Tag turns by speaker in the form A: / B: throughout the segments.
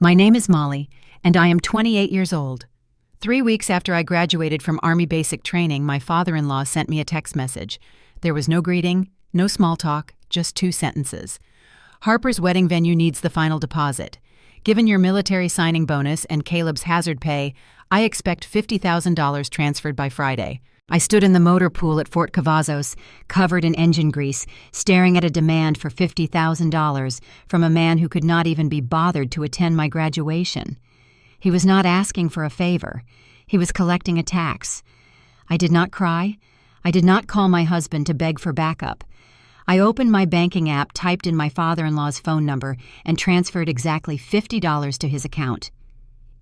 A: My name is Molly, and I am 28 years old. 3 weeks after I graduated from Army basic training, my father-in-law sent me a text message. There was no greeting, no small talk, just 2 sentences. Harper's wedding venue needs the final deposit. Given your military signing bonus and Caleb's hazard pay, I expect $50,000 transferred by Friday. I stood in the motor pool at Fort Cavazos, covered in engine grease, staring at a demand for $50,000 from a man who could not even be bothered to attend my graduation. He was not asking for a favor. He was collecting a tax. I did not cry. I did not call my husband to beg for backup. I opened my banking app, typed in my father-in-law's phone number, and transferred exactly $50 to his account.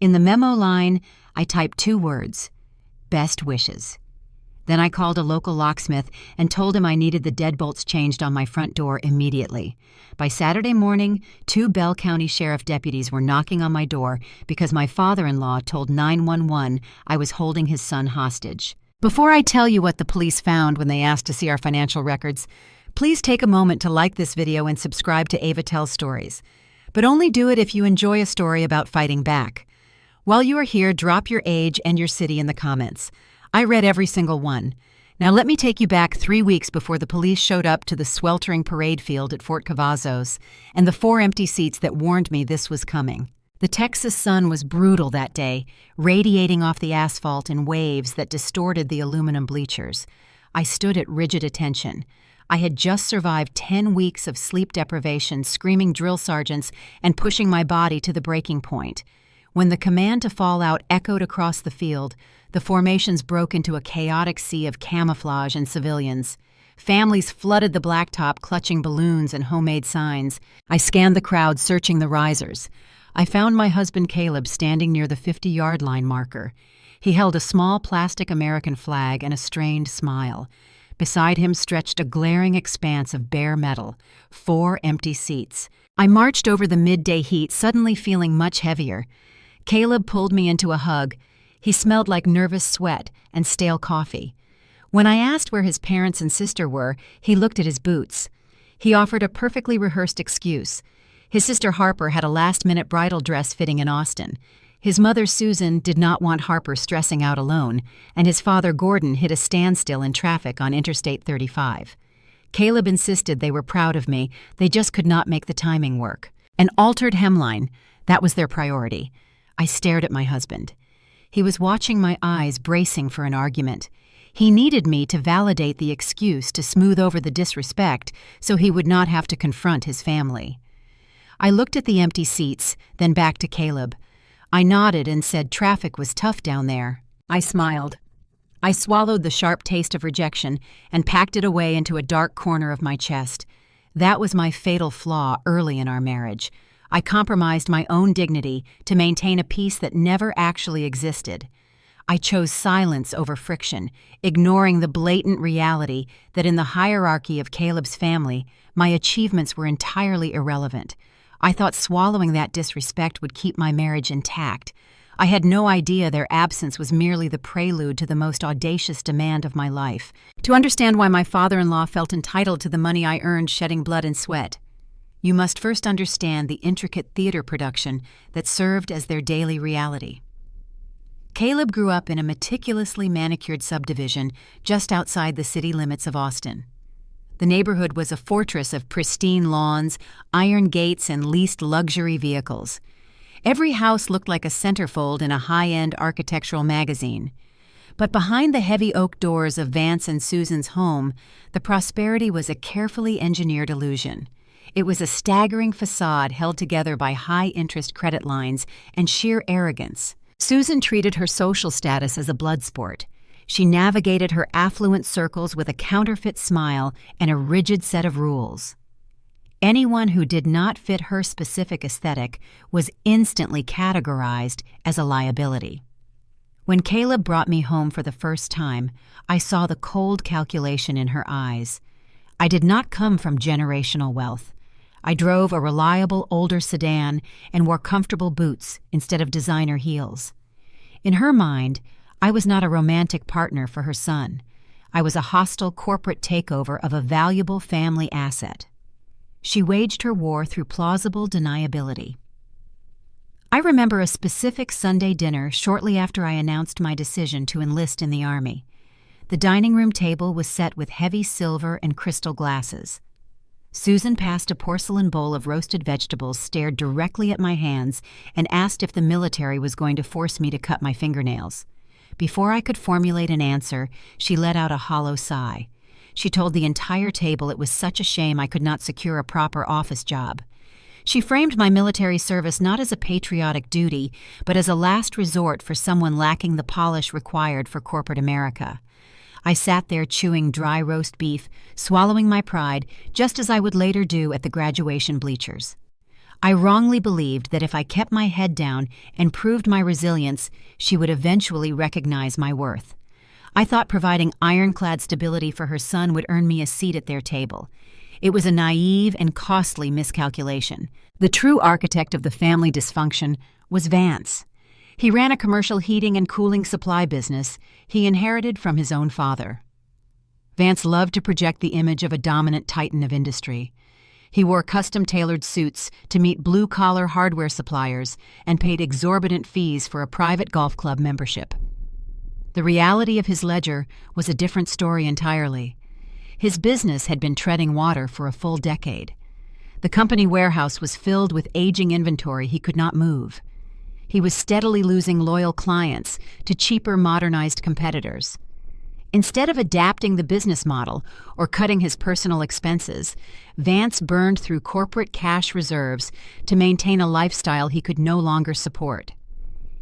A: In the memo line, I typed 2 words: best wishes. Then I called a local locksmith and told him I needed the deadbolts changed on my front door immediately. By Saturday morning, 2 Bell County Sheriff deputies were knocking on my door because my father-in-law told 911 I was holding his son hostage. Before I tell you what the police found when they asked to see our financial records, please take a moment to like this video and subscribe to Eva Tells Stories. But only do it if you enjoy a story about fighting back. While you are here, drop your age and your city in the comments. I read every single one. Now let me take you back 3 weeks before the police showed up to the sweltering parade field at Fort Cavazos and the 4 empty seats that warned me this was coming. The Texas sun was brutal that day, radiating off the asphalt in waves that distorted the aluminum bleachers. I stood at rigid attention. I had just survived 10 weeks of sleep deprivation, screaming drill sergeants, and pushing my body to the breaking point. When the command to fall out echoed across the field, the formations broke into a chaotic sea of camouflage and civilians. Families flooded the blacktop, clutching balloons and homemade signs. I scanned the crowd, searching the risers. I found my husband Caleb standing near the 50-yard line marker. He held a small plastic American flag and a strained smile. Beside him stretched a glaring expanse of bare metal, 4 empty seats. I marched over the midday heat, suddenly feeling much heavier. Caleb pulled me into a hug. He smelled like nervous sweat and stale coffee. When I asked where his parents and sister were, he looked at his boots. He offered a perfectly rehearsed excuse. His sister Harper had a last-minute bridal dress fitting in Austin. His mother Susan did not want Harper stressing out alone, and his father Gordon hit a standstill in traffic on Interstate 35. Caleb insisted they were proud of me, they just could not make the timing work. An altered hemline, that was their priority. I stared at my husband. He was watching my eyes, bracing for an argument. He needed me to validate the excuse to smooth over the disrespect so he would not have to confront his family. I looked at the empty seats, then back to Caleb. I nodded and said traffic was tough down there. I smiled. I swallowed the sharp taste of rejection and packed it away into a dark corner of my chest. That was my fatal flaw early in our marriage. I compromised my own dignity to maintain a peace that never actually existed. I chose silence over friction, ignoring the blatant reality that in the hierarchy of Caleb's family, my achievements were entirely irrelevant. I thought swallowing that disrespect would keep my marriage intact. I had no idea their absence was merely the prelude to the most audacious demand of my life. To understand why my father-in-law felt entitled to the money I earned shedding blood and sweat, you must first understand the intricate theater production that served as their daily reality. Caleb grew up in a meticulously manicured subdivision just outside the city limits of Austin. The neighborhood was a fortress of pristine lawns, iron gates, and leased luxury vehicles. Every house looked like a centerfold in a high-end architectural magazine. But behind the heavy oak doors of Vance and Susan's home, the prosperity was a carefully engineered illusion. It was a staggering facade held together by high-interest credit lines and sheer arrogance. Susan treated her social status as a blood sport. She navigated her affluent circles with a counterfeit smile and a rigid set of rules. Anyone who did not fit her specific aesthetic was instantly categorized as a liability. When Caleb brought me home for the first time, I saw the cold calculation in her eyes. I did not come from generational wealth. I drove a reliable older sedan and wore comfortable boots instead of designer heels. In her mind, I was not a romantic partner for her son. I was a hostile corporate takeover of a valuable family asset. She waged her war through plausible deniability. I remember a specific Sunday dinner shortly after I announced my decision to enlist in the Army. The dining room table was set with heavy silver and crystal glasses. Susan passed a porcelain bowl of roasted vegetables, stared directly at my hands, and asked if the military was going to force me to cut my fingernails. Before I could formulate an answer, she let out a hollow sigh. She told the entire table it was such a shame I could not secure a proper office job. She framed my military service not as a patriotic duty, but as a last resort for someone lacking the polish required for corporate America. I sat there chewing dry roast beef, swallowing my pride, just as I would later do at the graduation bleachers. I wrongly believed that if I kept my head down and proved my resilience, she would eventually recognize my worth. I thought providing ironclad stability for her son would earn me a seat at their table. It was a naive and costly miscalculation. The true architect of the family dysfunction was Vance. He ran a commercial heating and cooling supply business he inherited from his own father. Vance loved to project the image of a dominant titan of industry. He wore custom-tailored suits to meet blue-collar hardware suppliers and paid exorbitant fees for a private golf club membership. The reality of his ledger was a different story entirely. His business had been treading water for a full decade. The company warehouse was filled with aging inventory he could not move. He was steadily losing loyal clients to cheaper, modernized competitors. Instead of adapting the business model or cutting his personal expenses, Vance burned through corporate cash reserves to maintain a lifestyle he could no longer support.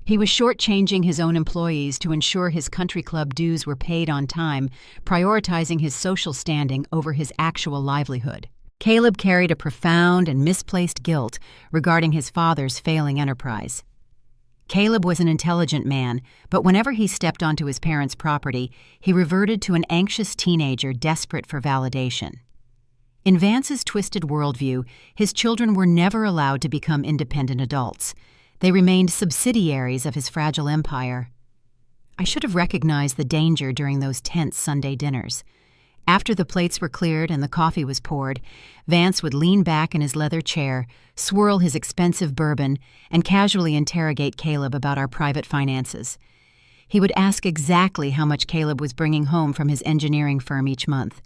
A: He was shortchanging his own employees to ensure his country club dues were paid on time, prioritizing his social standing over his actual livelihood. Caleb carried a profound and misplaced guilt regarding his father's failing enterprise. Caleb was an intelligent man, but whenever he stepped onto his parents' property, he reverted to an anxious teenager desperate for validation. In Vance's twisted worldview, his children were never allowed to become independent adults. They remained subsidiaries of his fragile empire. I should have recognized the danger during those tense Sunday dinners. After the plates were cleared and the coffee was poured, Vance would lean back in his leather chair, swirl his expensive bourbon, and casually interrogate Caleb about our private finances. He would ask exactly how much Caleb was bringing home from his engineering firm each month.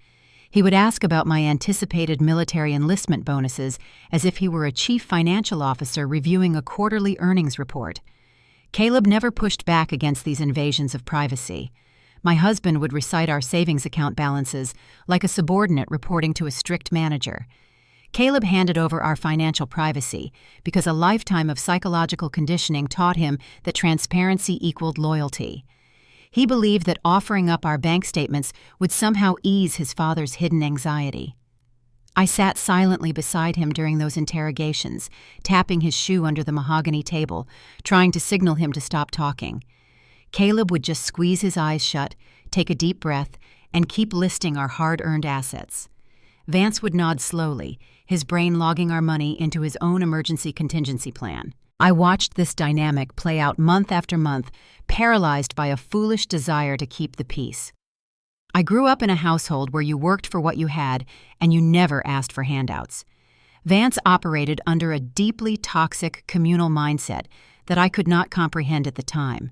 A: He would ask about my anticipated military enlistment bonuses as if he were a chief financial officer reviewing a quarterly earnings report. Caleb never pushed back against these invasions of privacy. My husband would recite our savings account balances like a subordinate reporting to a strict manager. Caleb handed over our financial privacy because a lifetime of psychological conditioning taught him that transparency equaled loyalty. He believed that offering up our bank statements would somehow ease his father's hidden anxiety. I sat silently beside him during those interrogations, tapping his shoe under the mahogany table, trying to signal him to stop talking. Caleb would just squeeze his eyes shut, take a deep breath, and keep listing our hard-earned assets. Vance would nod slowly, his brain logging our money into his own emergency contingency plan. I watched this dynamic play out month after month, paralyzed by a foolish desire to keep the peace. I grew up in a household where you worked for what you had and you never asked for handouts. Vance operated under a deeply toxic communal mindset that I could not comprehend at the time.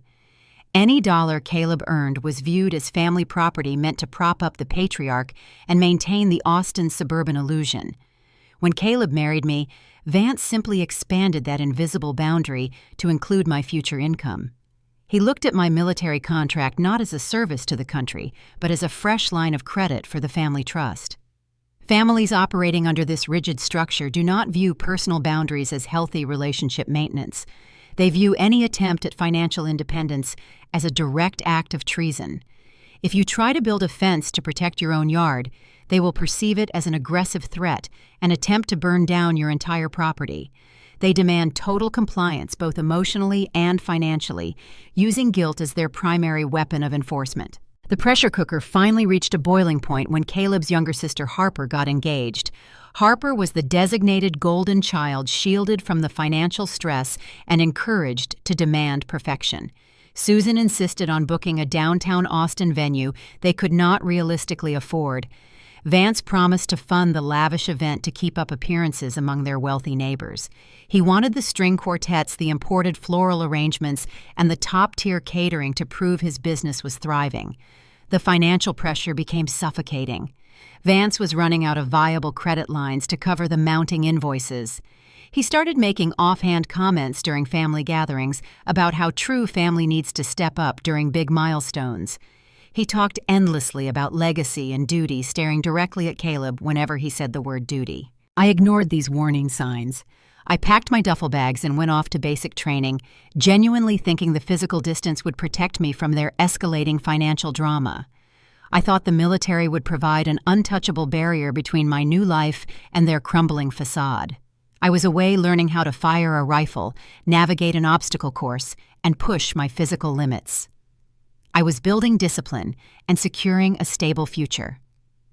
A: Any dollar Caleb earned was viewed as family property meant to prop up the patriarch and maintain the Austin suburban illusion. When Caleb married me, Vance simply expanded that invisible boundary to include my future income. He looked at my military contract not as a service to the country, but as a fresh line of credit for the family trust. Families operating under this rigid structure do not view personal boundaries as healthy relationship maintenance. They view any attempt at financial independence as a direct act of treason. If you try to build a fence to protect your own yard, they will perceive it as an aggressive threat and attempt to burn down your entire property. They demand total compliance both emotionally and financially, using guilt as their primary weapon of enforcement. The pressure cooker finally reached a boiling point when Caleb's younger sister Harper got engaged. Harper was the designated golden child shielded from the financial stress and encouraged to demand perfection. Susan insisted on booking a downtown Austin venue they could not realistically afford. Vance promised to fund the lavish event to keep up appearances among their wealthy neighbors. He wanted the string quartets, the imported floral arrangements, and the top-tier catering to prove his business was thriving. The financial pressure became suffocating. Vance was running out of viable credit lines to cover the mounting invoices. He started making offhand comments during family gatherings about how true family needs to step up during big milestones. He talked endlessly about legacy and duty, staring directly at Caleb whenever he said the word duty. I ignored these warning signs. I packed my duffel bags and went off to basic training, genuinely thinking the physical distance would protect me from their escalating financial drama. I thought the military would provide an untouchable barrier between my new life and their crumbling facade. I was away learning how to fire a rifle, navigate an obstacle course, and push my physical limits. I was building discipline and securing a stable future.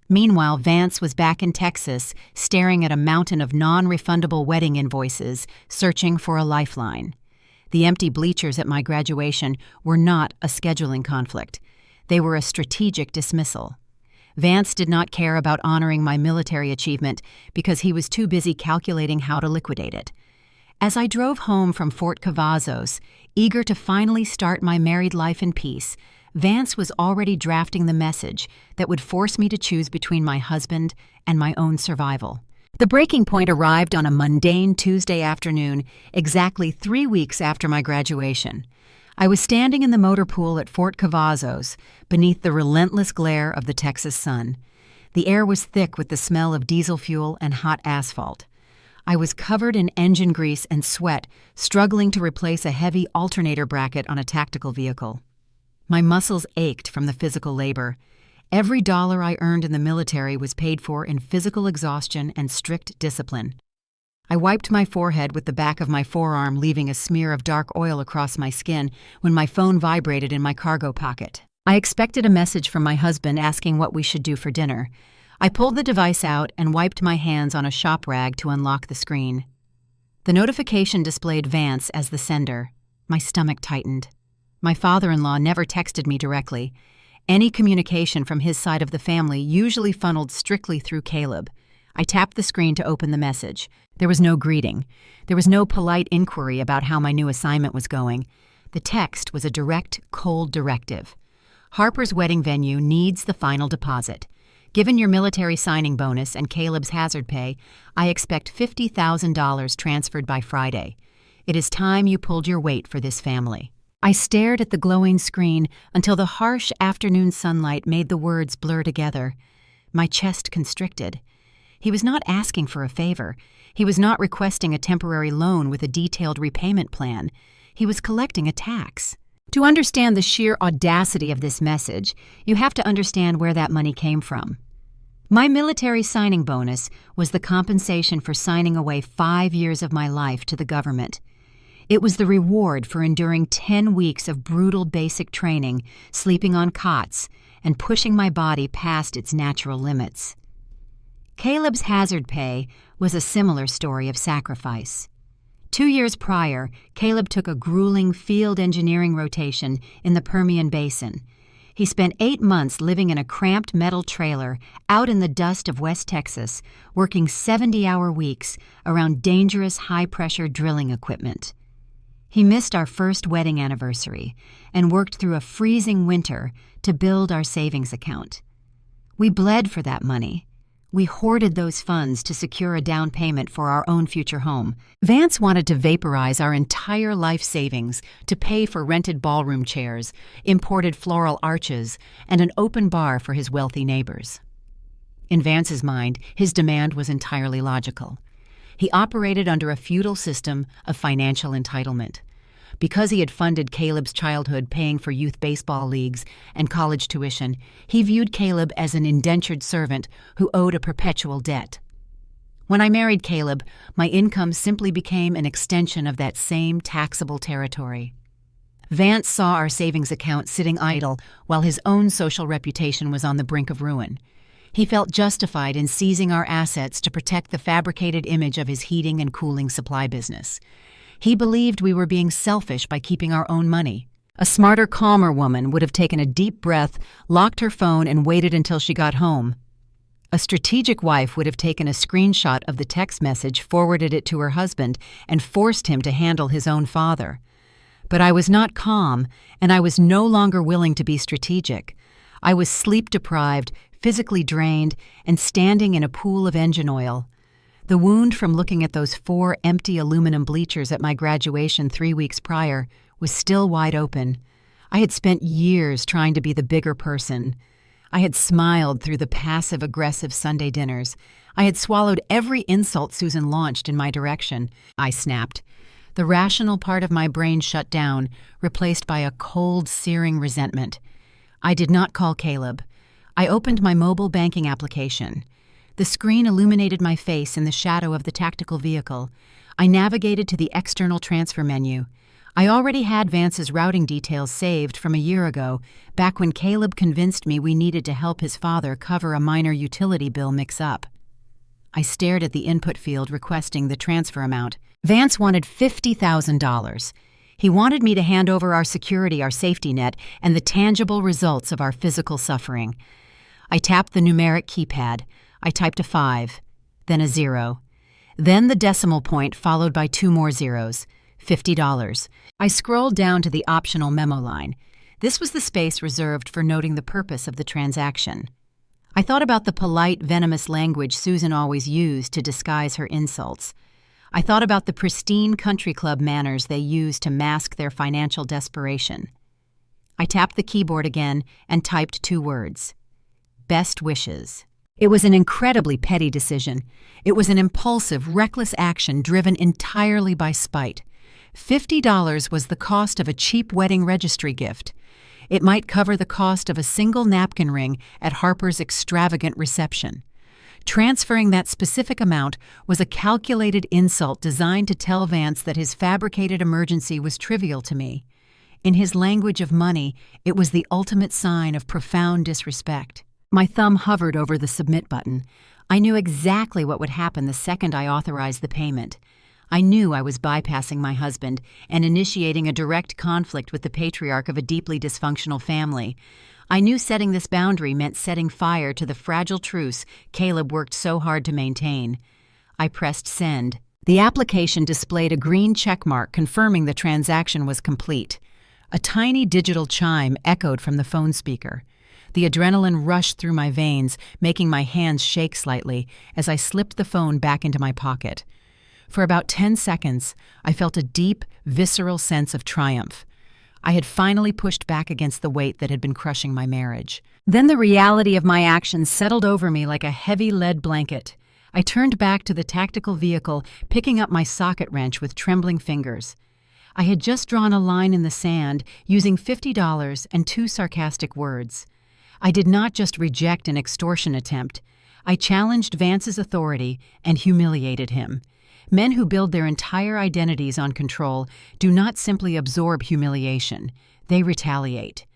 A: Meanwhile, Vance was back in Texas, staring at a mountain of non-refundable wedding invoices, searching for a lifeline. The empty bleachers at my graduation were not a scheduling conflict. They were a strategic dismissal. Vance did not care about honoring my military achievement because he was too busy calculating how to liquidate it. As I drove home from Fort Cavazos, eager to finally start my married life in peace, Vance was already drafting the message that would force me to choose between my husband and my own survival. The breaking point arrived on a mundane Tuesday afternoon, exactly 3 weeks after my graduation. I was standing in the motor pool at Fort Cavazos, beneath the relentless glare of the Texas sun. The air was thick with the smell of diesel fuel and hot asphalt. I was covered in engine grease and sweat, struggling to replace a heavy alternator bracket on a tactical vehicle. My muscles ached from the physical labor. Every dollar I earned in the military was paid for in physical exhaustion and strict discipline. I wiped my forehead with the back of my forearm, leaving a smear of dark oil across my skin when my phone vibrated in my cargo pocket. I expected a message from my husband asking what we should do for dinner. I pulled the device out and wiped my hands on a shop rag to unlock the screen. The notification displayed Vance as the sender. My stomach tightened. My father-in-law never texted me directly. Any communication from his side of the family usually funneled strictly through Caleb. I tapped the screen to open the message. There was no greeting. There was no polite inquiry about how my new assignment was going. The text was a direct, cold directive. Harper's wedding venue needs the final deposit. Given your military signing bonus and Caleb's hazard pay, I expect $50,000 transferred by Friday. It is time you pulled your weight for this family. I stared at the glowing screen until the harsh afternoon sunlight made the words blur together. My chest constricted. He was not asking for a favor. He was not requesting a temporary loan with a detailed repayment plan. He was collecting a tax. To understand the sheer audacity of this message, you have to understand where that money came from. My military signing bonus was the compensation for signing away 5 years of my life to the government. It was the reward for enduring 10 weeks of brutal basic training, sleeping on cots, and pushing my body past its natural limits. Caleb's hazard pay was a similar story of sacrifice. 2 years prior, Caleb took a grueling field engineering rotation in the Permian Basin. He spent 8 months living in a cramped metal trailer out in the dust of West Texas, working 70-hour weeks around dangerous high-pressure drilling equipment. He missed our first wedding anniversary and worked through a freezing winter to build our savings account. We bled for that money. We hoarded those funds to secure a down payment for our own future home. Vance wanted to vaporize our entire life savings to pay for rented ballroom chairs, imported floral arches, and an open bar for his wealthy neighbors. In Vance's mind, his demand was entirely logical. He operated under a feudal system of financial entitlement. Because he had funded Caleb's childhood paying for youth baseball leagues and college tuition, he viewed Caleb as an indentured servant who owed a perpetual debt. When I married Caleb, my income simply became an extension of that same taxable territory. Vance saw our savings account sitting idle while his own social reputation was on the brink of ruin. He felt justified in seizing our assets to protect the fabricated image of his heating and cooling supply business. He believed we were being selfish by keeping our own money. A smarter, calmer woman would have taken a deep breath, locked her phone, and waited until she got home. A strategic wife would have taken a screenshot of the text message, forwarded it to her husband, and forced him to handle his own father. But I was not calm, and I was no longer willing to be strategic. I was sleep-deprived, physically drained, and standing in a pool of engine oil. The wound from looking at those 4 empty aluminum bleachers at my graduation 3 weeks prior was still wide open. I had spent years trying to be the bigger person. I had smiled through the passive-aggressive Sunday dinners. I had swallowed every insult Susan launched in my direction. I snapped. The rational part of my brain shut down, replaced by a cold, searing resentment. I did not call Caleb. I opened my mobile banking application. The screen illuminated my face in the shadow of the tactical vehicle. I navigated to the external transfer menu. I already had Vance's routing details saved from a year ago, back when Caleb convinced me we needed to help his father cover a minor utility bill mix-up. I stared at the input field requesting the transfer amount. Vance wanted $50,000. He wanted me to hand over our security, our safety net, and the tangible results of our physical suffering. I tapped the numeric keypad. I typed a 5, then a 0. Then the decimal point followed by 2 more zeros. $50. I scrolled down to the optional memo line. This was the space reserved for noting the purpose of the transaction. I thought about the polite, venomous language Susan always used to disguise her insults. I thought about the pristine country club manners they used to mask their financial desperation. I tapped the keyboard again and typed 2 words. Best wishes. It was an incredibly petty decision. It was an impulsive, reckless action driven entirely by spite. $50 was the cost of a cheap wedding registry gift. It might cover the cost of a single napkin ring at Harper's extravagant reception. Transferring that specific amount was a calculated insult designed to tell Vance that his fabricated emergency was trivial to me. In his language of money, it was the ultimate sign of profound disrespect. My thumb hovered over the submit button. I knew exactly what would happen the second I authorized the payment. I knew I was bypassing my husband and initiating a direct conflict with the patriarch of a deeply dysfunctional family. I knew setting this boundary meant setting fire to the fragile truce Caleb worked so hard to maintain. I pressed send. The application displayed a green check mark confirming the transaction was complete. A tiny digital chime echoed from the phone speaker. The adrenaline rushed through my veins, making my hands shake slightly as I slipped the phone back into my pocket. For about 10 seconds, I felt a deep, visceral sense of triumph. I had finally pushed back against the weight that had been crushing my marriage. Then the reality of my actions settled over me like a heavy lead blanket. I turned back to the tactical vehicle, picking up my socket wrench with trembling fingers. I had just drawn a line in the sand, using $50 and 2 sarcastic words. I did not just reject an extortion attempt. I challenged Vance's authority and humiliated him. Men who build their entire identities on control do not simply absorb humiliation. They retaliate.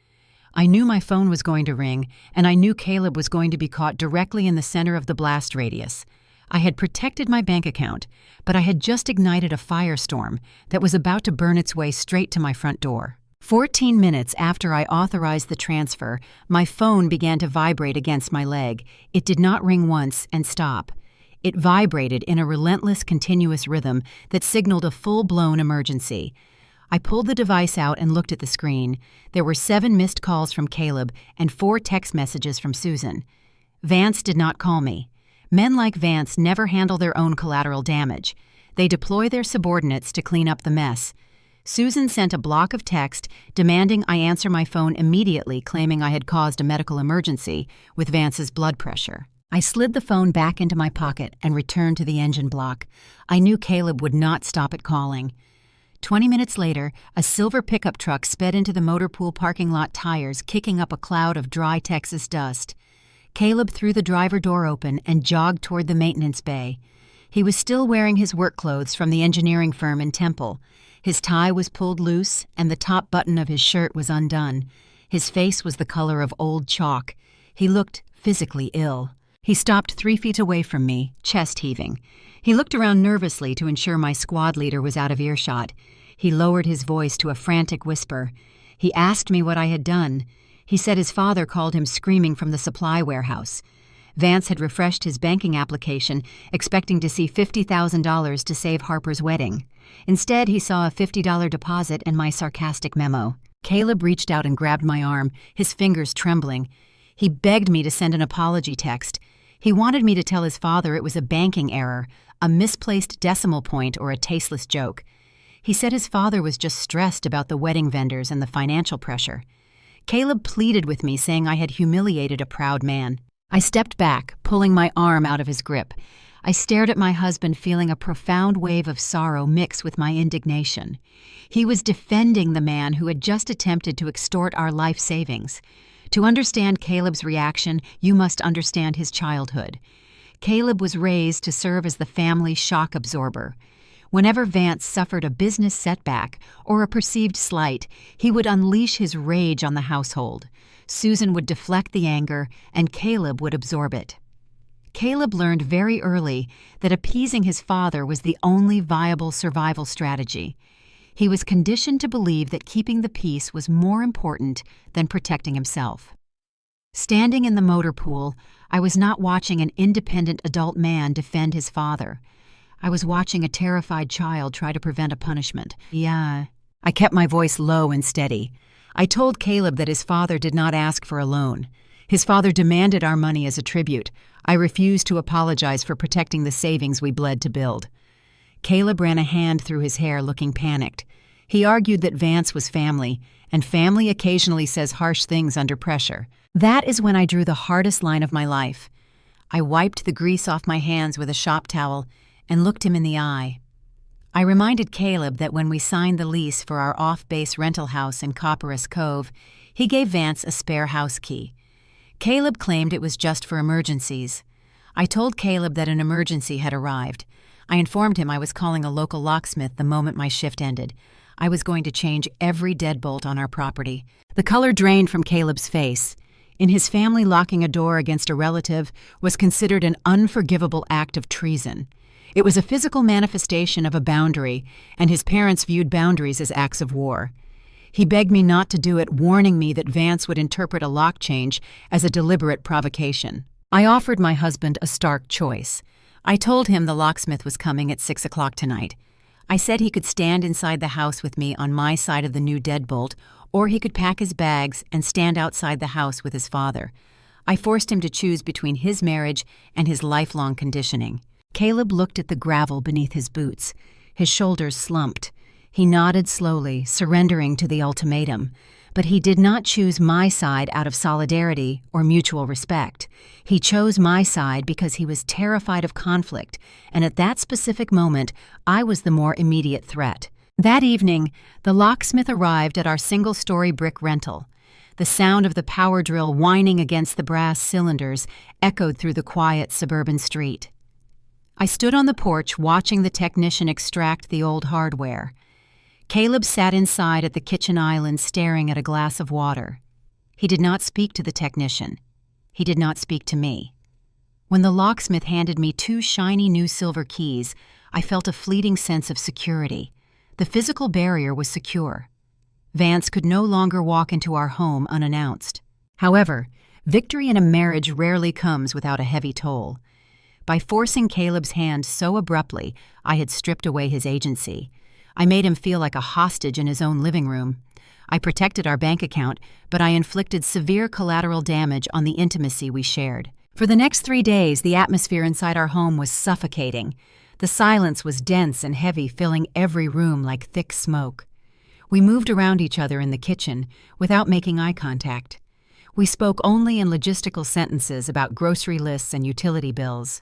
A: I knew my phone was going to ring, and I knew Caleb was going to be caught directly in the center of the blast radius. I had protected my bank account, but I had just ignited a firestorm that was about to burn its way straight to my front door. 14 minutes after I authorized the transfer, my phone began to vibrate against my leg. It did not ring once and stop. It vibrated in a relentless, continuous rhythm that signaled a full-blown emergency. I pulled the device out and looked at the screen. There were 7 missed calls from Caleb and 4 text messages from Susan. Vance did not call me. Men like Vance never handle their own collateral damage. They deploy their subordinates to clean up the mess. Susan sent a block of text demanding I answer my phone immediately, claiming I had caused a medical emergency with Vance's blood pressure. I slid the phone back into my pocket and returned to the engine block. I knew Caleb would not stop at calling. 20 minutes later, a silver pickup truck sped into the motor pool parking lot tires, kicking up a cloud of dry Texas dust. Caleb threw the driver door open and jogged toward the maintenance bay. He was still wearing his work clothes from the engineering firm in Temple. His tie was pulled loose, and the top button of his shirt was undone. His face was the color of old chalk. He looked physically ill. He stopped 3 feet away from me, chest heaving. He looked around nervously to ensure my squad leader was out of earshot. He lowered his voice to a frantic whisper. He asked me what I had done. He said his father called him screaming from the supply warehouse. Vance had refreshed his banking application, expecting to see $50,000 to save Harper's wedding. Instead, he saw a $50 deposit and my sarcastic memo. Caleb reached out and grabbed my arm, his fingers trembling. He begged me to send an apology text. He wanted me to tell his father it was a banking error, a misplaced decimal point, or a tasteless joke. He said his father was just stressed about the wedding vendors and the financial pressure. Caleb pleaded with me, saying I had humiliated a proud man. I stepped back, pulling my arm out of his grip. I stared at my husband, feeling a profound wave of sorrow mix with my indignation. He was defending the man who had just attempted to extort our life savings. To understand Caleb's reaction, you must understand his childhood. Caleb was raised to serve as the family shock absorber. Whenever Vance suffered a business setback or a perceived slight, he would unleash his rage on the household. Susan would deflect the anger, and Caleb would absorb it. Caleb learned very early that appeasing his father was the only viable survival strategy. He was conditioned to believe that keeping the peace was more important than protecting himself. Standing in the motor pool, I was not watching an independent adult man defend his father. I was watching a terrified child try to prevent a punishment. I kept my voice low and steady. I told Caleb that his father did not ask for a loan. His father demanded our money as a tribute. I refused to apologize for protecting the savings we bled to build. Caleb ran a hand through his hair, looking panicked. He argued that Vance was family, and family occasionally says harsh things under pressure. That is when I drew the hardest line of my life. I wiped the grease off my hands with a shop towel and looked him in the eye. I reminded Caleb that when we signed the lease for our off-base rental house in Copperas Cove, he gave Vance a spare house key. Caleb claimed it was just for emergencies. I told Caleb that an emergency had arrived. I informed him I was calling a local locksmith the moment my shift ended. I was going to change every deadbolt on our property. The color drained from Caleb's face. In his family, locking a door against a relative was considered an unforgivable act of treason. It was a physical manifestation of a boundary, and his parents viewed boundaries as acts of war. He begged me not to do it, warning me that Vance would interpret a lock change as a deliberate provocation. I offered my husband a stark choice. I told him the locksmith was coming at 6 o'clock tonight. I said he could stand inside the house with me on my side of the new deadbolt, or he could pack his bags and stand outside the house with his father. I forced him to choose between his marriage and his lifelong conditioning. Caleb looked at the gravel beneath his boots. His shoulders slumped. He nodded slowly, surrendering to the ultimatum. But he did not choose my side out of solidarity or mutual respect. He chose my side because he was terrified of conflict, and at that specific moment, I was the more immediate threat. That evening, the locksmith arrived at our single-story brick rental. The sound of the power drill whining against the brass cylinders echoed through the quiet suburban street. I stood on the porch watching the technician extract the old hardware. Caleb sat inside at the kitchen island staring at a glass of water. He did not speak to the technician. He did not speak to me. When the locksmith handed me 2 shiny new silver keys, I felt a fleeting sense of security. The physical barrier was secure. Vance could no longer walk into our home unannounced. However, victory in a marriage rarely comes without a heavy toll. By forcing Caleb's hand so abruptly, I had stripped away his agency. I made him feel like a hostage in his own living room. I protected our bank account, but I inflicted severe collateral damage on the intimacy we shared. For the next 3 days, the atmosphere inside our home was suffocating. The silence was dense and heavy, filling every room like thick smoke. We moved around each other in the kitchen without making eye contact. We spoke only in logistical sentences about grocery lists and utility bills.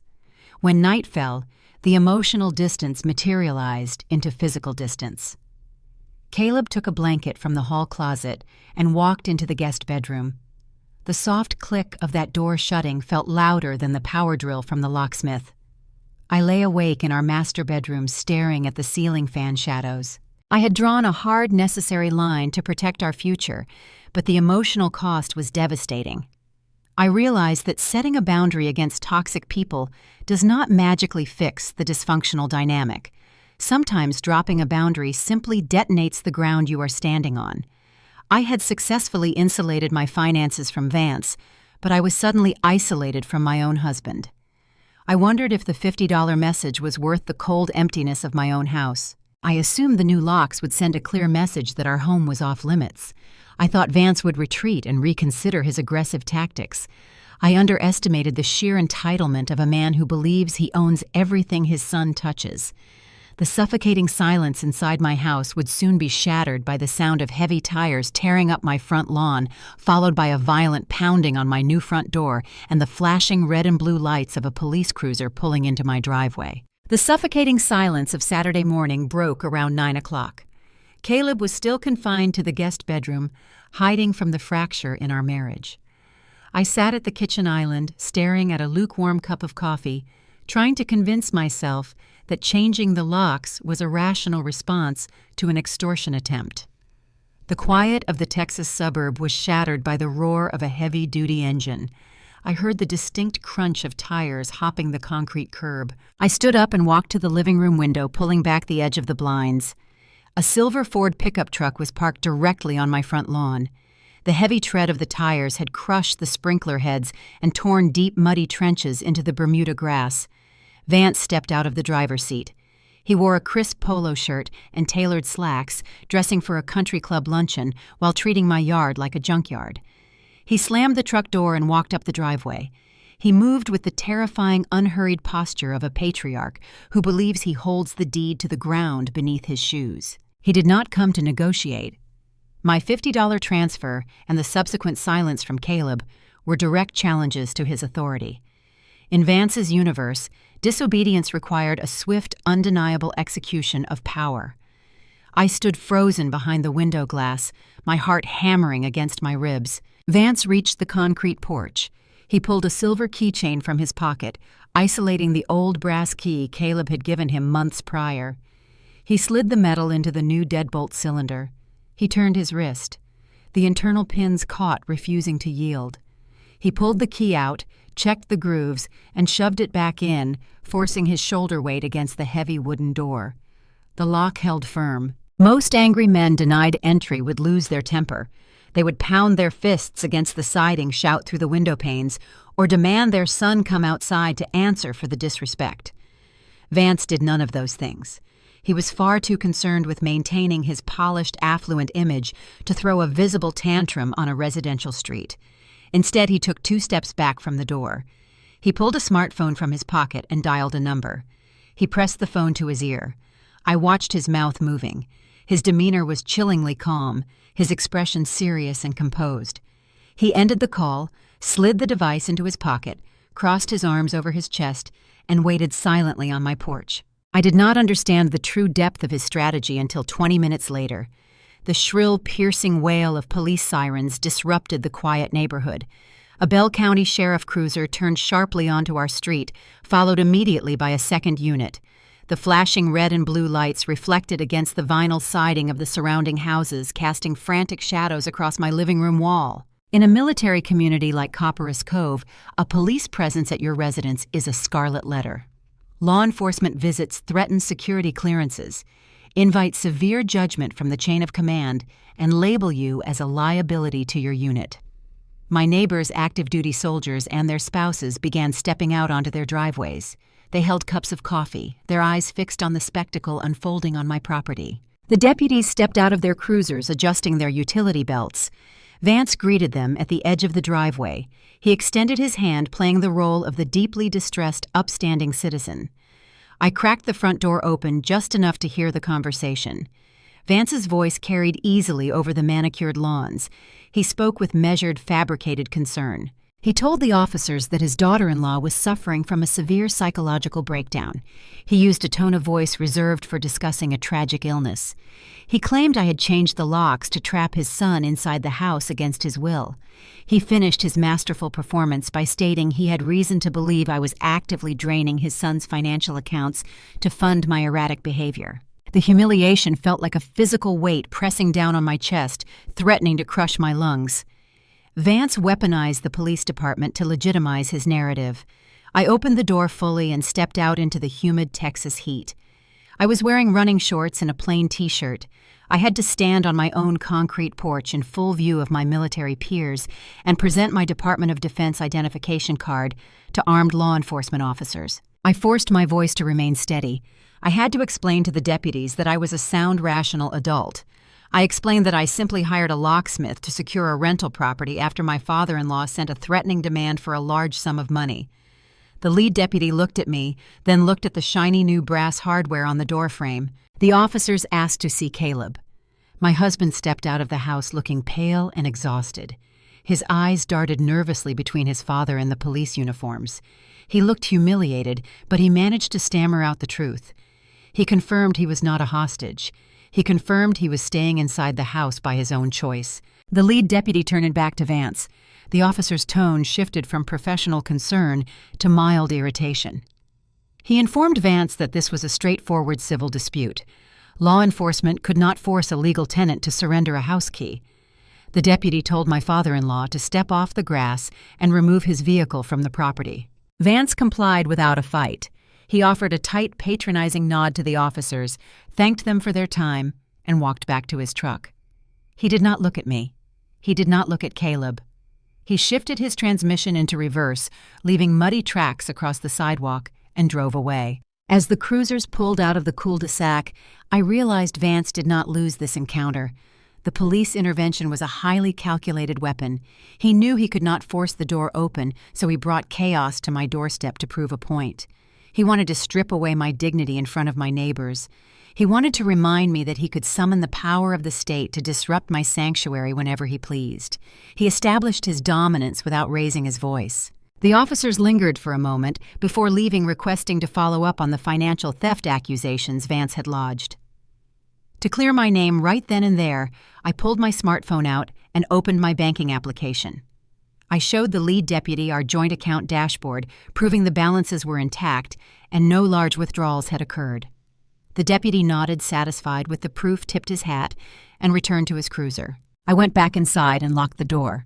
A: When night fell, the emotional distance materialized into physical distance. Caleb took a blanket from the hall closet and walked into the guest bedroom. The soft click of that door shutting felt louder than the power drill from the locksmith. I lay awake in our master bedroom staring at the ceiling fan shadows. I had drawn a hard, necessary line to protect our future, but the emotional cost was devastating. I realized that setting a boundary against toxic people does not magically fix the dysfunctional dynamic. Sometimes dropping a boundary simply detonates the ground you are standing on. I had successfully insulated my finances from Vance, but I was suddenly isolated from my own husband. I wondered if the $50 message was worth the cold emptiness of my own house. I assumed the new locks would send a clear message that our home was off limits. I thought Vance would retreat and reconsider his aggressive tactics. I underestimated the sheer entitlement of a man who believes he owns everything his son touches. The suffocating silence inside my house would soon be shattered by the sound of heavy tires tearing up my front lawn, followed by a violent pounding on my new front door and the flashing red and blue lights of a police cruiser pulling into my driveway. The suffocating silence of Saturday morning broke around 9 o'clock. Caleb was still confined to the guest bedroom, hiding from the fracture in our marriage. I sat at the kitchen island, staring at a lukewarm cup of coffee, trying to convince myself that changing the locks was a rational response to an extortion attempt. The quiet of the Texas suburb was shattered by the roar of a heavy-duty engine. I heard the distinct crunch of tires hopping the concrete curb. I stood up and walked to the living room window, pulling back the edge of the blinds. A silver Ford pickup truck was parked directly on my front lawn. The heavy tread of the tires had crushed the sprinkler heads and torn deep, muddy trenches into the Bermuda grass. Vance stepped out of the driver's seat. He wore a crisp polo shirt and tailored slacks, dressing for a country club luncheon while treating my yard like a junkyard. He slammed the truck door and walked up the driveway. He moved with the terrifying, unhurried posture of a patriarch who believes he holds the deed to the ground beneath his shoes. He did not come to negotiate. My $50 transfer and the subsequent silence from Caleb were direct challenges to his authority. In Vance's universe, disobedience required a swift, undeniable execution of power. I stood frozen behind the window glass, my heart hammering against my ribs. Vance reached the concrete porch. He pulled a silver keychain from his pocket, isolating the old brass key Caleb had given him months prior. He slid the metal into the new deadbolt cylinder. He turned his wrist. The internal pins caught, refusing to yield. He pulled the key out, checked the grooves, and shoved it back in, forcing his shoulder weight against the heavy wooden door. The lock held firm. Most angry men denied entry would lose their temper. They would pound their fists against the siding, shout through the window panes, or demand their son come outside to answer for the disrespect. Vance did none of those things. He was far too concerned with maintaining his polished, affluent image to throw a visible tantrum on a residential street. Instead, he took 2 steps back from the door. He pulled a smartphone from his pocket and dialed a number. He pressed the phone to his ear. I watched his mouth moving. His demeanor was chillingly calm, his expression serious and composed. He ended the call, slid the device into his pocket, crossed his arms over his chest, and waited silently on my porch. I did not understand the true depth of his strategy until 20 minutes later. The shrill, piercing wail of police sirens disrupted the quiet neighborhood. A Bell County sheriff cruiser turned sharply onto our street, followed immediately by a second unit. The flashing red and blue lights reflected against the vinyl siding of the surrounding houses, casting frantic shadows across my living room wall. In a military community like Copperas Cove, a police presence at your residence is a scarlet letter. Law enforcement visits threaten security clearances, invite severe judgment from the chain of command, and label you as a liability to your unit. My neighbors' active-duty soldiers and their spouses began stepping out onto their driveways. They held cups of coffee, their eyes fixed on the spectacle unfolding on my property. The deputies stepped out of their cruisers, adjusting their utility belts. Vance greeted them at the edge of the driveway. He extended his hand, playing the role of the deeply distressed, upstanding citizen. I cracked the front door open just enough to hear the conversation. Vance's voice carried easily over the manicured lawns. He spoke with measured, fabricated concern. He told the officers that his daughter-in-law was suffering from a severe psychological breakdown. He used a tone of voice reserved for discussing a tragic illness. He claimed I had changed the locks to trap his son inside the house against his will. He finished his masterful performance by stating he had reason to believe I was actively draining his son's financial accounts to fund my erratic behavior. The humiliation felt like a physical weight pressing down on my chest, threatening to crush my lungs. Vance weaponized the police department to legitimize his narrative. I opened the door fully and stepped out into the humid Texas heat. I was wearing running shorts and a plain t-shirt. I had to stand on my own concrete porch in full view of my military peers and present my Department of Defense identification card to armed law enforcement officers. I forced my voice to remain steady. I had to explain to the deputies that I was a sound, rational adult. I explained that I simply hired a locksmith to secure a rental property after my father-in-law sent a threatening demand for a large sum of money. The lead deputy looked at me, then looked at the shiny new brass hardware on the doorframe. The officers asked to see Caleb. My husband stepped out of the house looking pale and exhausted. His eyes darted nervously between his father and the police uniforms. He looked humiliated, but he managed to stammer out the truth. He confirmed he was not a hostage. He confirmed he was staying inside the house by his own choice. The lead deputy turned back to Vance. The officer's tone shifted from professional concern to mild irritation. He informed Vance that this was a straightforward civil dispute. Law enforcement could not force a legal tenant to surrender a house key. The deputy told my father-in-law to step off the grass and remove his vehicle from the property. Vance complied without a fight. He offered a tight, patronizing nod to the officers, thanked them for their time, and walked back to his truck. He did not look at me. He did not look at Caleb. He shifted his transmission into reverse, leaving muddy tracks across the sidewalk, and drove away. As the cruisers pulled out of the cul-de-sac, I realized Vance did not lose this encounter. The police intervention was a highly calculated weapon. He knew he could not force the door open, so he brought chaos to my doorstep to prove a point. He wanted to strip away my dignity in front of my neighbors. He wanted to remind me that he could summon the power of the state to disrupt my sanctuary whenever he pleased. He established his dominance without raising his voice. The officers lingered for a moment before leaving, requesting to follow up on the financial theft accusations Vance had lodged. To clear my name right then and there, I pulled my smartphone out and opened my banking application. I showed the lead deputy our joint account dashboard, proving the balances were intact and no large withdrawals had occurred. The deputy nodded, satisfied with the proof, tipped his hat, and returned to his cruiser. I went back inside and locked the door.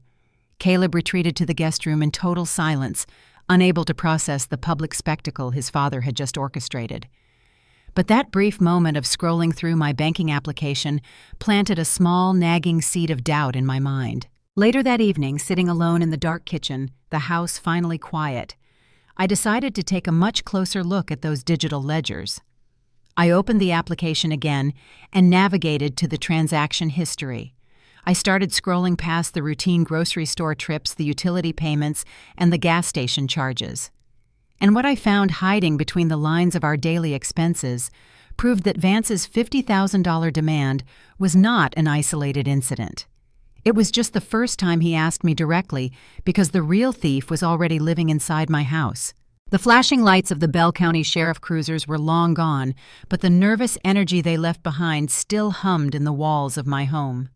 A: Caleb retreated to the guest room in total silence, unable to process the public spectacle his father had just orchestrated. But that brief moment of scrolling through my banking application planted a small, nagging seed of doubt in my mind. Later that evening, sitting alone in the dark kitchen, the house finally quiet, I decided to take a much closer look at those digital ledgers. I opened the application again and navigated to the transaction history. I started scrolling past the routine grocery store trips, the utility payments, and the gas station charges. And what I found hiding between the lines of our daily expenses proved that Vance's $50,000 demand was not an isolated incident. It was just the first time he asked me directly because the real thief was already living inside my house. The flashing lights of the Bell County Sheriff cruisers were long gone, but the nervous energy they left behind still hummed in the walls of my home.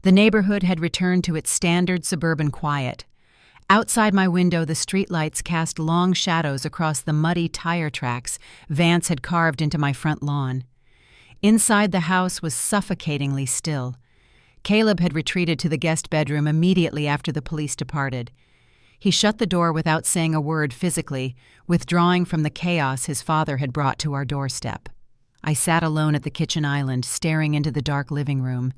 A: The neighborhood had returned to its standard suburban quiet. Outside my window, the streetlights cast long shadows across the muddy tire tracks Vance had carved into my front lawn. Inside the house was suffocatingly still. Caleb had retreated to the guest bedroom immediately after the police departed. He shut the door without saying a word physically, withdrawing from the chaos his father had brought to our doorstep. I sat alone at the kitchen island, staring into the dark living room.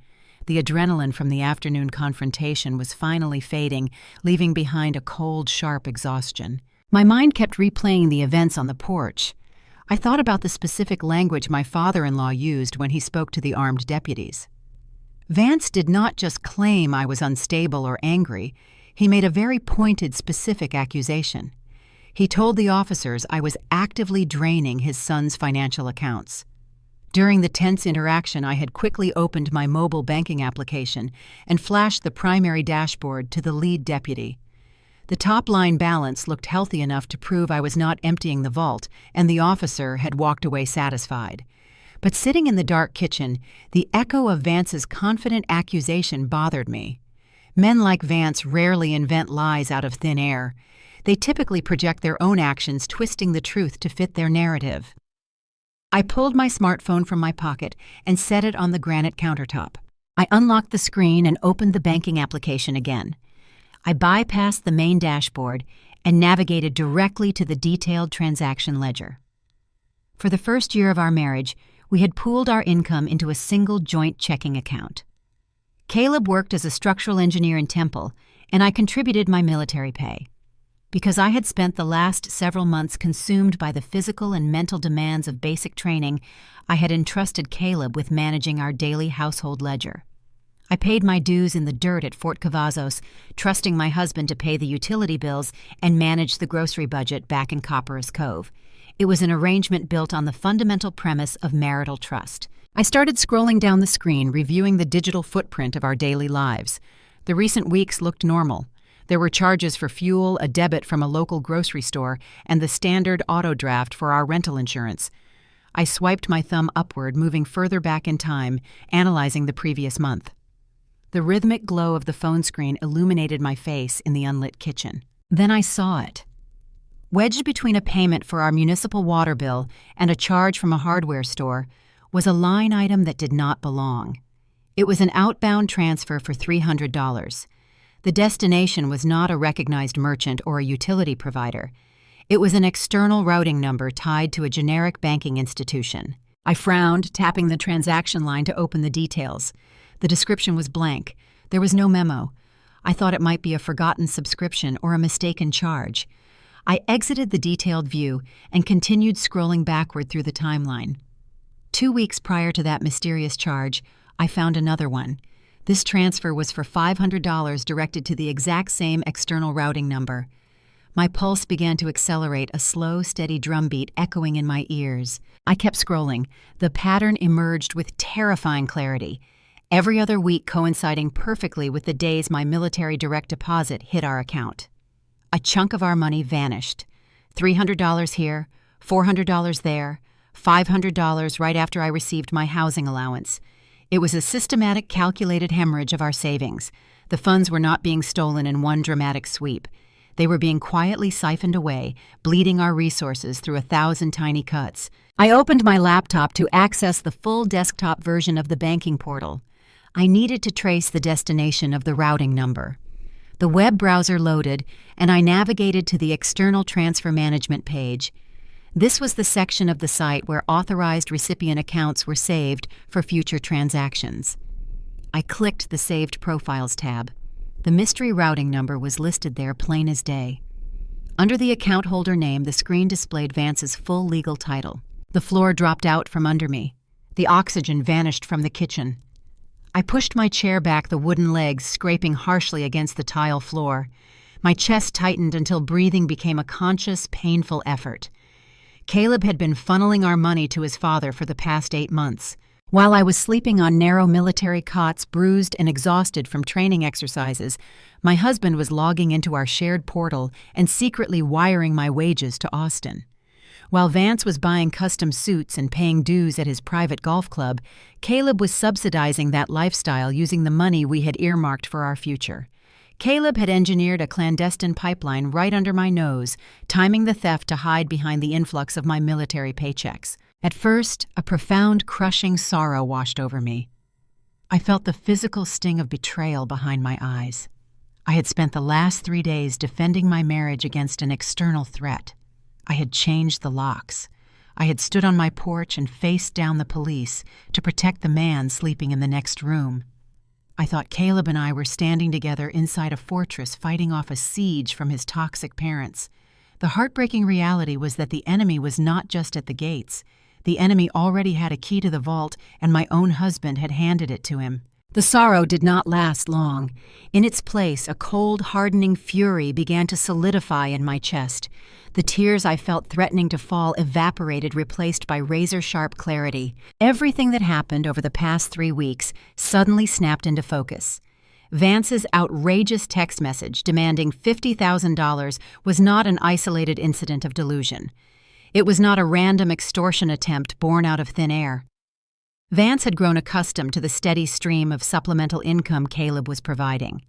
A: The adrenaline from the afternoon confrontation was finally fading, leaving behind a cold, sharp exhaustion. My mind kept replaying the events on the porch. I thought about the specific language my father-in-law used when he spoke to the armed deputies. Vance did not just claim I was unstable or angry. He made a very pointed, specific accusation. He told the officers I was actively draining his son's financial accounts. During the tense interaction, I had quickly opened my mobile banking application and flashed the primary dashboard to the lead deputy. The top-line balance looked healthy enough to prove I was not emptying the vault, and the officer had walked away satisfied. But sitting in the dark kitchen, the echo of Vance's confident accusation bothered me. Men like Vance rarely invent lies out of thin air. They typically project their own actions, twisting the truth to fit their narrative. I pulled my smartphone from my pocket and set it on the granite countertop. I unlocked the screen and opened the banking application again. I bypassed the main dashboard and navigated directly to the detailed transaction ledger. For the first year of our marriage, We had pooled our income into a single joint checking account. Caleb worked as a structural engineer in Temple, and I contributed my military pay. Because I had spent the last several months consumed by the physical and mental demands of basic training, I had entrusted Caleb with managing our daily household ledger. I paid my dues in the dirt at Fort Cavazos, trusting my husband to pay the utility bills and manage the grocery budget back in Copperas Cove. It was an arrangement built on the fundamental premise of marital trust. I started scrolling down the screen, reviewing the digital footprint of our daily lives. The recent weeks looked normal. There were charges for fuel, a debit from a local grocery store, and the standard auto draft for our rental insurance. I swiped my thumb upward, moving further back in time, analyzing the previous month. The rhythmic glow of the phone screen illuminated my face in the unlit kitchen. Then I saw it. Wedged between a payment for our municipal water bill and a charge from a hardware store was a line item that did not belong. It was an outbound transfer for $300. The destination was not a recognized merchant or a utility provider. It was an external routing number tied to a generic banking institution. I frowned, tapping the transaction line to open the details. The description was blank. There was no memo. I thought it might be a forgotten subscription or a mistaken charge. I exited the detailed view and continued scrolling backward through the timeline. 2 weeks prior to that mysterious charge, I found another one. This transfer was for $500 directed to the exact same external routing number. My pulse began to accelerate, a slow, steady drumbeat echoing in my ears. I kept scrolling. The pattern emerged with terrifying clarity, every other week coinciding perfectly with the days my military direct deposit hit our account. A chunk of our money vanished. $300 here, $400 there, $500 right after I received my housing allowance. It was a systematic, calculated hemorrhage of our savings. The funds were not being stolen in one dramatic sweep. They were being quietly siphoned away, bleeding our resources through 1,000 tiny cuts. I opened my laptop to access the full desktop version of the banking portal. I needed to trace the destination of the routing number. The web browser loaded, and I navigated to the external transfer management page. This was the section of the site where authorized recipient accounts were saved for future transactions. I clicked the Saved Profiles tab. The mystery routing number was listed there plain as day. Under the account holder name, the screen displayed Vance's full legal title. The floor dropped out from under me. The oxygen vanished from the kitchen. I pushed my chair back, the wooden legs scraping harshly against the tile floor. My chest tightened until breathing became a conscious, painful effort. Caleb had been funneling our money to his father for the past 8 months. While I was sleeping on narrow military cots, bruised and exhausted from training exercises, my husband was logging into our shared portal and secretly wiring my wages to Austin. While Vance was buying custom suits and paying dues at his private golf club, Caleb was subsidizing that lifestyle using the money we had earmarked for our future. Caleb had engineered a clandestine pipeline right under my nose, timing the theft to hide behind the influx of my military paychecks. At first, a profound, crushing sorrow washed over me. I felt the physical sting of betrayal behind my eyes. I had spent the last 3 days defending my marriage against an external threat. I had changed the locks. I had stood on my porch and faced down the police to protect the man sleeping in the next room. I thought Caleb and I were standing together inside a fortress fighting off a siege from his toxic parents. The heartbreaking reality was that the enemy was not just at the gates. The enemy already had a key to the vault, and my own husband had handed it to him. The sorrow did not last long. In its place, a cold, hardening fury began to solidify in my chest. The tears I felt threatening to fall evaporated, replaced by razor-sharp clarity. Everything that happened over the past 3 weeks suddenly snapped into focus. Vance's outrageous text message demanding $50,000 was not an isolated incident of delusion. It was not a random extortion attempt born out of thin air. Vance had grown accustomed to the steady stream of supplemental income Caleb was providing.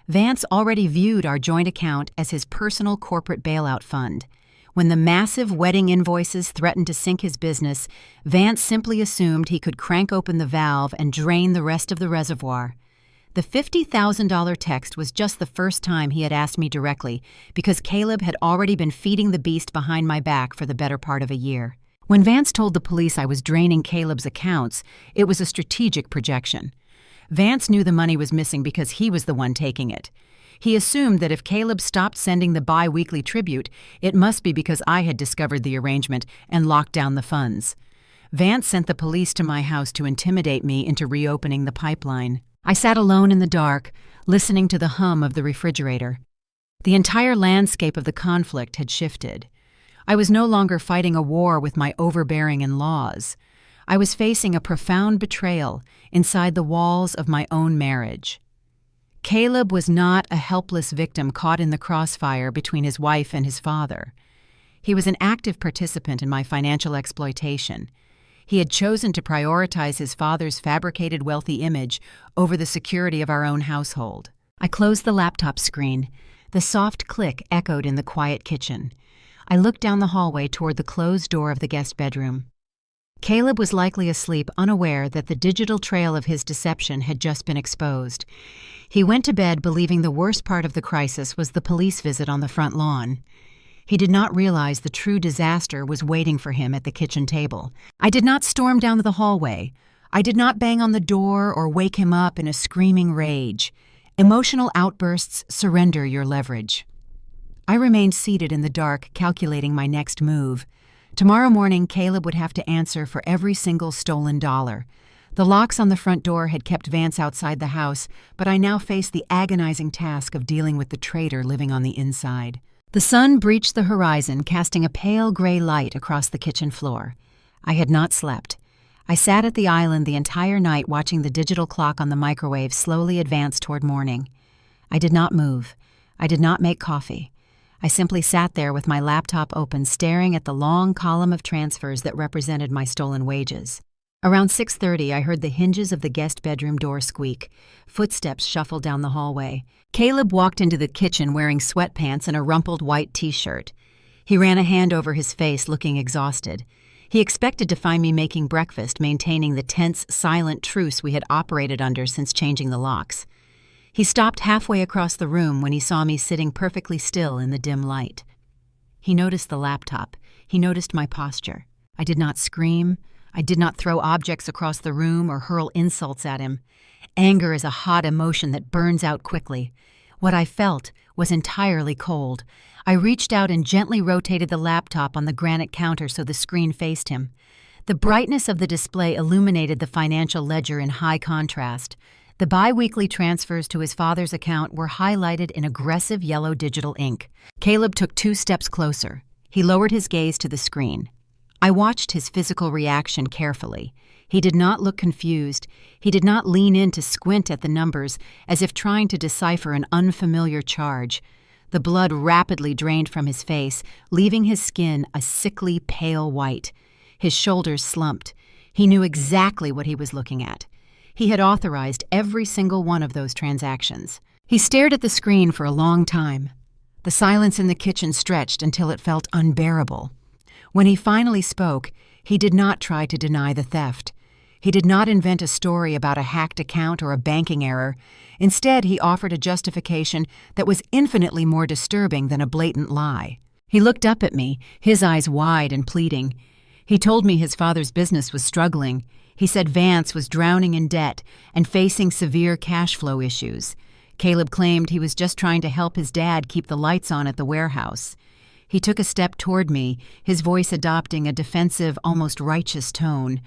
A: Vance already viewed our joint account as his personal corporate bailout fund. When the massive wedding invoices threatened to sink his business, Vance simply assumed he could crank open the valve and drain the rest of the reservoir. The $50,000 text was just the first time he had asked me directly, because Caleb had already been feeding the beast behind my back for the better part of a year. When Vance told the police I was draining Caleb's accounts, it was a strategic projection. Vance knew the money was missing because he was the one taking it. He assumed that if Caleb stopped sending the bi-weekly tribute, it must be because I had discovered the arrangement and locked down the funds. Vance sent the police to my house to intimidate me into reopening the pipeline. I sat alone in the dark, listening to the hum of the refrigerator. The entire landscape of the conflict had shifted. I was no longer fighting a war with my overbearing in-laws. I was facing a profound betrayal inside the walls of my own marriage. Caleb was not a helpless victim caught in the crossfire between his wife and his father. He was an active participant in my financial exploitation. He had chosen to prioritize his father's fabricated wealthy image over the security of our own household. I closed the laptop screen. The soft click echoed in the quiet kitchen. I looked down the hallway toward the closed door of the guest bedroom. Caleb was likely asleep, unaware that the digital trail of his deception had just been exposed. He went to bed believing the worst part of the crisis was the police visit on the front lawn. He did not realize the true disaster was waiting for him at the kitchen table. I did not storm down the hallway. I did not bang on the door or wake him up in a screaming rage. Emotional outbursts surrender your leverage. I remained seated in the dark, calculating my next move. Tomorrow morning, Caleb would have to answer for every single stolen dollar. The locks on the front door had kept Vance outside the house, but I now faced the agonizing task of dealing with the traitor living on the inside. The sun breached the horizon, casting a pale gray light across the kitchen floor. I had not slept. I sat at the island the entire night watching the digital clock on the microwave slowly advance toward morning. I did not move. I did not make coffee. I simply sat there with my laptop open, staring at the long column of transfers that represented my stolen wages. Around 6:30, I heard the hinges of the guest bedroom door squeak. Footsteps shuffled down the hallway. Caleb walked into the kitchen wearing sweatpants and a rumpled white t-shirt. He ran a hand over his face, looking exhausted. He expected to find me making breakfast, maintaining the tense, silent truce we had operated under since changing the locks. He stopped halfway across the room when he saw me sitting perfectly still in the dim light. He noticed the laptop. He noticed my posture. I did not scream. I did not throw objects across the room or hurl insults at him. Anger is a hot emotion that burns out quickly. What I felt was entirely cold. I reached out and gently rotated the laptop on the granite counter so the screen faced him. The brightness of the display illuminated the financial ledger in high contrast. The bi-weekly transfers to his father's account were highlighted in aggressive yellow digital ink. Caleb took 2 steps closer. He lowered his gaze to the screen. I watched his physical reaction carefully. He did not look confused. He did not lean in to squint at the numbers, as if trying to decipher an unfamiliar charge. The blood rapidly drained from his face, leaving his skin a sickly pale white. His shoulders slumped. He knew exactly what he was looking at. He had authorized every single one of those transactions. He stared at the screen for a long time. The silence in the kitchen stretched until it felt unbearable. When he finally spoke, he did not try to deny the theft. He did not invent a story about a hacked account or a banking error. Instead, he offered a justification that was infinitely more disturbing than a blatant lie. He looked up at me, his eyes wide and pleading. He told me his father's business was struggling. He said Vance was drowning in debt and facing severe cash flow issues. Caleb claimed he was just trying to help his dad keep the lights on at the warehouse. He took a step toward me, his voice adopting a defensive, almost righteous tone.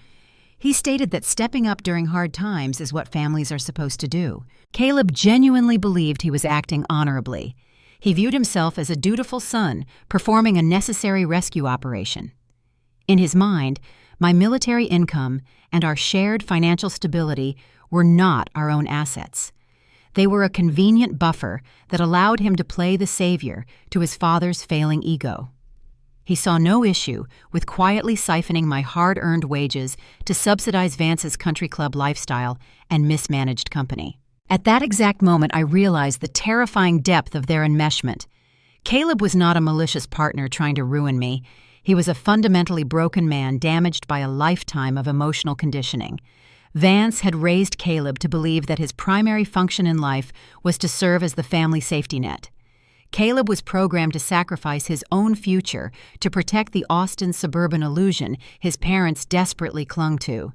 A: He stated that stepping up during hard times is what families are supposed to do. Caleb genuinely believed he was acting honorably. He viewed himself as a dutiful son, performing a necessary rescue operation. In his mind, my military income and our shared financial stability were not our own assets. They were a convenient buffer that allowed him to play the savior to his father's failing ego. He saw no issue with quietly siphoning my hard-earned wages to subsidize Vance's country club lifestyle and mismanaged company. At that exact moment, I realized the terrifying depth of their enmeshment. Caleb was not a malicious partner trying to ruin me. He was a fundamentally broken man damaged by a lifetime of emotional conditioning. Vance had raised Caleb to believe that his primary function in life was to serve as the family safety net. Caleb was programmed to sacrifice his own future to protect the Austin suburban illusion his parents desperately clung to.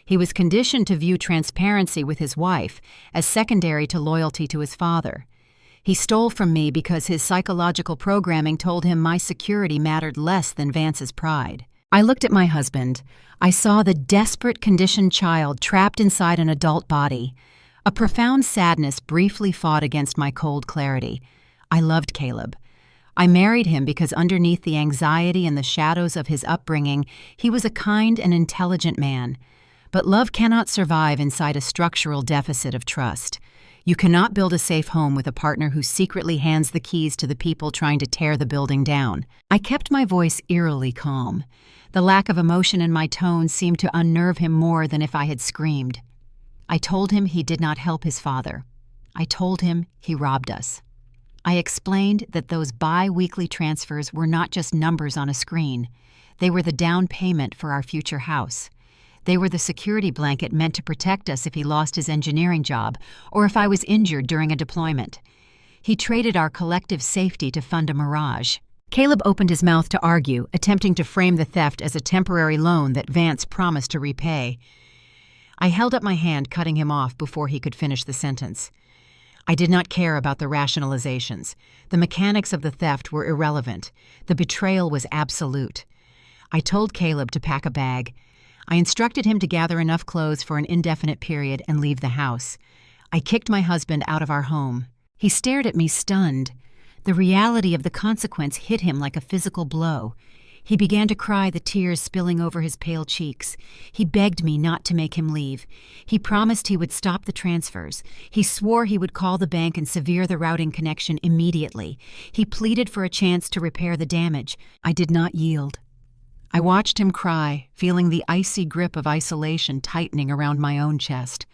A: He was conditioned to view transparency with his wife as secondary to loyalty to his father. He stole from me because his psychological programming told him my security mattered less than Vance's pride. I looked at my husband. I saw the desperate, conditioned child trapped inside an adult body. A profound sadness briefly fought against my cold clarity. I loved Caleb. I married him because underneath the anxiety and the shadows of his upbringing, he was a kind and intelligent man. But love cannot survive inside a structural deficit of trust. You cannot build a safe home with a partner who secretly hands the keys to the people trying to tear the building down. I kept my voice eerily calm. The lack of emotion in my tone seemed to unnerve him more than if I had screamed. I told him he did not help his father. I told him he robbed us. I explained that those bi-weekly transfers were not just numbers on a screen. They were the down payment for our future house. They were the security blanket meant to protect us if he lost his engineering job or if I was injured during a deployment. He traded our collective safety to fund a mirage. Caleb opened his mouth to argue, attempting to frame the theft as a temporary loan that Vance promised to repay. I held up my hand, cutting him off before he could finish the sentence. I did not care about the rationalizations. The mechanics of the theft were irrelevant. The betrayal was absolute. I told Caleb to pack a bag. I instructed him to gather enough clothes for an indefinite period and leave the house. I kicked my husband out of our home. He stared at me stunned. The reality of the consequence hit him like a physical blow. He began to cry, the tears spilling over his pale cheeks. He begged me not to make him leave. He promised he would stop the transfers. He swore he would call the bank and sever the routing connection immediately. He pleaded for a chance to repair the damage. I did not yield. I watched him cry, feeling the icy grip of isolation tightening around my own chest.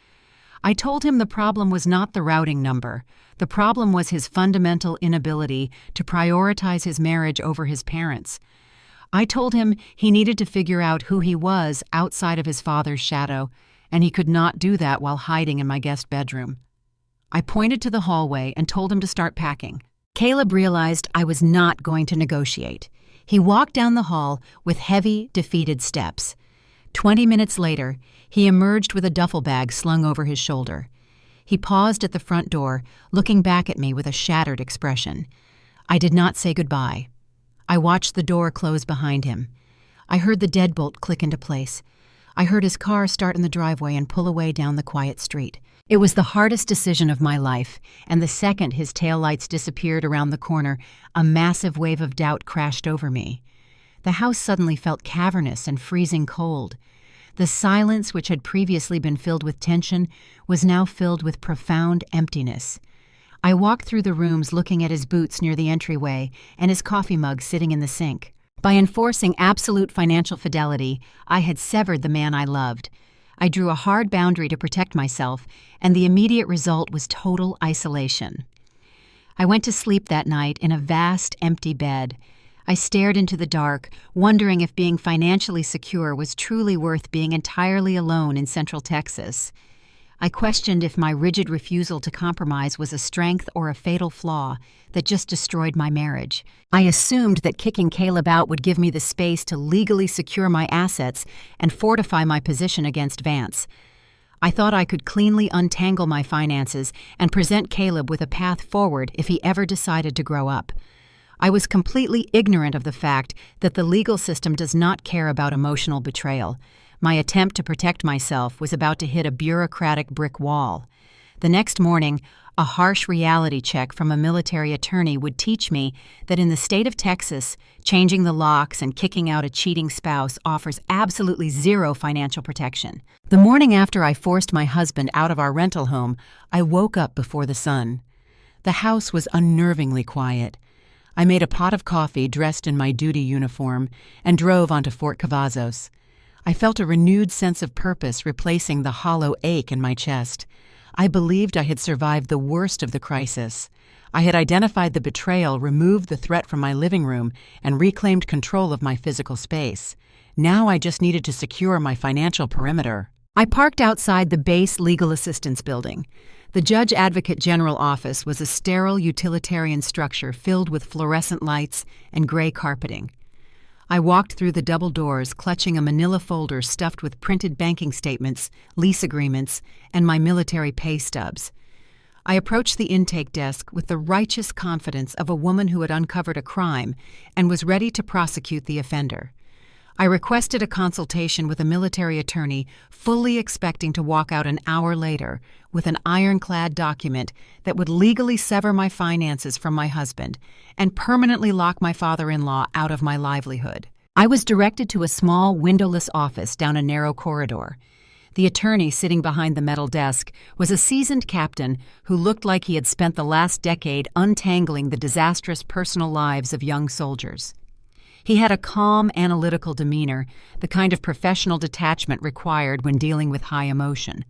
A: I told him the problem was not the routing number. The problem was his fundamental inability to prioritize his marriage over his parents. I told him he needed to figure out who he was outside of his father's shadow, and he could not do that while hiding in my guest bedroom. I pointed to the hallway and told him to start packing. Caleb realized I was not going to negotiate. He walked down the hall with heavy, defeated steps. 20 minutes later, he emerged with a duffel bag slung over his shoulder. He paused at the front door, looking back at me with a shattered expression. I did not say goodbye. I watched the door close behind him. I heard the deadbolt click into place. I heard his car start in the driveway and pull away down the quiet street. It was the hardest decision of my life, and the second his taillights disappeared around the corner, a massive wave of doubt crashed over me. The house suddenly felt cavernous and freezing cold. The silence, which had previously been filled with tension, was now filled with profound emptiness. I walked through the rooms looking at his boots near the entryway and his coffee mug sitting in the sink. By enforcing absolute financial fidelity, I had severed the man I loved. I drew a hard boundary to protect myself, and the immediate result was total isolation. I went to sleep that night in a vast, empty bed. I stared into the dark, wondering if being financially secure was truly worth being entirely alone in Central Texas. I questioned if my rigid refusal to compromise was a strength or a fatal flaw that just destroyed my marriage. I assumed that kicking Caleb out would give me the space to legally secure my assets and fortify my position against Vance. I thought I could cleanly untangle my finances and present Caleb with a path forward if he ever decided to grow up. I was completely ignorant of the fact that the legal system does not care about emotional betrayal. My attempt to protect myself was about to hit a bureaucratic brick wall. The next morning, a harsh reality check from a military attorney would teach me that in the state of Texas, changing the locks and kicking out a cheating spouse offers absolutely zero financial protection. The morning after I forced my husband out of our rental home, I woke up before the sun. The house was unnervingly quiet. I made a pot of coffee dressed in my duty uniform and drove onto Fort Cavazos. I felt a renewed sense of purpose replacing the hollow ache in my chest. I believed I had survived the worst of the crisis. I had identified the betrayal, removed the threat from my living room, and reclaimed control of my physical space. Now I just needed to secure my financial perimeter. I parked outside the base legal assistance building. The Judge Advocate General office was a sterile utilitarian structure filled with fluorescent lights and gray carpeting. I walked through the double doors, clutching a manila folder stuffed with printed banking statements, lease agreements, and my military pay stubs. I approached the intake desk with the righteous confidence of a woman who had uncovered a crime and was ready to prosecute the offender. I requested a consultation with a military attorney, fully expecting to walk out an hour later with an ironclad document that would legally sever my finances from my husband and permanently lock my father-in-law out of my livelihood. I was directed to a small, windowless office down a narrow corridor. The attorney sitting behind the metal desk was a seasoned captain who looked like he had spent the last decade untangling the disastrous personal lives of young soldiers. He had a calm, analytical demeanor, the kind of professional detachment required when dealing with high emotion.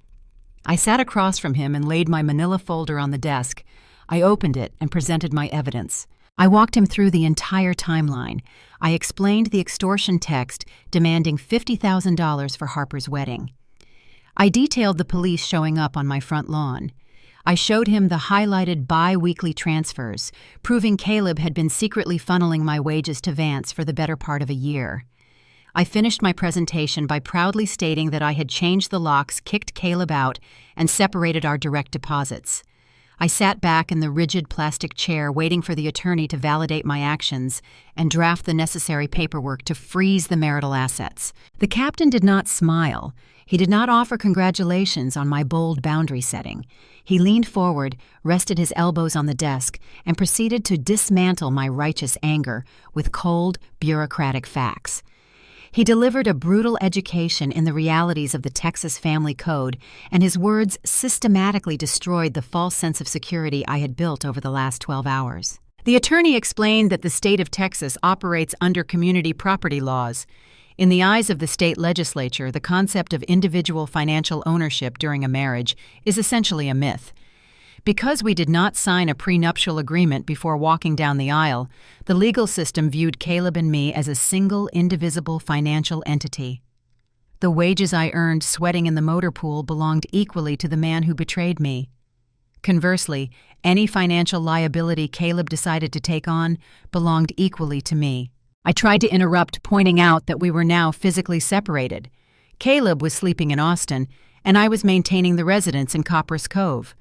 A: I sat across from him and laid my manila folder on the desk. I opened it and presented my evidence. I walked him through the entire timeline. I explained the extortion text demanding $50,000 for Harper's wedding. I detailed the police showing up on my front lawn. I showed him the highlighted bi-weekly transfers, proving Caleb had been secretly funneling my wages to Vance for the better part of a year. I finished my presentation by proudly stating that I had changed the locks, kicked Caleb out, and separated our direct deposits. I sat back in the rigid plastic chair waiting for the attorney to validate my actions and draft the necessary paperwork to freeze the marital assets. The captain did not smile. He did not offer congratulations on my bold boundary setting. He leaned forward, rested his elbows on the desk, and proceeded to dismantle my righteous anger with cold, bureaucratic facts. He delivered a brutal education in the realities of the Texas Family Code, and his words systematically destroyed the false sense of security I had built over the last 12 hours. The attorney explained that the state of Texas operates under community property laws. In the eyes of the state legislature, the concept of individual financial ownership during a marriage is essentially a myth. Because we did not sign a prenuptial agreement before walking down the aisle, the legal system viewed Caleb and me as a single, indivisible financial entity. The wages I earned sweating in the motor pool belonged equally to the man who betrayed me. Conversely, any financial liability Caleb decided to take on belonged equally to me. I tried to interrupt, pointing out that we were now physically separated. Caleb was sleeping in Austin, and I was maintaining the residence in Copperas Cove.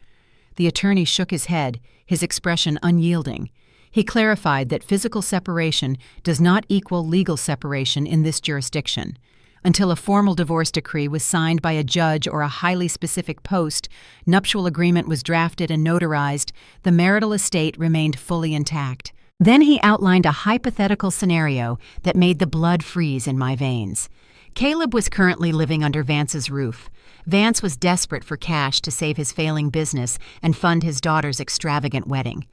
A: The attorney shook his head, his expression unyielding. He clarified that physical separation does not equal legal separation in this jurisdiction. Until a formal divorce decree was signed by a judge or a highly specific post, nuptial agreement was drafted and notarized, the marital estate remained fully intact. Then he outlined a hypothetical scenario that made the blood freeze in my veins. Caleb was currently living under Vance's roof. Vance was desperate for cash to save his failing business and fund his daughter's extravagant wedding.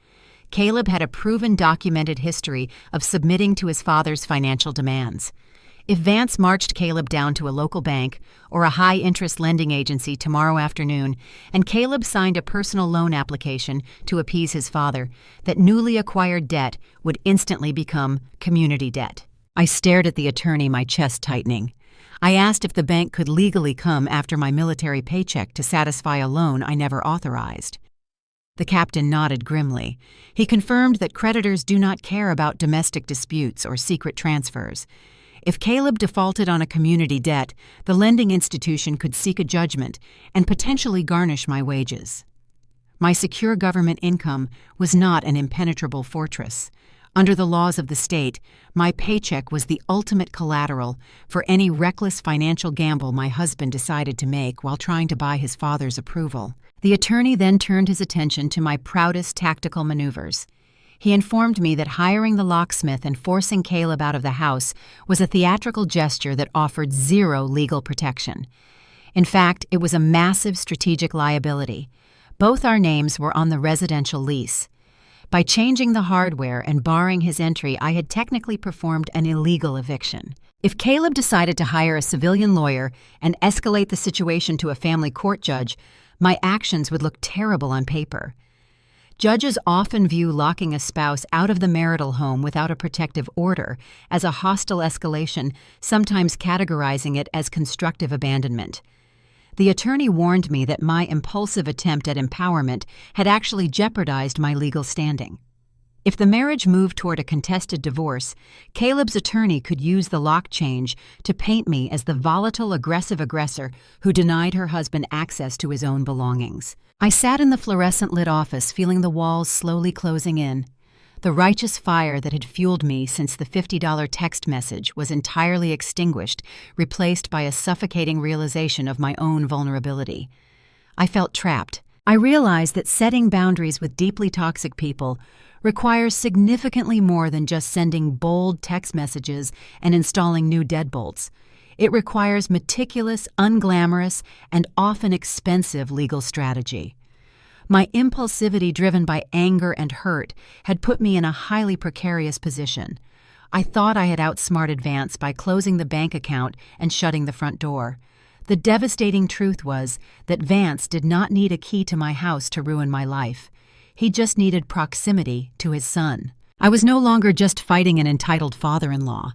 A: Caleb had a proven documented history of submitting to his father's financial demands. If Vance marched Caleb down to a local bank or a high-interest lending agency tomorrow afternoon, and Caleb signed a personal loan application to appease his father, that newly acquired debt would instantly become community debt. I stared at the attorney, my chest tightening. I asked if the bank could legally come after my military paycheck to satisfy a loan I never authorized. The captain nodded grimly. He confirmed that creditors do not care about domestic disputes or secret transfers. If Caleb defaulted on a community debt, the lending institution could seek a judgment and potentially garnish my wages. My secure government income was not an impenetrable fortress. Under the laws of the state, my paycheck was the ultimate collateral for any reckless financial gamble my husband decided to make while trying to buy his father's approval. The attorney then turned his attention to my proudest tactical maneuvers. He informed me that hiring the locksmith and forcing Caleb out of the house was a theatrical gesture that offered zero legal protection. In fact, it was a massive strategic liability. Both our names were on the residential lease. By changing the hardware and barring his entry, I had technically performed an illegal eviction. If Caleb decided to hire a civilian lawyer and escalate the situation to a family court judge, my actions would look terrible on paper. Judges often view locking a spouse out of the marital home without a protective order as a hostile escalation, sometimes categorizing it as constructive abandonment. The attorney warned me that my impulsive attempt at empowerment had actually jeopardized my legal standing. If the marriage moved toward a contested divorce, Caleb's attorney could use the lock change to paint me as the volatile, aggressive aggressor who denied her husband access to his own belongings. I sat in the fluorescent-lit office, feeling the walls slowly closing in. The righteous fire that had fueled me since the $50 text message was entirely extinguished, replaced by a suffocating realization of my own vulnerability. I felt trapped. I realized that setting boundaries with deeply toxic people requires significantly more than just sending bold text messages and installing new deadbolts. It requires meticulous, unglamorous, and often expensive legal strategy. My impulsivity driven by anger and hurt had put me in a highly precarious position. I thought I had outsmarted Vance by closing the bank account and shutting the front door. The devastating truth was that Vance did not need a key to my house to ruin my life. He just needed proximity to his son. I was no longer just fighting an entitled father-in-law.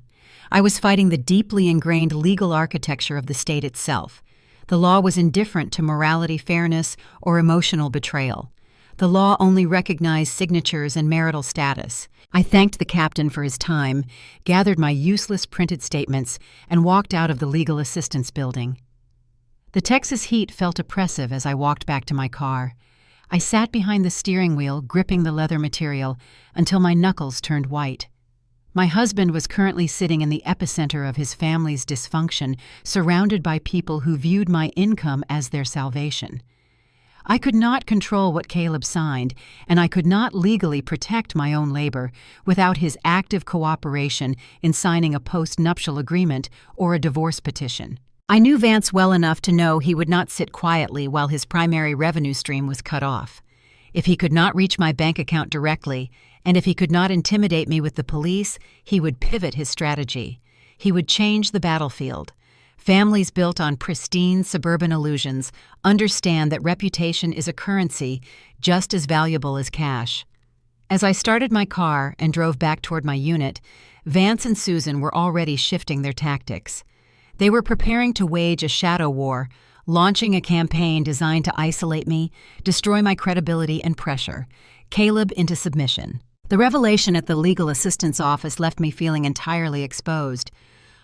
A: I was fighting the deeply ingrained legal architecture of the state itself. The law was indifferent to morality, fairness, or emotional betrayal. The law only recognized signatures and marital status. I thanked the captain for his time, gathered my useless printed statements, and walked out of the legal assistance building. The Texas heat felt oppressive as I walked back to my car. I sat behind the steering wheel, gripping the leather material, until my knuckles turned white. My husband was currently sitting in the epicenter of his family's dysfunction, surrounded by people who viewed my income as their salvation. I could not control what Caleb signed, and I could not legally protect my own labor without his active cooperation in signing a post-nuptial agreement or a divorce petition. I knew Vance well enough to know he would not sit quietly while his primary revenue stream was cut off. If he could not reach my bank account directly, and if he could not intimidate me with the police, he would pivot his strategy. He would change the battlefield. Families built on pristine suburban illusions understand that reputation is a currency just as valuable as cash. As I started my car and drove back toward my unit, Vance and Susan were already shifting their tactics. They were preparing to wage a shadow war, launching a campaign designed to isolate me, destroy my credibility and pressure Caleb into submission. The revelation at the legal assistance office left me feeling entirely exposed.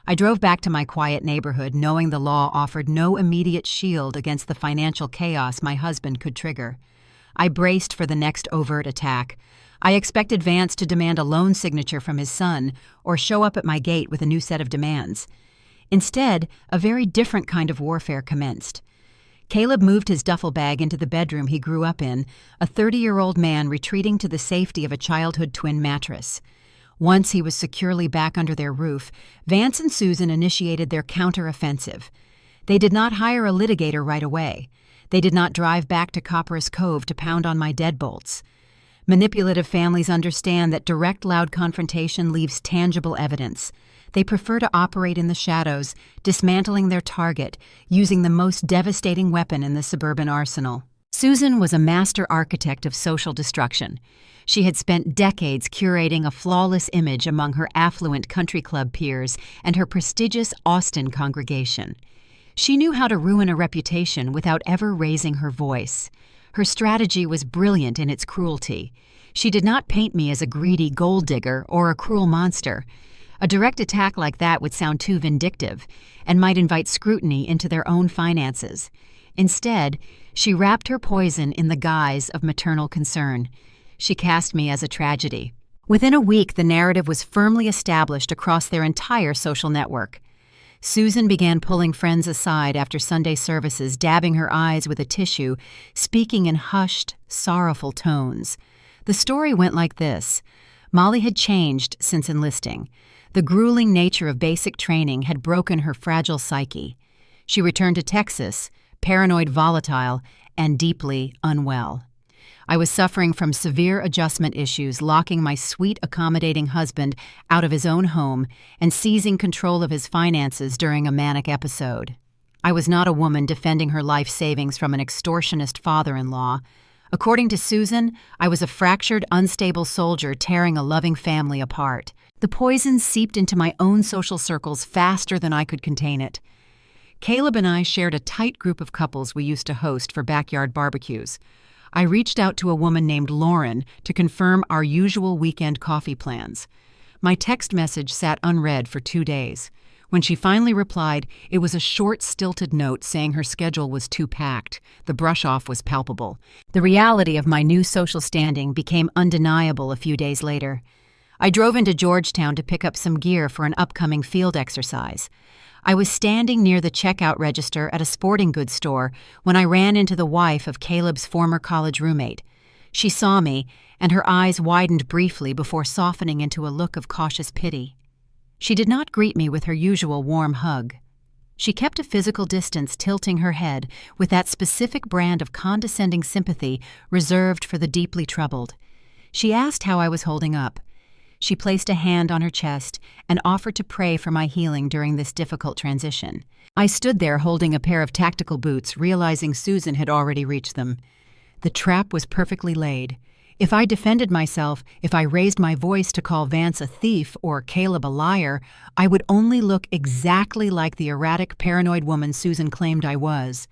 A: I drove back to my quiet neighborhood knowing the law offered no immediate shield against the financial chaos my husband could trigger. I braced for the next overt attack. I expected Vance to demand a loan signature from his son or show up at my gate with a new set of demands. Instead, a very different kind of warfare commenced. Caleb moved his duffel bag into the bedroom he grew up in, a 30-year-old man retreating to the safety of a childhood twin mattress. Once he was securely back under their roof, Vance and Susan initiated their counter-offensive. They did not hire a litigator right away. They did not drive back to Copperas Cove to pound on my deadbolts. Manipulative families understand that direct, loud confrontation leaves tangible evidence. They prefer to operate in the shadows, dismantling their target, using the most devastating weapon in the suburban arsenal. Susan was a master architect of social destruction. She had spent decades curating a flawless image among her affluent country club peers and her prestigious Austin congregation. She knew how to ruin a reputation without ever raising her voice. Her strategy was brilliant in its cruelty. She did not paint me as a greedy gold digger or a cruel monster. A direct attack like that would sound too vindictive and might invite scrutiny into their own finances. Instead, she wrapped her poison in the guise of maternal concern. She cast me as a tragedy. Within a week, the narrative was firmly established across their entire social network. Susan began pulling friends aside after Sunday services, dabbing her eyes with a tissue, speaking in hushed, sorrowful tones. The story went like this. Molly had changed since enlisting. The grueling nature of basic training had broken her fragile psyche. She returned to Texas, paranoid, volatile, and deeply unwell. I was suffering from severe adjustment issues, locking my sweet, accommodating husband out of his own home and seizing control of his finances during a manic episode. I was not a woman defending her life savings from an extortionist father-in-law. According to Susan, I was a fractured, unstable soldier tearing a loving family apart. The poison seeped into my own social circles faster than I could contain it. Caleb and I shared a tight group of couples we used to host for backyard barbecues. I reached out to a woman named Lauren to confirm our usual weekend coffee plans. My text message sat unread for 2 days. When she finally replied, it was a short, stilted note saying her schedule was too packed. The brush-off was palpable. The reality of my new social standing became undeniable a few days later. I drove into Georgetown to pick up some gear for an upcoming field exercise. I was standing near the checkout register at a sporting goods store when I ran into the wife of Caleb's former college roommate. She saw me, and her eyes widened briefly before softening into a look of cautious pity. She did not greet me with her usual warm hug. She kept a physical distance, tilting her head with that specific brand of condescending sympathy reserved for the deeply troubled. She asked how I was holding up. She placed a hand on her chest and offered to pray for my healing during this difficult transition. I stood there holding a pair of tactical boots, realizing Susan had already reached them. The trap was perfectly laid. If I defended myself, if I raised my voice to call Vance a thief or Caleb a liar, I would only look exactly like the erratic, paranoid woman Susan claimed I was.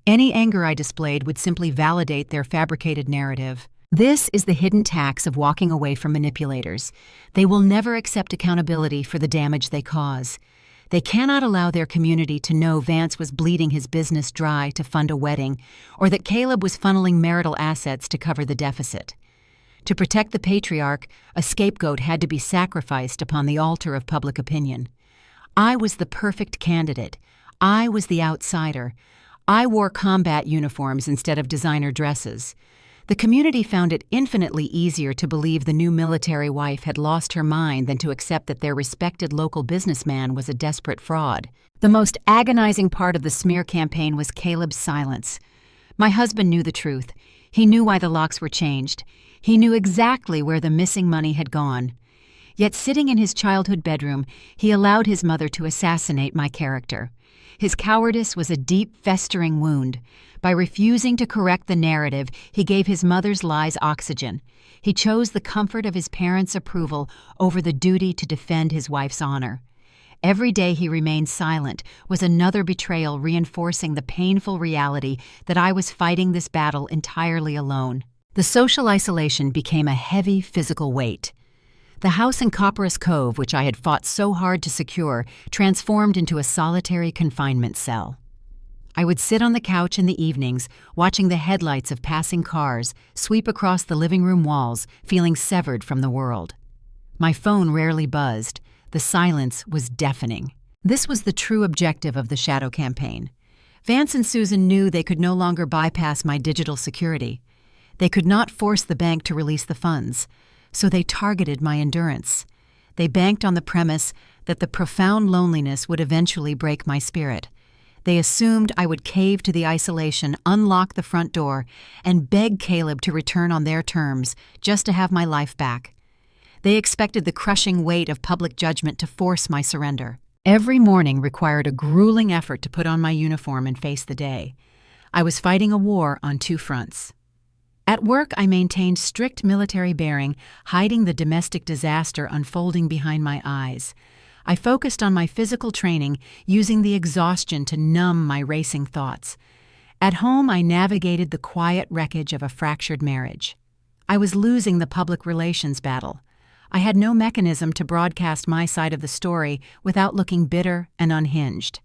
A: Any anger I displayed would simply validate their fabricated narrative. This is the hidden tax of walking away from manipulators. They will never accept accountability for the damage they cause. They cannot allow their community to know Vance was bleeding his business dry to fund a wedding, or that Caleb was funneling marital assets to cover the deficit. To protect the patriarch, a scapegoat had to be sacrificed upon the altar of public opinion. I was the perfect candidate. I was the outsider. I wore combat uniforms instead of designer dresses. The community found it infinitely easier to believe the new military wife had lost her mind than to accept that their respected local businessman was a desperate fraud. The most agonizing part of the smear campaign was Caleb's silence. My husband knew the truth. He knew why the locks were changed. He knew exactly where the missing money had gone. Yet sitting in his childhood bedroom, he allowed his mother to assassinate my character. His cowardice was a deep, festering wound. By refusing to correct the narrative, he gave his mother's lies oxygen. He chose the comfort of his parents' approval over the duty to defend his wife's honor. Every day he remained silent was another betrayal, reinforcing the painful reality that I was fighting this battle entirely alone. The social isolation became a heavy physical weight. The house in Copperas Cove, which I had fought so hard to secure, transformed into a solitary confinement cell. I would sit on the couch in the evenings, watching the headlights of passing cars sweep across the living room walls, feeling severed from the world. My phone rarely buzzed. The silence was deafening. This was the true objective of the shadow campaign. Vance and Susan knew they could no longer bypass my digital security. They could not force the bank to release the funds, so they targeted my endurance. They banked on the premise that the profound loneliness would eventually break my spirit. They assumed I would cave to the isolation, unlock the front door, and beg Caleb to return on their terms, just to have my life back. They expected the crushing weight of public judgment to force my surrender. Every morning required a grueling effort to put on my uniform and face the day. I was fighting a war on 2 fronts. At work, I maintained strict military bearing, hiding the domestic disaster unfolding behind my eyes. I focused on my physical training, using the exhaustion to numb my racing thoughts. At home, I navigated the quiet wreckage of a fractured marriage. I was losing the public relations battle. I had no mechanism to broadcast my side of the story without looking bitter and unhinged.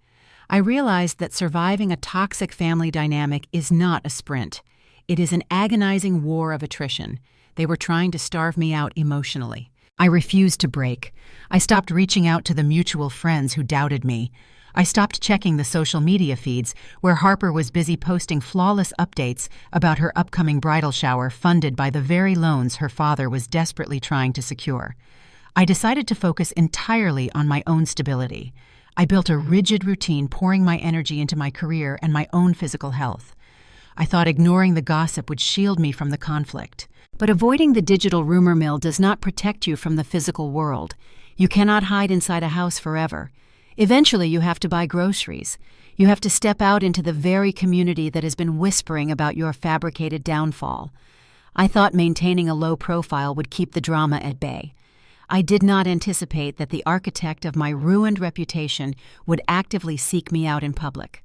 A: I realized that surviving a toxic family dynamic is not a sprint. It is an agonizing war of attrition. They were trying to starve me out emotionally. I refused to break. I stopped reaching out to the mutual friends who doubted me. I stopped checking the social media feeds where Harper was busy posting flawless updates about her upcoming bridal shower funded by the very loans her father was desperately trying to secure. I decided to focus entirely on my own stability. I built a rigid routine, pouring my energy into my career and my own physical health. I thought ignoring the gossip would shield me from the conflict. But avoiding the digital rumor mill does not protect you from the physical world. You cannot hide inside a house forever. Eventually, you have to buy groceries. You have to step out into the very community that has been whispering about your fabricated downfall. I thought maintaining a low profile would keep the drama at bay. I did not anticipate that the architect of my ruined reputation would actively seek me out in public.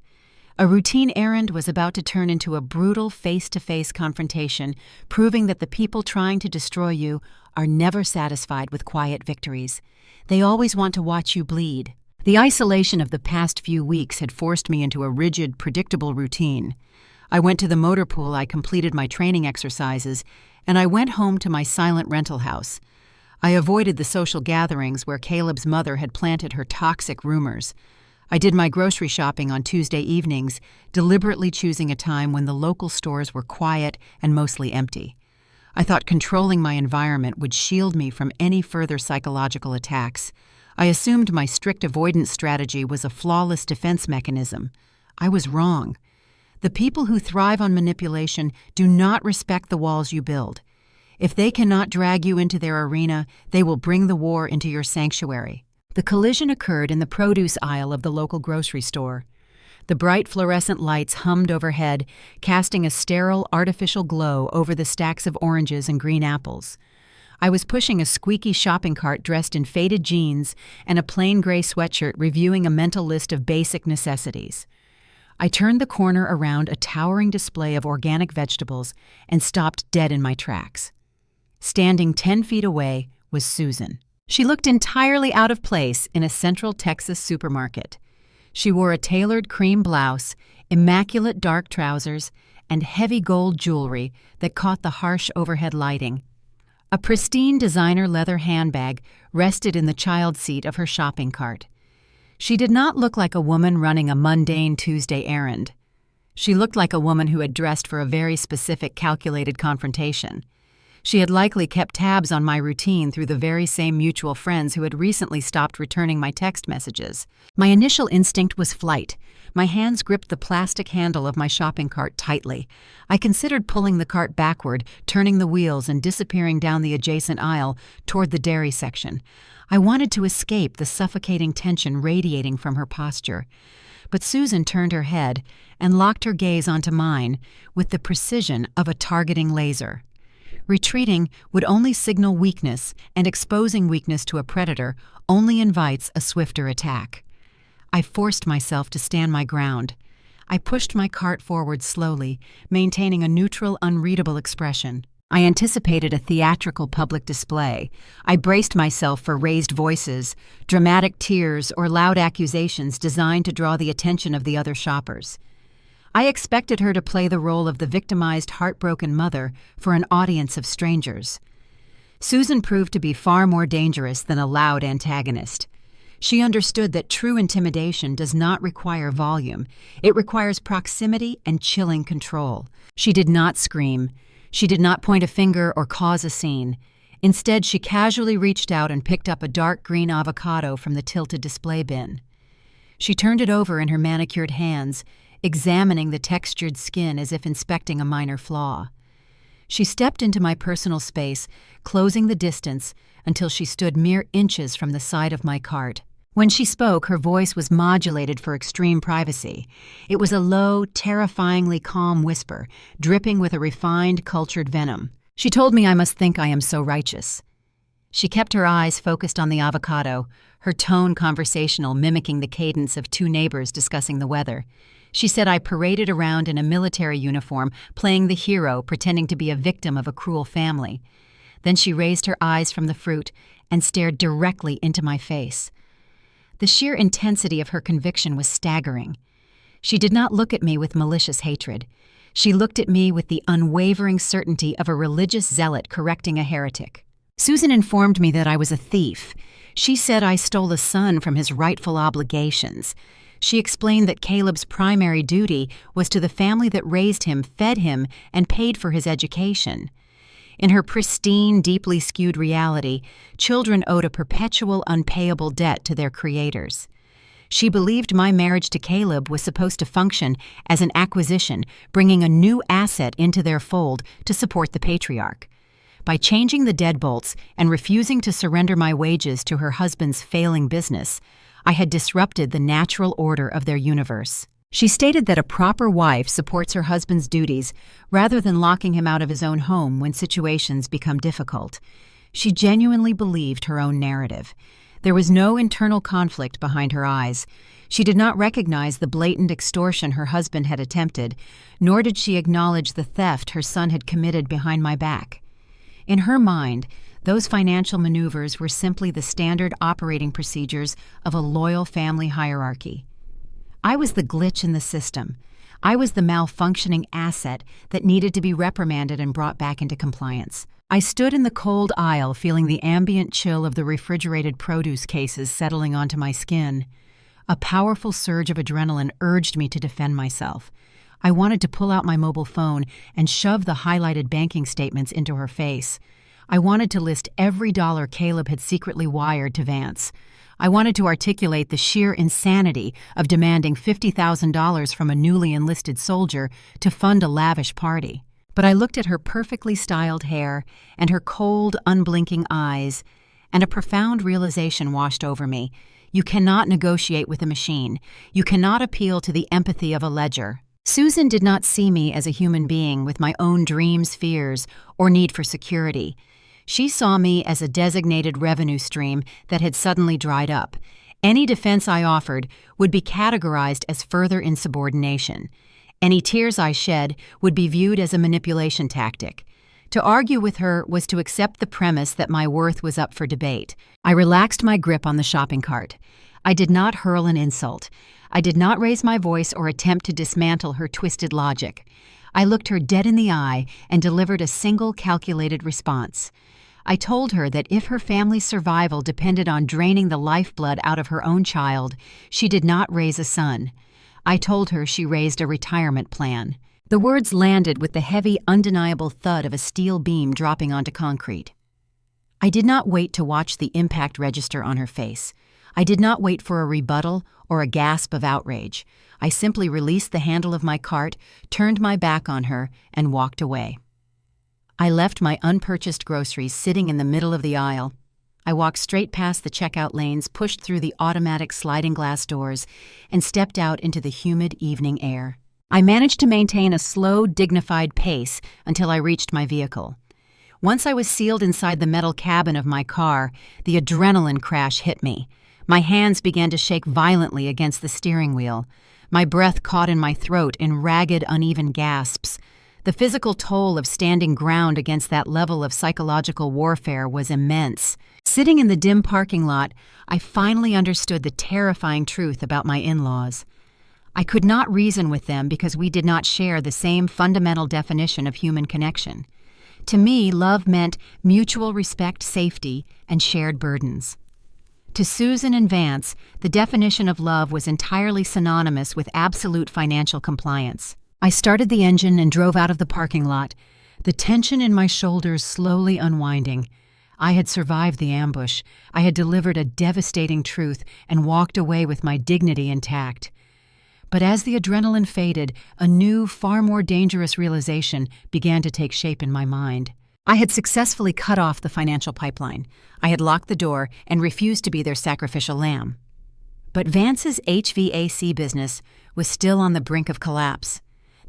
A: A routine errand was about to turn into a brutal face-to-face confrontation, proving that the people trying to destroy you are never satisfied with quiet victories. They always want to watch you bleed. The isolation of the past few weeks had forced me into a rigid, predictable routine. I went to the motor pool, I completed my training exercises, and I went home to my silent rental house. I avoided the social gatherings where Caleb's mother had planted her toxic rumors. I did my grocery shopping on Tuesday evenings, deliberately choosing a time when the local stores were quiet and mostly empty. I thought controlling my environment would shield me from any further psychological attacks. I assumed my strict avoidance strategy was a flawless defense mechanism. I was wrong. The people who thrive on manipulation do not respect the walls you build. If they cannot drag you into their arena, they will bring the war into your sanctuary. The collision occurred in the produce aisle of the local grocery store. The bright fluorescent lights hummed overhead, casting a sterile, artificial glow over the stacks of oranges and green apples. I was pushing a squeaky shopping cart dressed in faded jeans and a plain gray sweatshirt, reviewing a mental list of basic necessities. I turned the corner around a towering display of organic vegetables and stopped dead in my tracks. Standing 10 feet away was Susan. She looked entirely out of place in a Central Texas supermarket. She wore a tailored cream blouse, immaculate dark trousers, and heavy gold jewelry that caught the harsh overhead lighting. A pristine designer leather handbag rested in the child seat of her shopping cart. She did not look like a woman running a mundane Tuesday errand. She looked like a woman who had dressed for a very specific, calculated confrontation. She had likely kept tabs on my routine through the very same mutual friends who had recently stopped returning my text messages. My initial instinct was flight. My hands gripped the plastic handle of my shopping cart tightly. I considered pulling the cart backward, turning the wheels, and disappearing down the adjacent aisle toward the dairy section. I wanted to escape the suffocating tension radiating from her posture. But Susan turned her head and locked her gaze onto mine with the precision of a targeting laser. Retreating would only signal weakness, and exposing weakness to a predator only invites a swifter attack. I forced myself to stand my ground. I pushed my cart forward slowly, maintaining a neutral, unreadable expression. I anticipated a theatrical public display. I braced myself for raised voices, dramatic tears, or loud accusations designed to draw the attention of the other shoppers. I expected her to play the role of the victimized, heartbroken mother for an audience of strangers. Susan proved to be far more dangerous than a loud antagonist. She understood that true intimidation does not require volume. It requires proximity and chilling control. She did not scream. She did not point a finger or cause a scene. Instead, she casually reached out and picked up a dark green avocado from the tilted display bin. She turned it over in her manicured hands, examining the textured skin as if inspecting a minor flaw. She stepped into my personal space, closing the distance until she stood mere inches from the side of my cart. When she spoke, her voice was modulated for extreme privacy. It was a low, terrifyingly calm whisper, dripping with a refined, cultured venom. She told me I must think I am so righteous. She kept her eyes focused on the avocado, her tone conversational, mimicking the cadence of two neighbors discussing the weather. She said I paraded around in a military uniform, playing the hero, pretending to be a victim of a cruel family. Then she raised her eyes from the fruit and stared directly into my face. The sheer intensity of her conviction was staggering. She did not look at me with malicious hatred. She looked at me with the unwavering certainty of a religious zealot correcting a heretic. Susan informed me that I was a thief. She said I stole a son from his rightful obligations. She explained that Caleb's primary duty was to the family that raised him, fed him, and paid for his education. In her pristine, deeply skewed reality, children owed a perpetual, unpayable debt to their creators. She believed my marriage to Caleb was supposed to function as an acquisition, bringing a new asset into their fold to support the patriarch. By changing the deadbolts and refusing to surrender my wages to her husband's failing business, I had disrupted the natural order of their universe. She stated that a proper wife supports her husband's duties rather than locking him out of his own home when situations become difficult. She genuinely believed her own narrative. There was no internal conflict behind her eyes. She did not recognize the blatant extortion her husband had attempted, nor did she acknowledge the theft her son had committed behind my back. In her mind, those financial maneuvers were simply the standard operating procedures of a loyal family hierarchy. I was the glitch in the system. I was the malfunctioning asset that needed to be reprimanded and brought back into compliance. I stood in the cold aisle feeling the ambient chill of the refrigerated produce cases settling onto my skin. A powerful surge of adrenaline urged me to defend myself. I wanted to pull out my mobile phone and shove the highlighted banking statements into her face. I wanted to list every dollar Caleb had secretly wired to Vance. I wanted to articulate the sheer insanity of demanding $50,000 from a newly enlisted soldier to fund a lavish party. But I looked at her perfectly styled hair and her cold, unblinking eyes, and a profound realization washed over me. You cannot negotiate with a machine. You cannot appeal to the empathy of a ledger. Susan did not see me as a human being with my own dreams, fears, or need for security. She saw me as a designated revenue stream that had suddenly dried up. Any defense I offered would be categorized as further insubordination. Any tears I shed would be viewed as a manipulation tactic. To argue with her was to accept the premise that my worth was up for debate. I relaxed my grip on the shopping cart. I did not hurl an insult. I did not raise my voice or attempt to dismantle her twisted logic. I looked her dead in the eye and delivered a single calculated response. I told her that if her family's survival depended on draining the lifeblood out of her own child, she did not raise a son. I told her she raised a retirement plan. The words landed with the heavy, undeniable thud of a steel beam dropping onto concrete. I did not wait to watch the impact register on her face. I did not wait for a rebuttal or a gasp of outrage. I simply released the handle of my cart, turned my back on her, and walked away. I left my unpurchased groceries sitting in the middle of the aisle. I walked straight past the checkout lanes, pushed through the automatic sliding glass doors, and stepped out into the humid evening air. I managed to maintain a slow, dignified pace until I reached my vehicle. Once I was sealed inside the metal cabin of my car, the adrenaline crash hit me. My hands began to shake violently against the steering wheel. My breath caught in my throat in ragged, uneven gasps. The physical toll of standing ground against that level of psychological warfare was immense. Sitting in the dim parking lot, I finally understood the terrifying truth about my in-laws. I could not reason with them because we did not share the same fundamental definition of human connection. To me, love meant mutual respect, safety, and shared burdens. To Susan and Vance, the definition of love was entirely synonymous with absolute financial compliance. I started the engine and drove out of the parking lot, the tension in my shoulders slowly unwinding. I had survived the ambush. I had delivered a devastating truth and walked away with my dignity intact. But as the adrenaline faded, a new, far more dangerous realization began to take shape in my mind. I had successfully cut off the financial pipeline. I had locked the door and refused to be their sacrificial lamb. But Vance's HVAC business was still on the brink of collapse.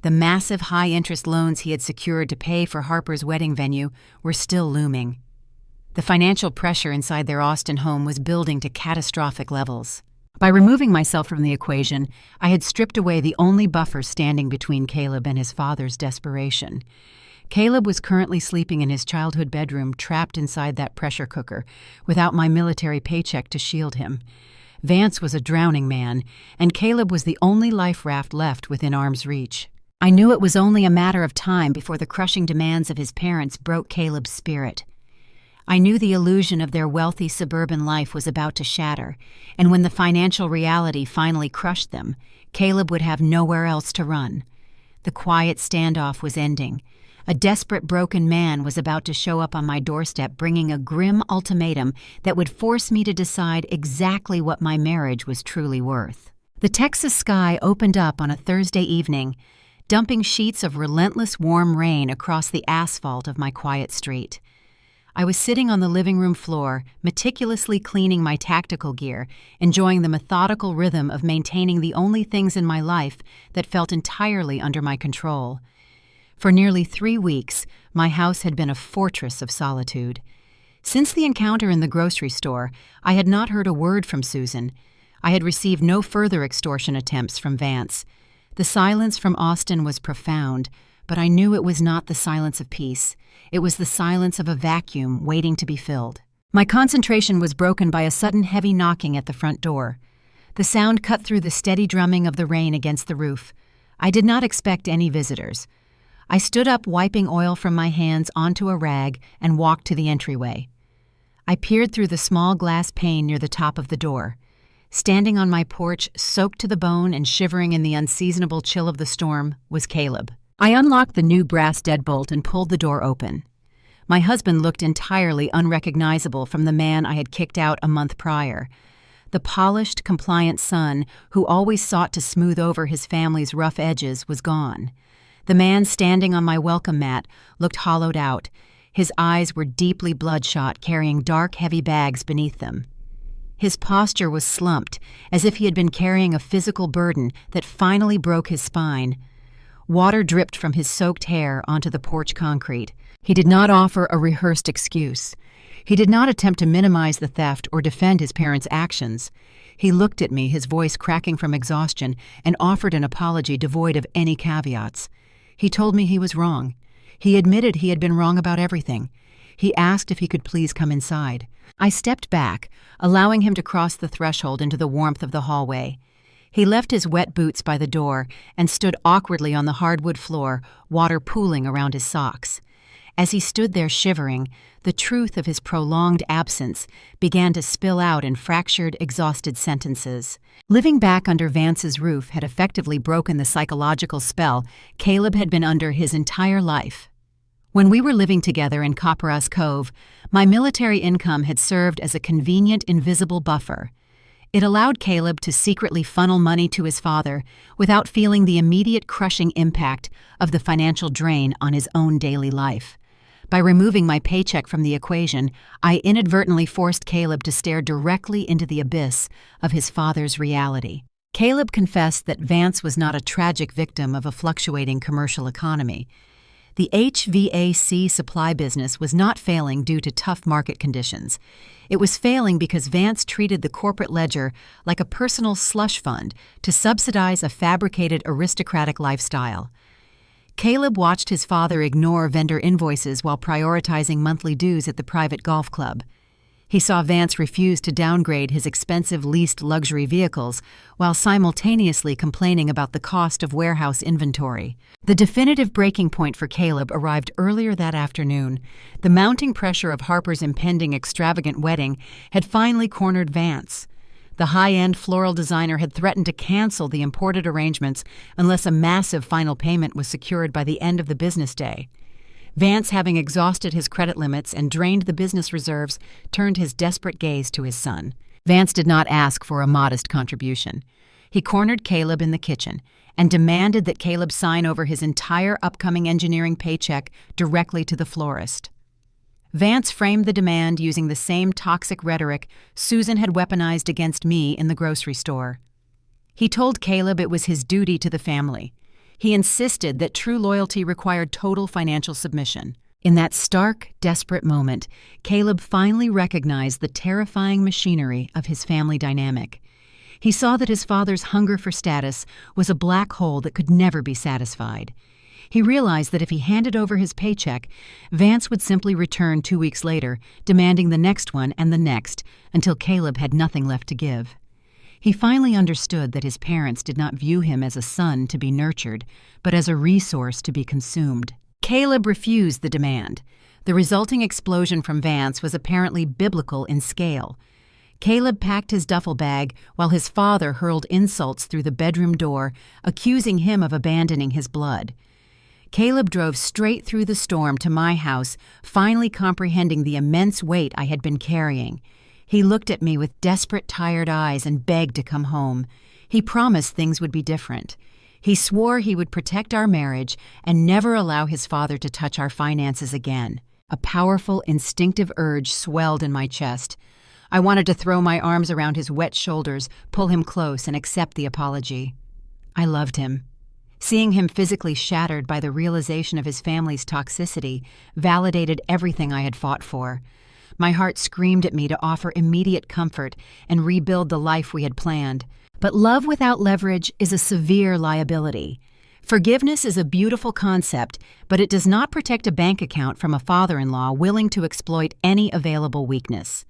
A: The massive high-interest loans he had secured to pay for Harper's wedding venue were still looming. The financial pressure inside their Austin home was building to catastrophic levels. By removing myself from the equation, I had stripped away the only buffer standing between Caleb and his father's desperation. Caleb was currently sleeping in his childhood bedroom, trapped inside that pressure cooker, without my military paycheck to shield him. Vance was a drowning man, and Caleb was the only life raft left within arm's reach. I knew it was only a matter of time before the crushing demands of his parents broke Caleb's spirit. I knew the illusion of their wealthy suburban life was about to shatter, and when the financial reality finally crushed them, Caleb would have nowhere else to run. The quiet standoff was ending. A desperate, broken man was about to show up on my doorstep bringing a grim ultimatum that would force me to decide exactly what my marriage was truly worth. The Texas sky opened up on a Thursday evening, dumping sheets of relentless warm rain across the asphalt of my quiet street. I was sitting on the living room floor, meticulously cleaning my tactical gear, enjoying the methodical rhythm of maintaining the only things in my life that felt entirely under my control. For nearly 3 weeks, my house had been a fortress of solitude. Since the encounter in the grocery store, I had not heard a word from Susan. I had received no further extortion attempts from Vance. The silence from Austin was profound, but I knew it was not the silence of peace. It was the silence of a vacuum waiting to be filled. My concentration was broken by a sudden heavy knocking at the front door. The sound cut through the steady drumming of the rain against the roof. I did not expect any visitors. I stood up, wiping oil from my hands onto a rag, and walked to the entryway. I peered through the small glass pane near the top of the door. Standing on my porch, soaked to the bone and shivering in the unseasonable chill of the storm, was Caleb. I unlocked the new brass deadbolt and pulled the door open. My husband looked entirely unrecognizable from the man I had kicked out a month prior. The polished, compliant son, who always sought to smooth over his family's rough edges, was gone. The man standing on my welcome mat looked hollowed out. His eyes were deeply bloodshot, carrying dark, heavy bags beneath them. His posture was slumped, as if he had been carrying a physical burden that finally broke his spine. Water dripped from his soaked hair onto the porch concrete. He did not offer a rehearsed excuse. He did not attempt to minimize the theft or defend his parents' actions. He looked at me, his voice cracking from exhaustion, and offered an apology devoid of any caveats. He told me he was wrong. He admitted he had been wrong about everything. He asked if he could please come inside. I stepped back, allowing him to cross the threshold into the warmth of the hallway. He left his wet boots by the door and stood awkwardly on the hardwood floor, water pooling around his socks. As he stood there shivering, the truth of his prolonged absence began to spill out in fractured, exhausted sentences. Living back under Vance's roof had effectively broken the psychological spell Caleb had been under his entire life. When we were living together in Copperas Cove, my military income had served as a convenient, invisible buffer. It allowed Caleb to secretly funnel money to his father without feeling the immediate crushing impact of the financial drain on his own daily life. By removing my paycheck from the equation, I inadvertently forced Caleb to stare directly into the abyss of his father's reality. Caleb confessed that Vance was not a tragic victim of a fluctuating commercial economy. The HVAC supply business was not failing due to tough market conditions. It was failing because Vance treated the corporate ledger like a personal slush fund to subsidize a fabricated aristocratic lifestyle. Caleb watched his father ignore vendor invoices while prioritizing monthly dues at the private golf club. He saw Vance refuse to downgrade his expensive leased luxury vehicles while simultaneously complaining about the cost of warehouse inventory. The definitive breaking point for Caleb arrived earlier that afternoon. The mounting pressure of Harper's impending extravagant wedding had finally cornered Vance. The high-end floral designer had threatened to cancel the imported arrangements unless a massive final payment was secured by the end of the business day. Vance, having exhausted his credit limits and drained the business reserves, turned his desperate gaze to his son. Vance did not ask for a modest contribution. He cornered Caleb in the kitchen and demanded that Caleb sign over his entire upcoming engineering paycheck directly to the florist. Vance framed the demand using the same toxic rhetoric Susan had weaponized against me in the grocery store. He told Caleb it was his duty to the family. He insisted that true loyalty required total financial submission. In that stark, desperate moment, Caleb finally recognized the terrifying machinery of his family dynamic. He saw that his father's hunger for status was a black hole that could never be satisfied. He realized that if he handed over his paycheck, Vance would simply return 2 weeks later, demanding the next one and the next, until Caleb had nothing left to give. He finally understood that his parents did not view him as a son to be nurtured, but as a resource to be consumed. Caleb refused the demand. The resulting explosion from Vance was apparently biblical in scale. Caleb packed his duffel bag while his father hurled insults through the bedroom door, accusing him of abandoning his blood. Caleb drove straight through the storm to my house, finally comprehending the immense weight I had been carrying. He looked at me with desperate, tired eyes and begged to come home. He promised things would be different. He swore he would protect our marriage and never allow his father to touch our finances again. A powerful, instinctive urge swelled in my chest. I wanted to throw my arms around his wet shoulders, pull him close, and accept the apology. I loved him. Seeing him physically shattered by the realization of his family's toxicity validated everything I had fought for. My heart screamed at me to offer immediate comfort and rebuild the life we had planned. But love without leverage is a severe liability. Forgiveness is a beautiful concept, but it does not protect a bank account from a father-in-law willing to exploit any available weakness.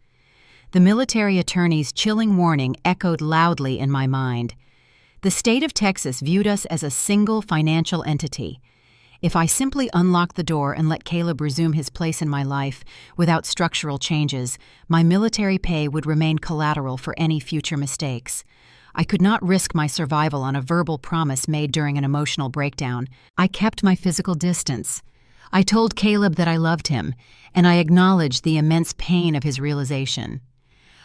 A: The military attorney's chilling warning echoed loudly in my mind. The state of Texas viewed us as a single financial entity. If I simply unlocked the door and let Caleb resume his place in my life without structural changes, my military pay would remain collateral for any future mistakes. I could not risk my survival on a verbal promise made during an emotional breakdown. I kept my physical distance. I told Caleb that I loved him, and I acknowledged the immense pain of his realization.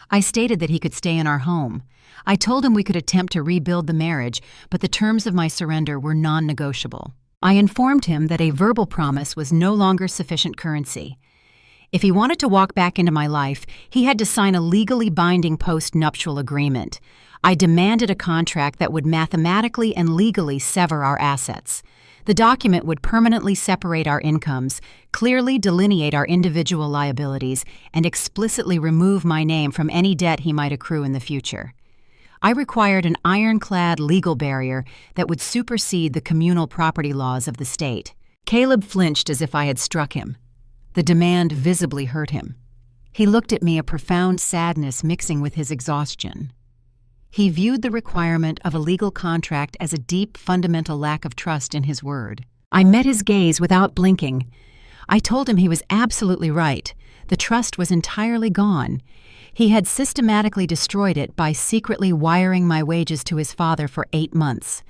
A: I stated that he could stay in our home. I told him we could attempt to rebuild the marriage, but the terms of my surrender were non-negotiable. I informed him that a verbal promise was no longer sufficient currency. If he wanted to walk back into my life, he had to sign a legally binding post-nuptial agreement. I demanded a contract that would mathematically and legally sever our assets. The document would permanently separate our incomes, clearly delineate our individual liabilities, and explicitly remove my name from any debt he might accrue in the future. I required an ironclad legal barrier that would supersede the communal property laws of the state. Caleb flinched as if I had struck him. The demand visibly hurt him. He looked at me, a profound sadness mixing with his exhaustion. He viewed the requirement of a legal contract as a deep, fundamental lack of trust in his word. I met his gaze without blinking. I told him he was absolutely right. The trust was entirely gone. He had systematically destroyed it by secretly wiring my wages to his father for 8 months.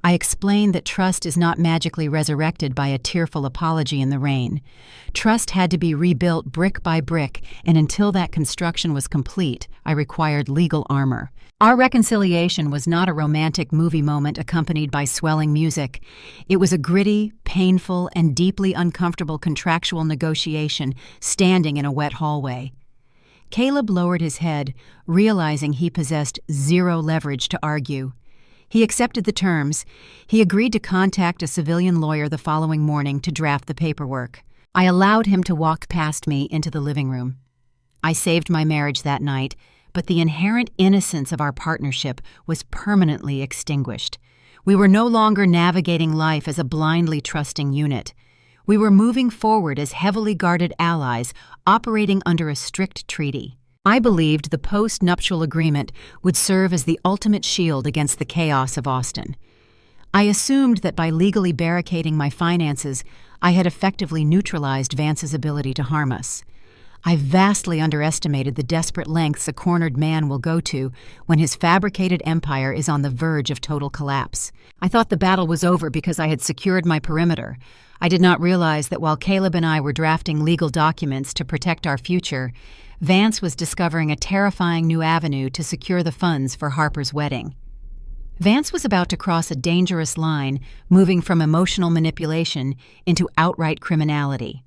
A: I explained that trust is not magically resurrected by a tearful apology in the rain. Trust had to be rebuilt brick by brick, and until that construction was complete, I required legal armor. Our reconciliation was not a romantic movie moment accompanied by swelling music. It was a gritty, painful, and deeply uncomfortable contractual negotiation standing in a wet hallway. Caleb lowered his head, realizing he possessed zero leverage to argue. He accepted the terms. He agreed to contact a civilian lawyer the following morning to draft the paperwork. I allowed him to walk past me into the living room. I saved my marriage that night, but the inherent innocence of our partnership was permanently extinguished. We were no longer navigating life as a blindly trusting unit. We were moving forward as heavily guarded allies, operating under a strict treaty. I believed the post-nuptial agreement would serve as the ultimate shield against the chaos of Austin. I assumed that by legally barricading my finances, I had effectively neutralized Vance's ability to harm us. I vastly underestimated the desperate lengths a cornered man will go to when his fabricated empire is on the verge of total collapse. I thought the battle was over because I had secured my perimeter. I did not realize that while Caleb and I were drafting legal documents to protect our future, Vance was discovering a terrifying new avenue to secure the funds for Harper's wedding. Vance was about to cross a dangerous line, moving from emotional manipulation into outright criminality.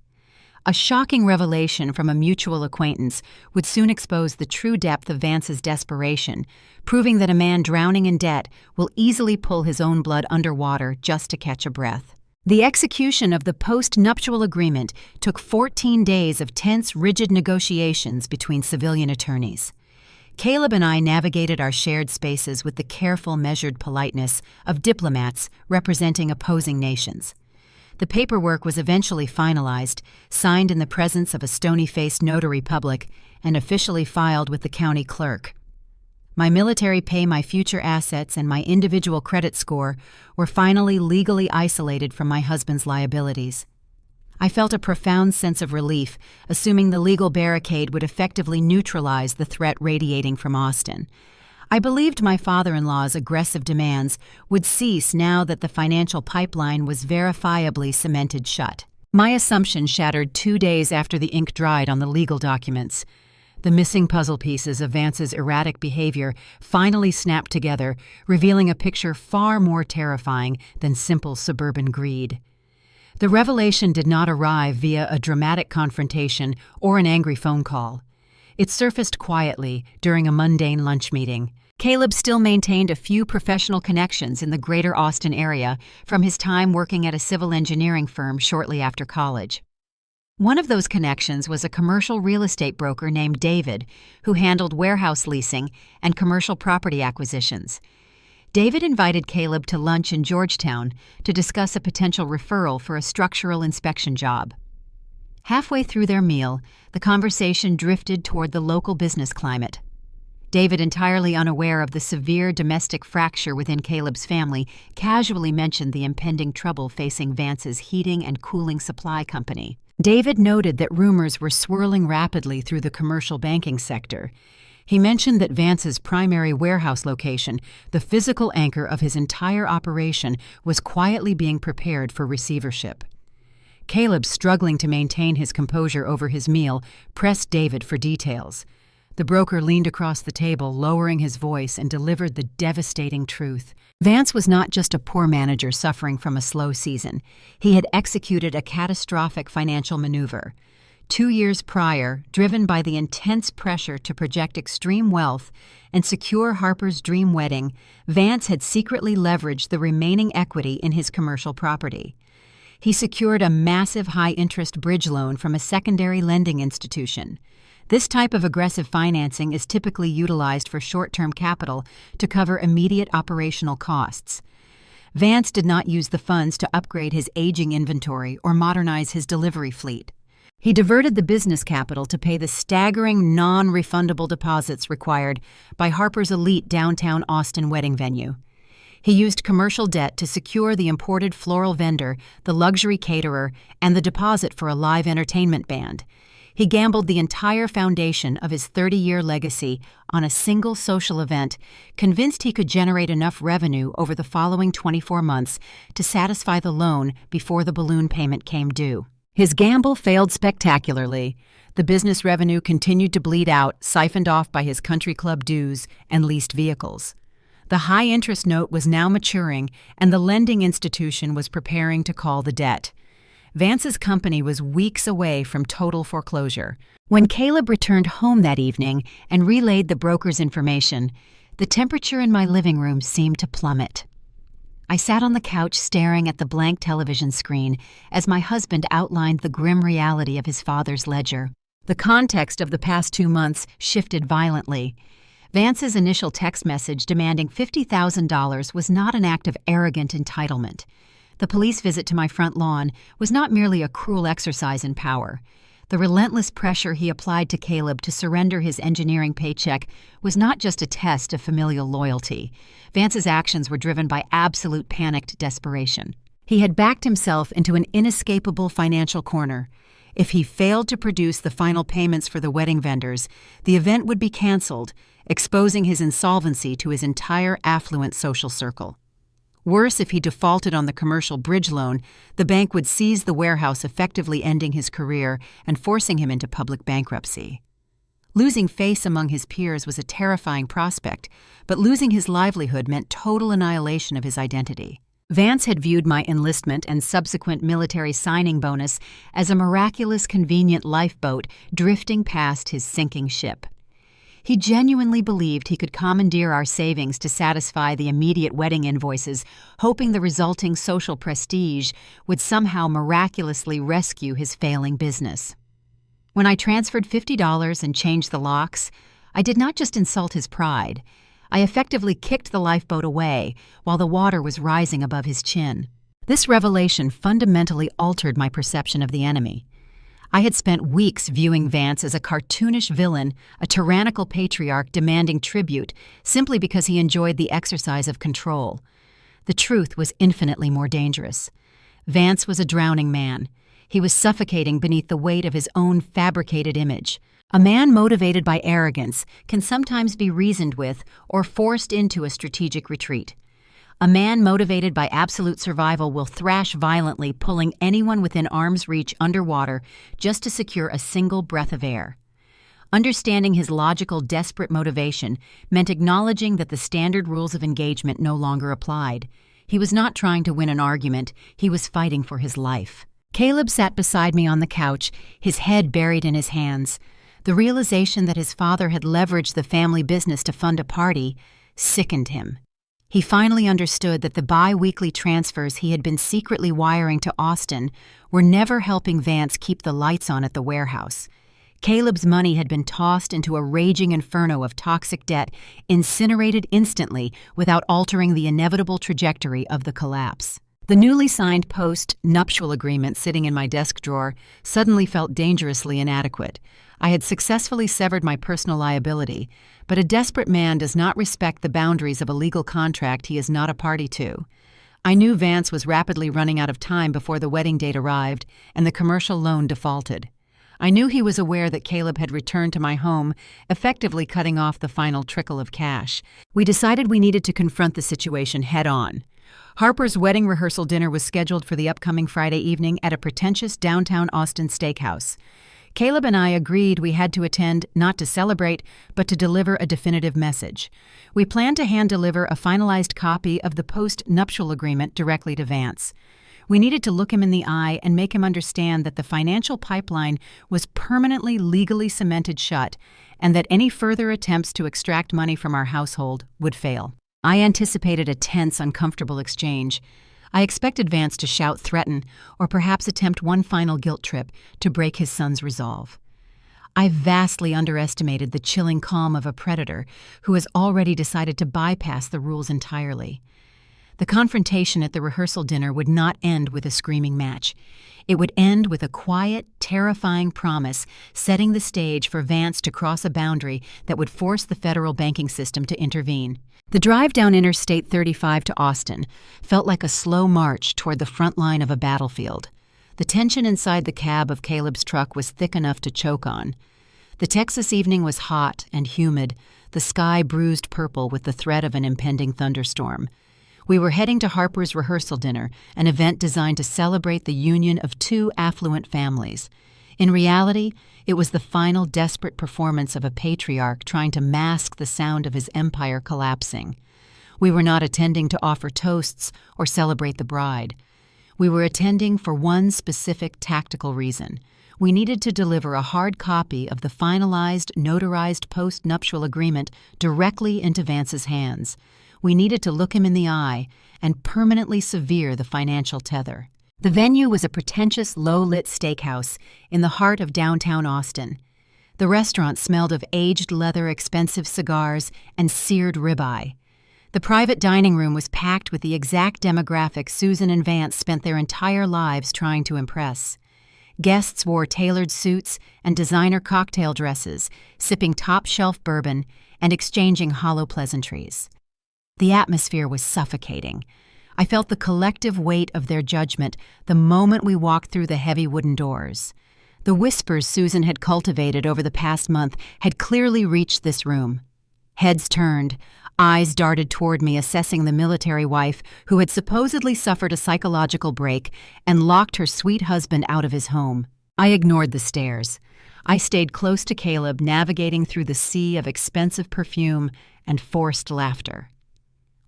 A: A shocking revelation from a mutual acquaintance would soon expose the true depth of Vance's desperation, proving that a man drowning in debt will easily pull his own blood underwater just to catch a breath. The execution of the post-nuptial agreement took 14 days of tense, rigid negotiations between civilian attorneys. Caleb and I navigated our shared spaces with the careful, measured politeness of diplomats representing opposing nations. The paperwork was eventually finalized, signed in the presence of a stony-faced notary public, and officially filed with the county clerk. My military pay, my future assets, and my individual credit score were finally legally isolated from my husband's liabilities. I felt a profound sense of relief, assuming the legal barricade would effectively neutralize the threat radiating from Austin. I believed my father-in-law's aggressive demands would cease now that the financial pipeline was verifiably cemented shut. My assumption shattered 2 days after the ink dried on the legal documents. The missing puzzle pieces of Vance's erratic behavior finally snapped together, revealing a picture far more terrifying than simple suburban greed. The revelation did not arrive via a dramatic confrontation or an angry phone call. It surfaced quietly during a mundane lunch meeting. Caleb still maintained a few professional connections in the greater Austin area from his time working at a civil engineering firm shortly after college. One of those connections was a commercial real estate broker named David, who handled warehouse leasing and commercial property acquisitions. David invited Caleb to lunch in Georgetown to discuss a potential referral for a structural inspection job. Halfway through their meal, the conversation drifted toward the local business climate. David, entirely unaware of the severe domestic fracture within Caleb's family, casually mentioned the impending trouble facing Vance's heating and cooling supply company. David noted that rumors were swirling rapidly through the commercial banking sector. He mentioned that Vance's primary warehouse location, the physical anchor of his entire operation, was quietly being prepared for receivership. Caleb, struggling to maintain his composure over his meal, pressed David for details. The broker leaned across the table, lowering his voice, and delivered the devastating truth. Vance was not just a poor manager suffering from a slow season. He had executed a catastrophic financial maneuver. 2 years prior, driven by the intense pressure to project extreme wealth and secure Harper's dream wedding, Vance had secretly leveraged the remaining equity in his commercial property. He secured a massive high-interest bridge loan from a secondary lending institution. This type of aggressive financing is typically utilized for short-term capital to cover immediate operational costs. Vance did not use the funds to upgrade his aging inventory or modernize his delivery fleet. He diverted the business capital to pay the staggering non-refundable deposits required by Harper's elite downtown Austin wedding venue. He used commercial debt to secure the imported floral vendor, the luxury caterer, and the deposit for a live entertainment band. He gambled the entire foundation of his 30-year legacy on a single social event, convinced he could generate enough revenue over the following 24 months to satisfy the loan before the balloon payment came due. His gamble failed spectacularly. The business revenue continued to bleed out, siphoned off by his country club dues and leased vehicles. The high-interest note was now maturing, and the lending institution was preparing to call the debt. Vance's company was weeks away from total foreclosure. When Caleb returned home that evening and relayed the broker's information, the temperature in my living room seemed to plummet. I sat on the couch staring at the blank television screen as my husband outlined the grim reality of his father's ledger. The context of the past 2 months shifted violently. Vance's initial text message demanding $50,000 was not an act of arrogant entitlement. The police visit to my front lawn was not merely a cruel exercise in power. The relentless pressure he applied to Caleb to surrender his engineering paycheck was not just a test of familial loyalty. Vance's actions were driven by absolute panicked desperation. He had backed himself into an inescapable financial corner. If he failed to produce the final payments for the wedding vendors, the event would be canceled, exposing his insolvency to his entire affluent social circle. Worse, if he defaulted on the commercial bridge loan, the bank would seize the warehouse, effectively ending his career and forcing him into public bankruptcy. Losing face among his peers was a terrifying prospect, but losing his livelihood meant total annihilation of his identity. Vance had viewed my enlistment and subsequent military signing bonus as a miraculous, convenient lifeboat drifting past his sinking ship. He genuinely believed he could commandeer our savings to satisfy the immediate wedding invoices, hoping the resulting social prestige would somehow miraculously rescue his failing business. When I transferred $50 and changed the locks, I did not just insult his pride. I effectively kicked the lifeboat away while the water was rising above his chin. This revelation fundamentally altered my perception of the enemy. I had spent weeks viewing Vance as a cartoonish villain, a tyrannical patriarch demanding tribute simply because he enjoyed the exercise of control. The truth was infinitely more dangerous. Vance was a drowning man. He was suffocating beneath the weight of his own fabricated image. A man motivated by arrogance can sometimes be reasoned with or forced into a strategic retreat. A man motivated by absolute survival will thrash violently, pulling anyone within arm's reach underwater just to secure a single breath of air. Understanding his logical, desperate motivation meant acknowledging that the standard rules of engagement no longer applied. He was not trying to win an argument, he was fighting for his life. Caleb sat beside me on the couch, his head buried in his hands. The realization that his father had leveraged the family business to fund a party sickened him. He finally understood that the bi-weekly transfers he had been secretly wiring to Austin were never helping Vance keep the lights on at the warehouse. Caleb's money had been tossed into a raging inferno of toxic debt, incinerated instantly without altering the inevitable trajectory of the collapse. The newly signed post-nuptial agreement sitting in my desk drawer suddenly felt dangerously inadequate. I had successfully severed my personal liability, but a desperate man does not respect the boundaries of a legal contract he is not a party to. I knew Vance was rapidly running out of time before the wedding date arrived and the commercial loan defaulted. I knew he was aware that Caleb had returned to my home, effectively cutting off the final trickle of cash. We decided we needed to confront the situation head-on. Harper's wedding rehearsal dinner was scheduled for the upcoming Friday evening at a pretentious downtown Austin steakhouse. Caleb and I agreed we had to attend not to celebrate, but to deliver a definitive message. We planned to hand-deliver a finalized copy of the post-nuptial agreement directly to Vance. We needed to look him in the eye and make him understand that the financial pipeline was permanently legally cemented shut and that any further attempts to extract money from our household would fail. I anticipated a tense, uncomfortable exchange. I expected Vance to shout, threaten, or perhaps attempt one final guilt trip to break his son's resolve. I vastly underestimated the chilling calm of a predator who has already decided to bypass the rules entirely. The confrontation at the rehearsal dinner would not end with a screaming match. It would end with a quiet, terrifying promise setting the stage for Vance to cross a boundary that would force the federal banking system to intervene. The drive down Interstate 35 to Austin felt like a slow march toward the front line of a battlefield. The tension inside the cab of Caleb's truck was thick enough to choke on. The Texas evening was hot and humid, the sky bruised purple with the threat of an impending thunderstorm. We were heading to Harper's rehearsal dinner, an event designed to celebrate the union of two affluent families. In reality, it was the final desperate performance of a patriarch trying to mask the sound of his empire collapsing. We were not attending to offer toasts or celebrate the bride. We were attending for one specific tactical reason. We needed to deliver a hard copy of the finalized, notarized post-nuptial agreement directly into Vance's hands. We needed to look him in the eye and permanently sever the financial tether. The venue was a pretentious, low-lit steakhouse in the heart of downtown Austin. The restaurant smelled of aged leather, expensive cigars, and seared ribeye. The private dining room was packed with the exact demographic Susan and Vance spent their entire lives trying to impress. Guests wore tailored suits and designer cocktail dresses, sipping top-shelf bourbon and exchanging hollow pleasantries. The atmosphere was suffocating. I felt the collective weight of their judgment the moment we walked through the heavy wooden doors. The whispers Susan had cultivated over the past month had clearly reached this room. Heads turned, eyes darted toward me, assessing the military wife who had supposedly suffered a psychological break and locked her sweet husband out of his home. I ignored the stares. I stayed close to Caleb, navigating through the sea of expensive perfume and forced laughter.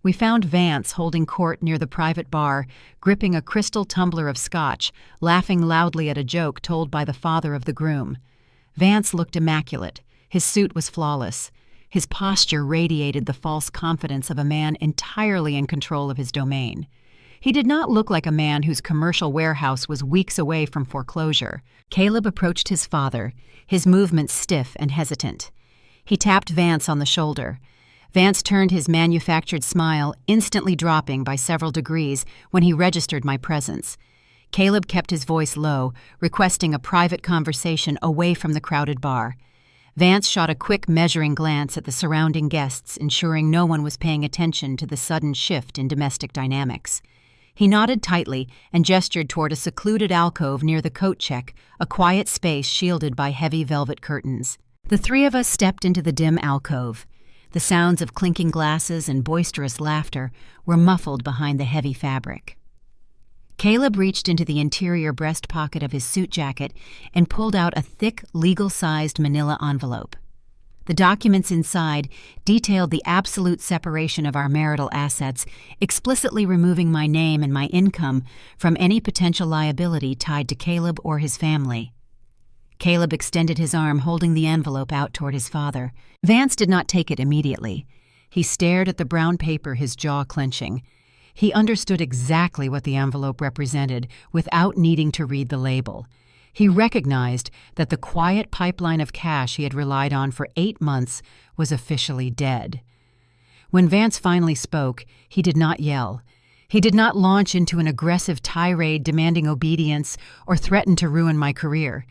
A: We found Vance holding court near the private bar, gripping a crystal tumbler of scotch, laughing loudly at a joke told by the father of the groom. Vance looked immaculate. His suit was flawless. His posture radiated the false confidence of a man entirely in control of his domain. He did not look like a man whose commercial warehouse was weeks away from foreclosure. Caleb approached his father, his movements stiff and hesitant. He tapped Vance on the shoulder. Vance turned his manufactured smile, instantly dropping by several degrees when he registered my presence. Caleb kept his voice low, requesting a private conversation away from the crowded bar. Vance shot a quick measuring glance at the surrounding guests, ensuring no one was paying attention to the sudden shift in domestic dynamics. He nodded tightly and gestured toward a secluded alcove near the coat check, a quiet space shielded by heavy velvet curtains. The three of us stepped into the dim alcove. The sounds of clinking glasses and boisterous laughter were muffled behind the heavy fabric. Caleb reached into the interior breast pocket of his suit jacket and pulled out a thick, legal-sized manila envelope. The documents inside detailed the absolute separation of our marital assets, explicitly removing my name and my income from any potential liability tied to Caleb or his family. Caleb extended his arm, holding the envelope out toward his father. Vance did not take it immediately. He stared at the brown paper, his jaw clenching. He understood exactly what the envelope represented without needing to read the label. He recognized that the quiet pipeline of cash he had relied on for 8 months was officially dead. When Vance finally spoke, he did not yell. He did not launch into an aggressive tirade demanding obedience or threaten to ruin my career.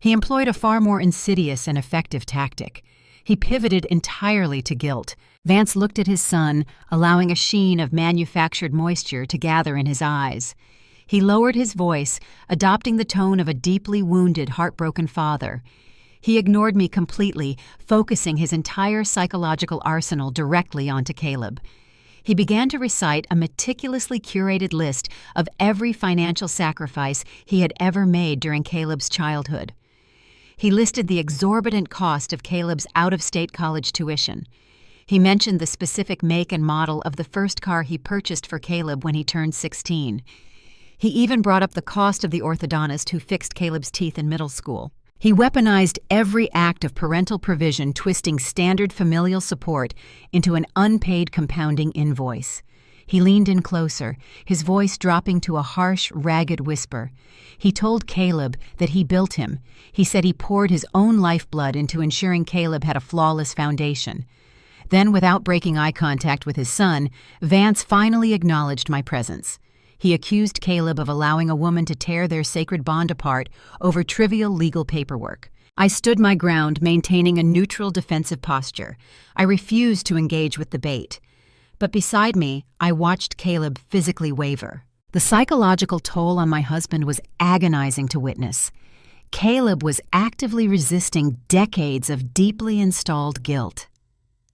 A: He employed a far more insidious and effective tactic. He pivoted entirely to guilt. Vance looked at his son, allowing a sheen of manufactured moisture to gather in his eyes. He lowered his voice, adopting the tone of a deeply wounded, heartbroken father. He ignored me completely, focusing his entire psychological arsenal directly onto Caleb. He began to recite a meticulously curated list of every financial sacrifice he had ever made during Caleb's childhood. He listed the exorbitant cost of Caleb's out-of-state college tuition. He mentioned the specific make and model of the first car he purchased for Caleb when he turned 16. He even brought up the cost of the orthodontist who fixed Caleb's teeth in middle school. He weaponized every act of parental provision, twisting standard familial support into an unpaid compounding invoice. He leaned in closer, his voice dropping to a harsh, ragged whisper. He told Caleb that he built him. He said he poured his own lifeblood into ensuring Caleb had a flawless foundation. Then, without breaking eye contact with his son, Vance finally acknowledged my presence. He accused Caleb of allowing a woman to tear their sacred bond apart over trivial legal paperwork. I stood my ground, maintaining a neutral defensive posture. I refused to engage with the bait. But beside me, I watched Caleb physically waver. The psychological toll on my husband was agonizing to witness. Caleb was actively resisting decades of deeply installed guilt.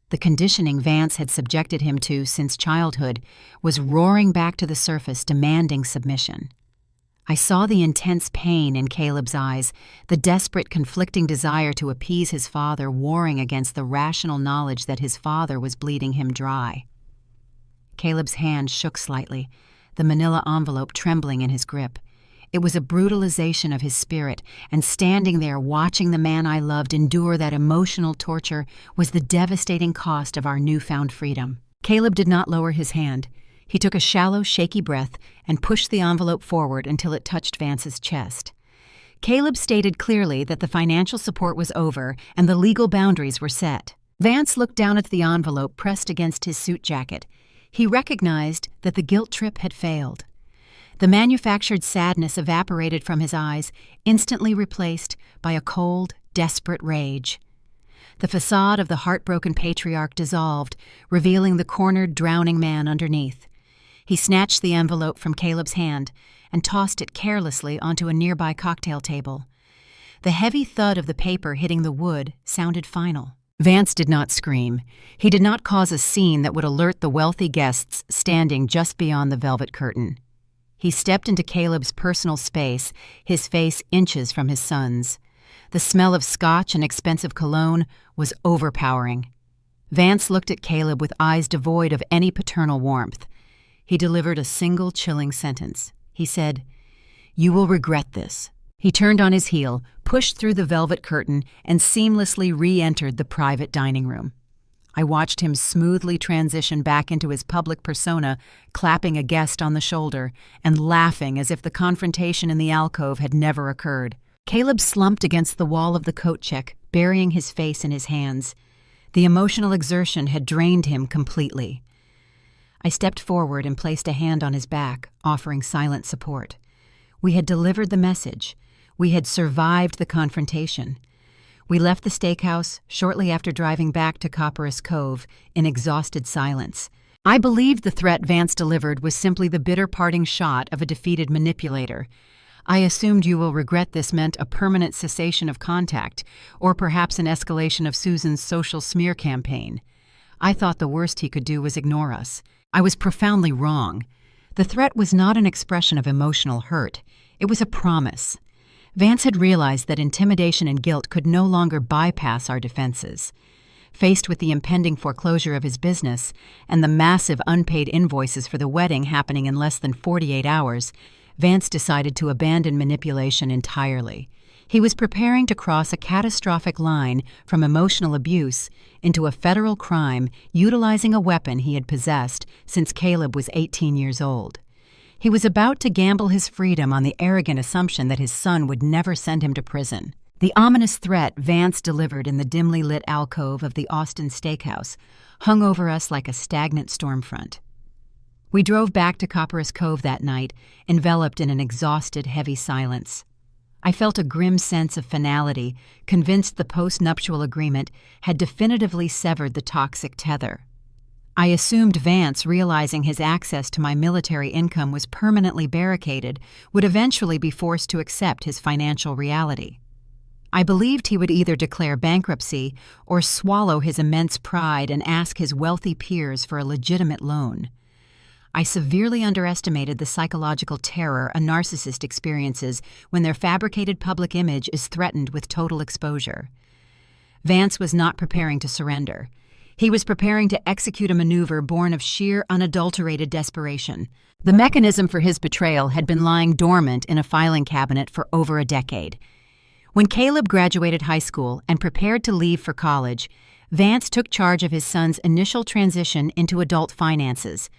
A: The conditioning Vance had subjected him to since childhood was roaring back to the surface, demanding submission. I saw the intense pain in Caleb's eyes, the desperate, conflicting desire to appease his father warring against the rational knowledge that his father was bleeding him dry. Caleb's hand shook slightly, the manila envelope trembling in his grip. It was a brutalization of his spirit, and standing there watching the man I loved endure that emotional torture was the devastating cost of our newfound freedom. Caleb did not lower his hand. He took a shallow, shaky breath and pushed the envelope forward until it touched Vance's chest. Caleb stated clearly that the financial support was over and the legal boundaries were set. Vance looked down at the envelope pressed against his suit jacket. He recognized that the guilt trip had failed. The manufactured sadness evaporated from his eyes, instantly replaced by a cold, desperate rage. The facade of the heartbroken patriarch dissolved, revealing the cornered, drowning man underneath. He snatched the envelope from Caleb's hand and tossed it carelessly onto a nearby cocktail table. The heavy thud of the paper hitting the wood sounded final. Vance did not scream. He did not cause a scene that would alert the wealthy guests standing just beyond the velvet curtain. He stepped into Caleb's personal space, his face inches from his son's. The smell of scotch and expensive cologne was overpowering. Vance looked at Caleb with eyes devoid of any paternal warmth. He delivered a single chilling sentence. He said, "You will regret this." He turned on his heel, pushed through the velvet curtain, and seamlessly re-entered the private dining room. I watched him smoothly transition back into his public persona, clapping a guest on the shoulder and laughing as if the confrontation in the alcove had never occurred. Caleb slumped against the wall of the coat check, burying his face in his hands. The emotional exertion had drained him completely. I stepped forward and placed a hand on his back, offering silent support. We had delivered the message. We had survived the confrontation. We left the steakhouse shortly after driving back to Copperas Cove in exhausted silence. I believed the threat Vance delivered was simply the bitter parting shot of a defeated manipulator. I assumed "you will regret this" meant a permanent cessation of contact, or perhaps an escalation of Susan's social smear campaign. I thought the worst he could do was ignore us. I was profoundly wrong. The threat was not an expression of emotional hurt. It was a promise. Vance had realized that intimidation and guilt could no longer bypass our defenses. Faced with the impending foreclosure of his business and the massive unpaid invoices for the wedding happening in less than 48 hours, Vance decided to abandon manipulation entirely. He was preparing to cross a catastrophic line from emotional abuse into a federal crime utilizing a weapon he had possessed since Caleb was 18 years old. He was about to gamble his freedom on the arrogant assumption that his son would never send him to prison. The ominous threat Vance delivered in the dimly lit alcove of the Austin Steakhouse hung over us like a stagnant storm front. We drove back to Copperas Cove that night, enveloped in an exhausted, heavy silence. I felt a grim sense of finality, convinced the post-nuptial agreement had definitively severed the toxic tether. I assumed Vance, realizing his access to my military income was permanently barricaded, would eventually be forced to accept his financial reality. I believed he would either declare bankruptcy or swallow his immense pride and ask his wealthy peers for a legitimate loan. I severely underestimated the psychological terror a narcissist experiences when their fabricated public image is threatened with total exposure. Vance was not preparing to surrender. He was preparing to execute a maneuver born of sheer, unadulterated desperation. The mechanism for his betrayal had been lying dormant in a filing cabinet for over a decade. When Caleb graduated high school and prepared to leave for college, Vance took charge of his son's initial transition into adult finances.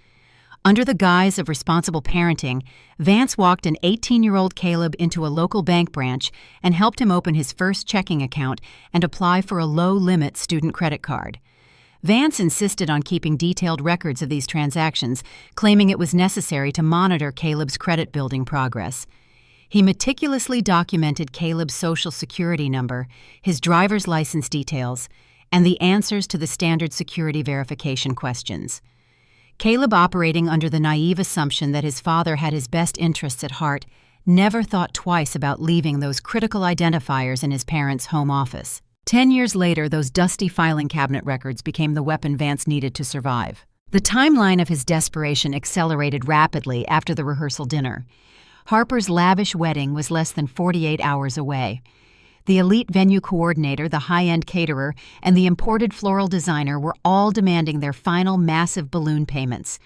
A: Under the guise of responsible parenting, Vance walked an 18-year-old Caleb into a local bank branch and helped him open his first checking account and apply for a low-limit student credit card. Vance insisted on keeping detailed records of these transactions, claiming it was necessary to monitor Caleb's credit-building progress. He meticulously documented Caleb's social security number, his driver's license details, and the answers to the standard security verification questions. Caleb, operating under the naive assumption that his father had his best interests at heart, never thought twice about leaving those critical identifiers in his parents' home office. 10 years later, those dusty filing cabinet records became the weapon Vance needed to survive. The timeline of his desperation accelerated rapidly after the rehearsal dinner. Harper's lavish wedding was less than 48 hours away. The elite venue coordinator, the high-end caterer, and the imported floral designer were all demanding their final massive balloon payments.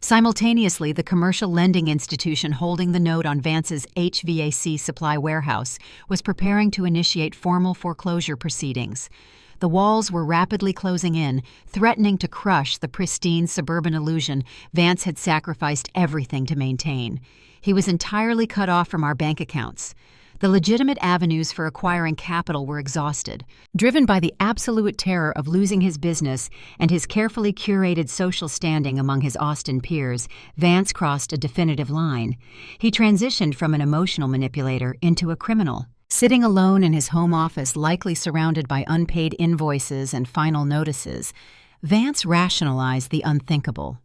A: Simultaneously, the commercial lending institution holding the note on Vance's HVAC supply warehouse was preparing to initiate formal foreclosure proceedings. The walls were rapidly closing in, threatening to crush the pristine suburban illusion Vance had sacrificed everything to maintain. He was entirely cut off from our bank accounts. The legitimate avenues for acquiring capital were exhausted. Driven by the absolute terror of losing his business and his carefully curated social standing among his Austin peers, Vance crossed a definitive line. He transitioned from an emotional manipulator into a criminal. Sitting alone in his home office, likely surrounded by unpaid invoices and final notices, Vance rationalized the unthinkable.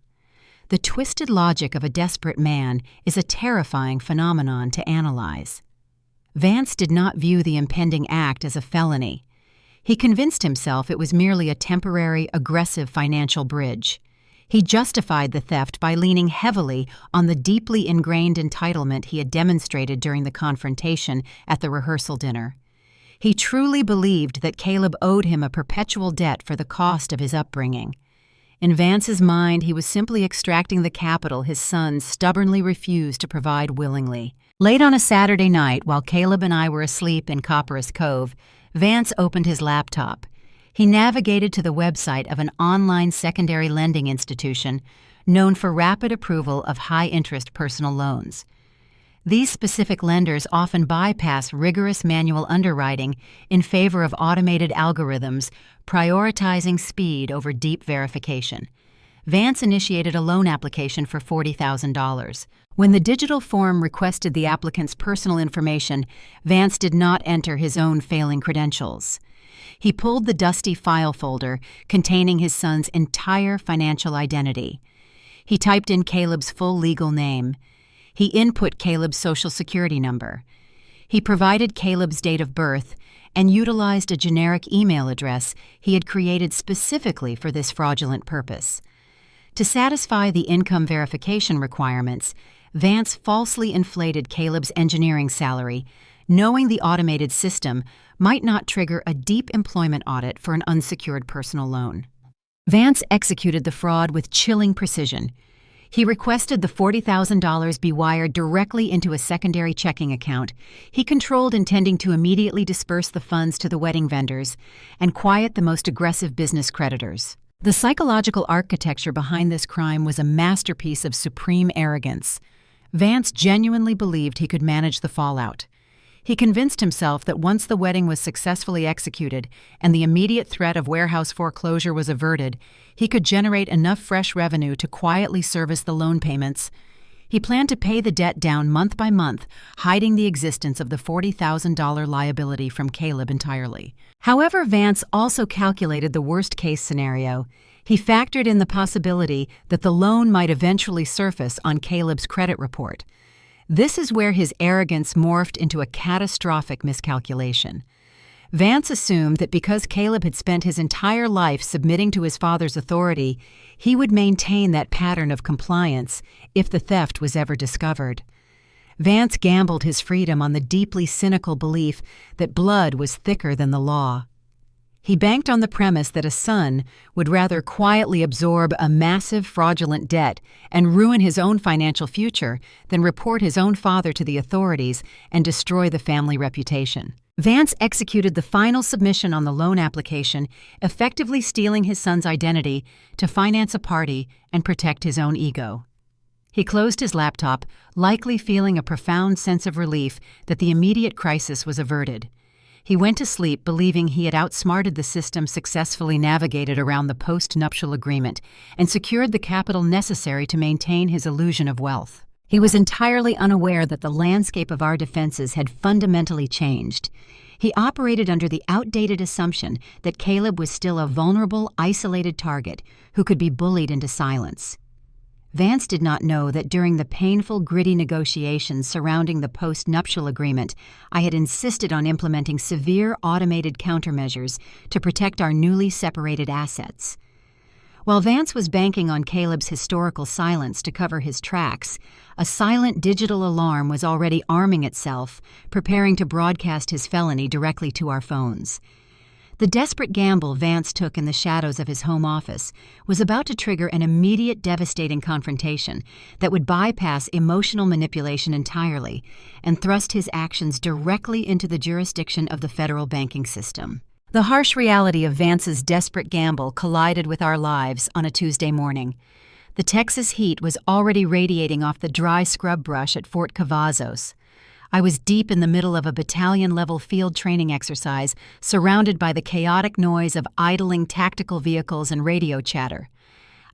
A: The twisted logic of a desperate man is a terrifying phenomenon to analyze. Vance did not view the impending act as a felony. He convinced himself it was merely a temporary, aggressive financial bridge. He justified the theft by leaning heavily on the deeply ingrained entitlement he had demonstrated during the confrontation at the rehearsal dinner. He truly believed that Caleb owed him a perpetual debt for the cost of his upbringing. In Vance's mind, he was simply extracting the capital his son stubbornly refused to provide willingly. Late on a Saturday night, while Caleb and I were asleep in Copperas Cove, Vance opened his laptop. He navigated to the website of an online secondary lending institution known for rapid approval of high-interest personal loans. These specific lenders often bypass rigorous manual underwriting in favor of automated algorithms, prioritizing speed over deep verification. Vance initiated a loan application for $40,000. When the digital form requested the applicant's personal information, Vance did not enter his own failing credentials. He pulled the dusty file folder containing his son's entire financial identity. He typed in Caleb's full legal name. He input Caleb's social security number. He provided Caleb's date of birth and utilized a generic email address he had created specifically for this fraudulent purpose. To satisfy the income verification requirements, Vance falsely inflated Caleb's engineering salary, knowing the automated system might not trigger a deep employment audit for an unsecured personal loan. Vance executed the fraud with chilling precision. He requested the $40,000 be wired directly into a secondary checking account. He controlled intending to immediately disperse the funds to the wedding vendors and quiet the most aggressive business creditors. The psychological architecture behind this crime was a masterpiece of supreme arrogance. Vance genuinely believed he could manage the fallout. He convinced himself that once the wedding was successfully executed and the immediate threat of warehouse foreclosure was averted, he could generate enough fresh revenue to quietly service the loan payments. He planned to pay the debt down month by month, hiding the existence of the $40,000 liability from Caleb entirely. However, Vance also calculated the worst-case scenario. He factored in the possibility that the loan might eventually surface on Caleb's credit report. This is where his arrogance morphed into a catastrophic miscalculation. Vance assumed that because Caleb had spent his entire life submitting to his father's authority, he would maintain that pattern of compliance if the theft was ever discovered. Vance gambled his freedom on the deeply cynical belief that blood was thicker than the law. He banked on the premise that a son would rather quietly absorb a massive fraudulent debt and ruin his own financial future than report his own father to the authorities and destroy the family reputation. Vance executed the final submission on the loan application, effectively stealing his son's identity to finance a party and protect his own ego. He closed his laptop, likely feeling a profound sense of relief that the immediate crisis was averted. He went to sleep believing he had outsmarted the system, successfully navigated around the post-nuptial agreement, and secured the capital necessary to maintain his illusion of wealth. He was entirely unaware that the landscape of our defenses had fundamentally changed. He operated under the outdated assumption that Caleb was still a vulnerable, isolated target who could be bullied into silence. Vance did not know that during the painful, gritty negotiations surrounding the post-nuptial agreement, I had insisted on implementing severe automated countermeasures to protect our newly separated assets. While Vance was banking on Caleb's historical silence to cover his tracks, a silent digital alarm was already arming itself, preparing to broadcast his felony directly to our phones. The desperate gamble Vance took in the shadows of his home office was about to trigger an immediate, devastating confrontation that would bypass emotional manipulation entirely and thrust his actions directly into the jurisdiction of the federal banking system. The harsh reality of Vance's desperate gamble collided with our lives on a Tuesday morning. The Texas heat was already radiating off the dry scrub brush at Fort Cavazos. I was deep in the middle of a battalion-level field training exercise, surrounded by the chaotic noise of idling tactical vehicles and radio chatter.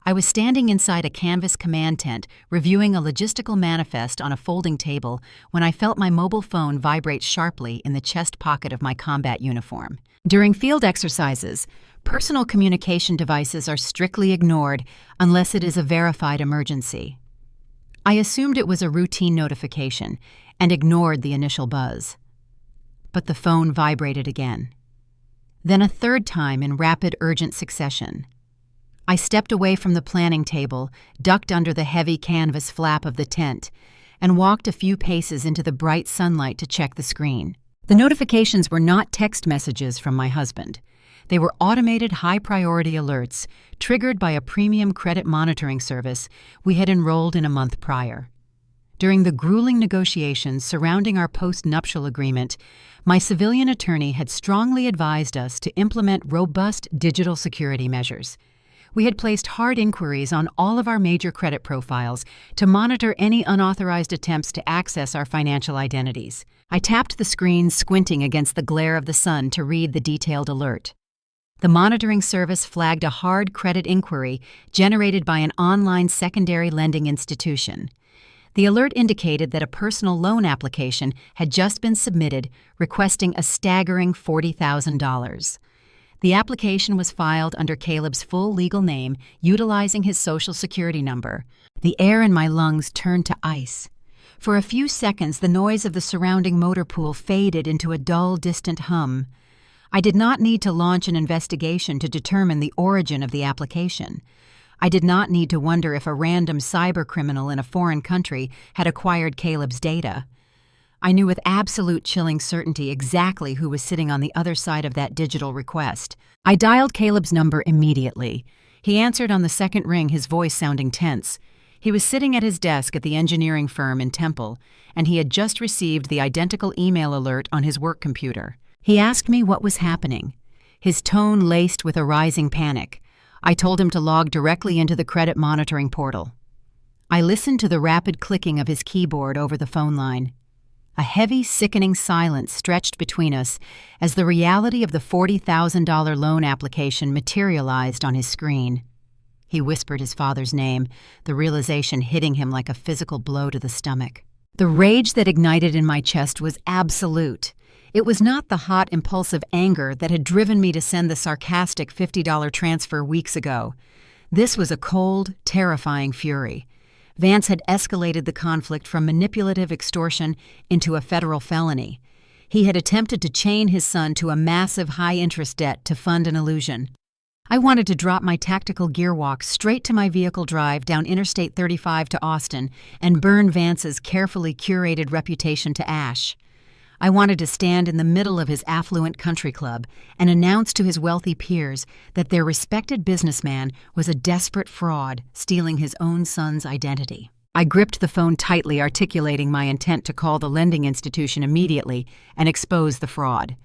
A: I was standing inside a canvas command tent, reviewing a logistical manifest on a folding table, when I felt my mobile phone vibrate sharply in the chest pocket of my combat uniform. During field exercises, personal communication devices are strictly ignored unless it is a verified emergency. I assumed it was a routine notification and ignored the initial buzz. But the phone vibrated again. Then a third time in rapid, urgent succession. I stepped away from the planning table, ducked under the heavy canvas flap of the tent, and walked a few paces into the bright sunlight to check the screen. The notifications were not text messages from my husband. They were automated, high-priority alerts triggered by a premium credit monitoring service we had enrolled in a month prior. During the grueling negotiations surrounding our post-nuptial agreement, my civilian attorney had strongly advised us to implement robust digital security measures. We had placed hard inquiries on all of our major credit profiles to monitor any unauthorized attempts to access our financial identities. I tapped the screen, squinting against the glare of the sun to read the detailed alert. The monitoring service flagged a hard credit inquiry generated by an online secondary lending institution. The alert indicated that a personal loan application had just been submitted requesting a staggering $40,000. The application was filed under Caleb's full legal name, utilizing his Social Security number. The air in my lungs turned to ice. For a few seconds, the noise of the surrounding motor pool faded into a dull, distant hum. I did not need to launch an investigation to determine the origin of the application. I did not need to wonder if a random cybercriminal in a foreign country had acquired Caleb's data. I knew with absolute chilling certainty exactly who was sitting on the other side of that digital request. I dialed Caleb's number immediately. He answered on the second ring, his voice sounding tense. He was sitting at his desk at the engineering firm in Temple, and he had just received the identical email alert on his work computer. He asked me what was happening, his tone laced with a rising panic. I told him to log directly into the credit monitoring portal. I listened to the rapid clicking of his keyboard over the phone line. A heavy, sickening silence stretched between us as the reality of the $40,000 loan application materialized on his screen. He whispered his father's name, the realization hitting him like a physical blow to the stomach. The rage that ignited in my chest was absolute. It was not the hot, impulsive anger that had driven me to send the sarcastic $50 transfer weeks ago. This was a cold, terrifying fury. Vance had escalated the conflict from manipulative extortion into a federal felony. He had attempted to chain his son to a massive high-interest debt to fund an illusion. I wanted to drop my tactical gear walk straight to my vehicle drive down Interstate 35 to Austin and burn Vance's carefully curated reputation to ash. I wanted to stand in the middle of his affluent country club and announce to his wealthy peers that their respected businessman was a desperate fraud stealing his own son's identity. I gripped the phone tightly, articulating my intent to call the lending institution immediately and expose the fraud.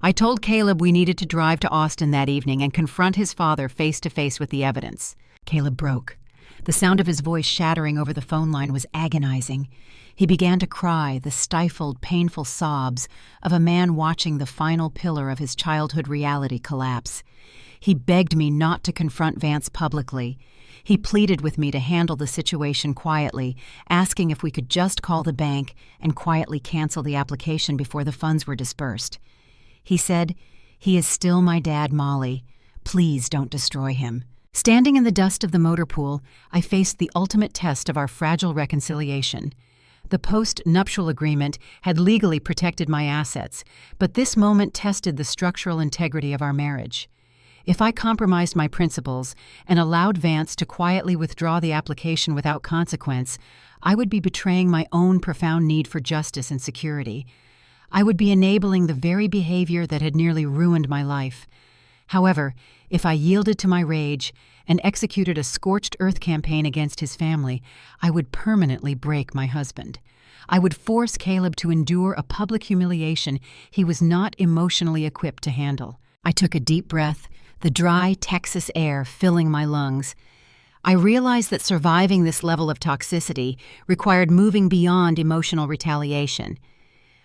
A: I told Caleb we needed to drive to Austin that evening and confront his father face to face with the evidence. Caleb broke. The sound of his voice shattering over the phone line was agonizing. He began to cry, the stifled, painful sobs of a man watching the final pillar of his childhood reality collapse. He begged me not to confront Vance publicly. He pleaded with me to handle the situation quietly, asking if we could just call the bank and quietly cancel the application before the funds were dispersed. He said, "He is still my dad, Molly. Please don't destroy him." Standing in the dust of the motor pool, I faced the ultimate test of our fragile reconciliation. The post-nuptial agreement had legally protected my assets, but this moment tested the structural integrity of our marriage. If I compromised my principles and allowed Vance to quietly withdraw the application without consequence, I would be betraying my own profound need for justice and security. I would be enabling the very behavior that had nearly ruined my life. However, if I yielded to my rage and executed a scorched earth campaign against his family, I would permanently break my husband. I would force Caleb to endure a public humiliation he was not emotionally equipped to handle. I took a deep breath, the dry Texas air filling my lungs. I realized that surviving this level of toxicity required moving beyond emotional retaliation.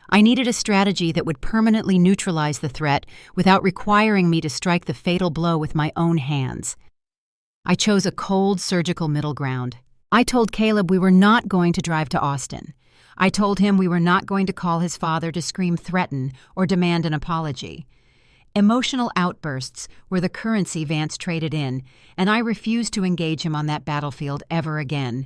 A: I needed a strategy that would permanently neutralize the threat without requiring me to strike the fatal blow with my own hands. I chose a cold, surgical middle ground. I told Caleb we were not going to drive to Austin. I told him we were not going to call his father to scream threaten or demand an apology. Emotional outbursts were the currency Vance traded in, and I refused to engage him on that battlefield ever again.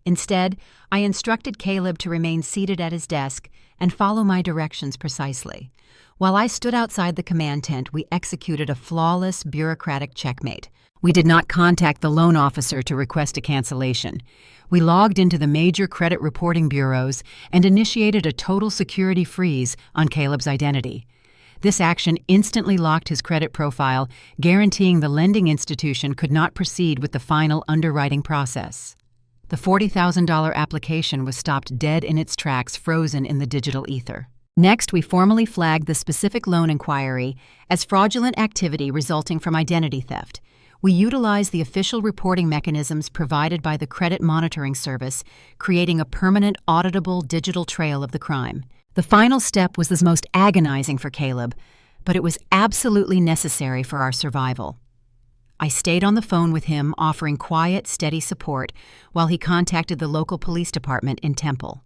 A: Instead, I instructed Caleb to remain seated at his desk and follow my directions precisely. While I stood outside the command tent, we executed a flawless bureaucratic checkmate. We did not contact the loan officer to request a cancellation. We logged into the major credit reporting bureaus and initiated a total security freeze on Caleb's identity. This action instantly locked his credit profile, guaranteeing the lending institution could not proceed with the final underwriting process. The $40,000 application was stopped dead in its tracks, frozen in the digital ether. Next, we formally flagged the specific loan inquiry as fraudulent activity resulting from identity theft. We utilized the official reporting mechanisms provided by the Credit Monitoring Service, creating a permanent, auditable digital trail of the crime. The final step was the most agonizing for Caleb, but it was absolutely necessary for our survival. I stayed on the phone with him, offering quiet, steady support while he contacted the local police department in Temple.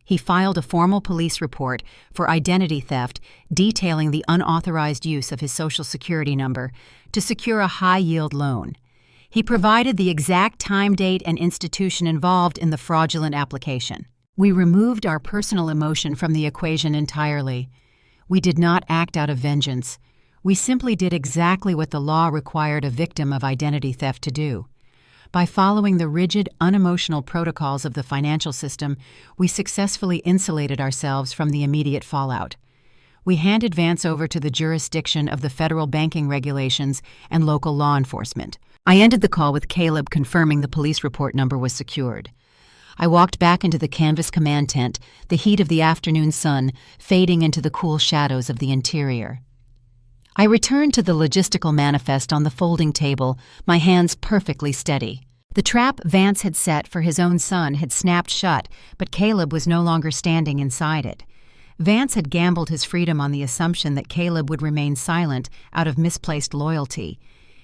A: He filed a formal police report for identity theft detailing the unauthorized use of his Social Security number to secure a high-yield loan. He provided the exact time, date, and institution involved in the fraudulent application. We removed our personal emotion from the equation entirely. We did not act out of vengeance. We simply did exactly what the law required a victim of identity theft to do. By following the rigid, unemotional protocols of the financial system, we successfully insulated ourselves from the immediate fallout. We handed Vance over to the jurisdiction of the federal banking regulations and local law enforcement. I ended the call with Caleb confirming the police report number was secured. I walked back into the canvas command tent, the heat of the afternoon sun fading into the cool shadows of the interior. I returned to the logistical manifest on the folding table, my hands perfectly steady. The trap Vance had set for his own son had snapped shut, but Caleb was no longer standing inside it. Vance had gambled his freedom on the assumption that Caleb would remain silent out of misplaced loyalty.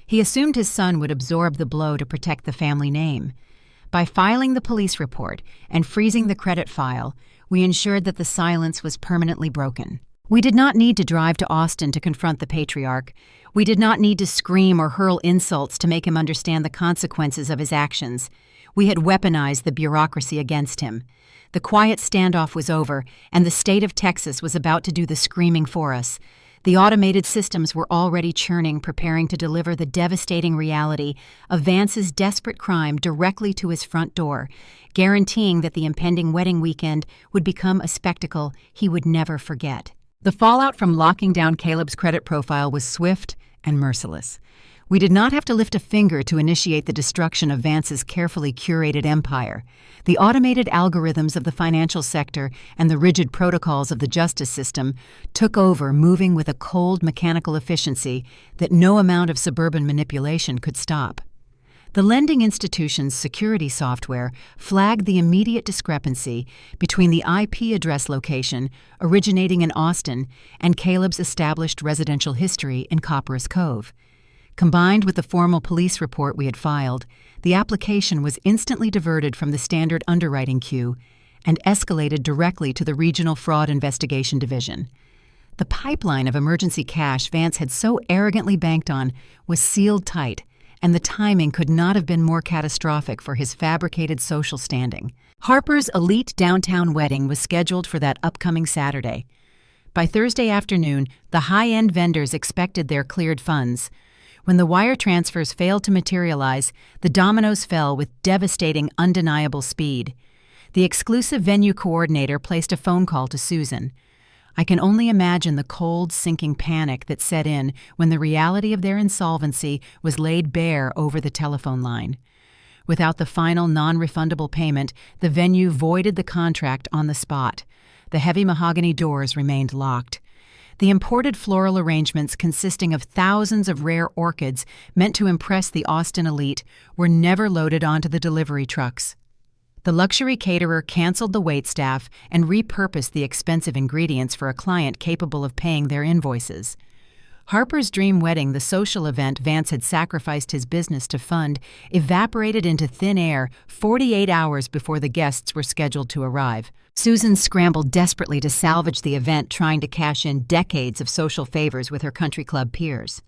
A: He assumed his son would absorb the blow to protect the family name. By filing the police report and freezing the credit file, we ensured that the silence was permanently broken. We did not need to drive to Austin to confront the patriarch. We did not need to scream or hurl insults to make him understand the consequences of his actions. We had weaponized the bureaucracy against him. The quiet standoff was over, and the state of Texas was about to do the screaming for us. The automated systems were already churning, preparing to deliver the devastating reality of Vance's desperate crime directly to his front door, guaranteeing that the impending wedding weekend would become a spectacle he would never forget. The fallout from locking down Caleb's credit profile was swift and merciless. We did not have to lift a finger to initiate the destruction of Vance's carefully curated empire. The automated algorithms of the financial sector and the rigid protocols of the justice system took over, moving with a cold mechanical efficiency that no amount of suburban manipulation could stop. The lending institution's security software flagged the immediate discrepancy between the IP address location originating in Austin and Caleb's established residential history in Copperas Cove. Combined with the formal police report we had filed, the application was instantly diverted from the standard underwriting queue and escalated directly to the Regional Fraud Investigation Division. The pipeline of emergency cash Vance had so arrogantly banked on was sealed tight, and the timing could not have been more catastrophic for his fabricated social standing. Harper's elite downtown wedding was scheduled for that upcoming Saturday. By Thursday afternoon, the high-end vendors expected their cleared funds. When the wire transfers failed to materialize, the dominoes fell with devastating, undeniable speed. The exclusive venue coordinator placed a phone call to Susan. I can only imagine the cold, sinking panic that set in when the reality of their insolvency was laid bare over the telephone line. Without the final non-refundable payment, the venue voided the contract on the spot. The heavy mahogany doors remained locked. The imported floral arrangements consisting of thousands of rare orchids meant to impress the Austin elite were never loaded onto the delivery trucks. The luxury caterer canceled the waitstaff and repurposed the expensive ingredients for a client capable of paying their invoices. Harper's dream wedding, the social event Vance had sacrificed his business to fund, evaporated into thin air 48 hours before the guests were scheduled to arrive. Susan scrambled desperately to salvage the event, trying to cash in decades of social favors with her country club peers.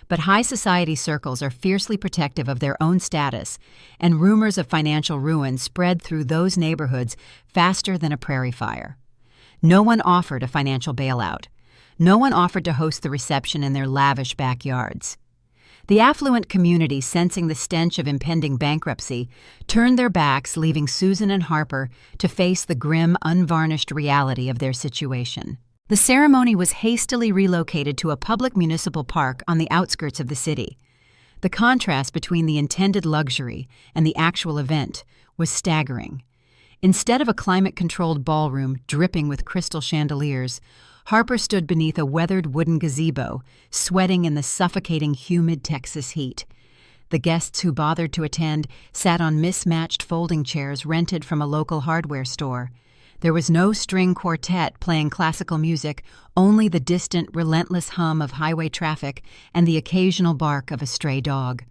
A: But high society circles are fiercely protective of their own status, and rumors of financial ruin spread through those neighborhoods faster than a prairie fire. No one offered a financial bailout. No one offered to host the reception in their lavish backyards. The affluent community, sensing the stench of impending bankruptcy, turned their backs, leaving Susan and Harper to face the grim, unvarnished reality of their situation. The ceremony was hastily relocated to a public municipal park on the outskirts of the city. The contrast between the intended luxury and the actual event was staggering. Instead of a climate-controlled ballroom dripping with crystal chandeliers, Harper stood beneath a weathered wooden gazebo, sweating in the suffocating, humid Texas heat. The guests who bothered to attend sat on mismatched folding chairs rented from a local hardware store. There was no string quartet playing classical music, only the distant, relentless hum of highway traffic and the occasional bark of a stray dog.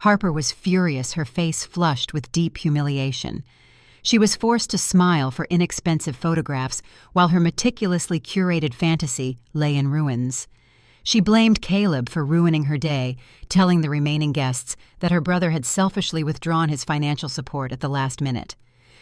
A: Harper was furious, her face flushed with deep humiliation. She was forced to smile for inexpensive photographs while her meticulously curated fantasy lay in ruins. She blamed Caleb for ruining her day, telling the remaining guests that her brother had selfishly withdrawn his financial support at the last minute.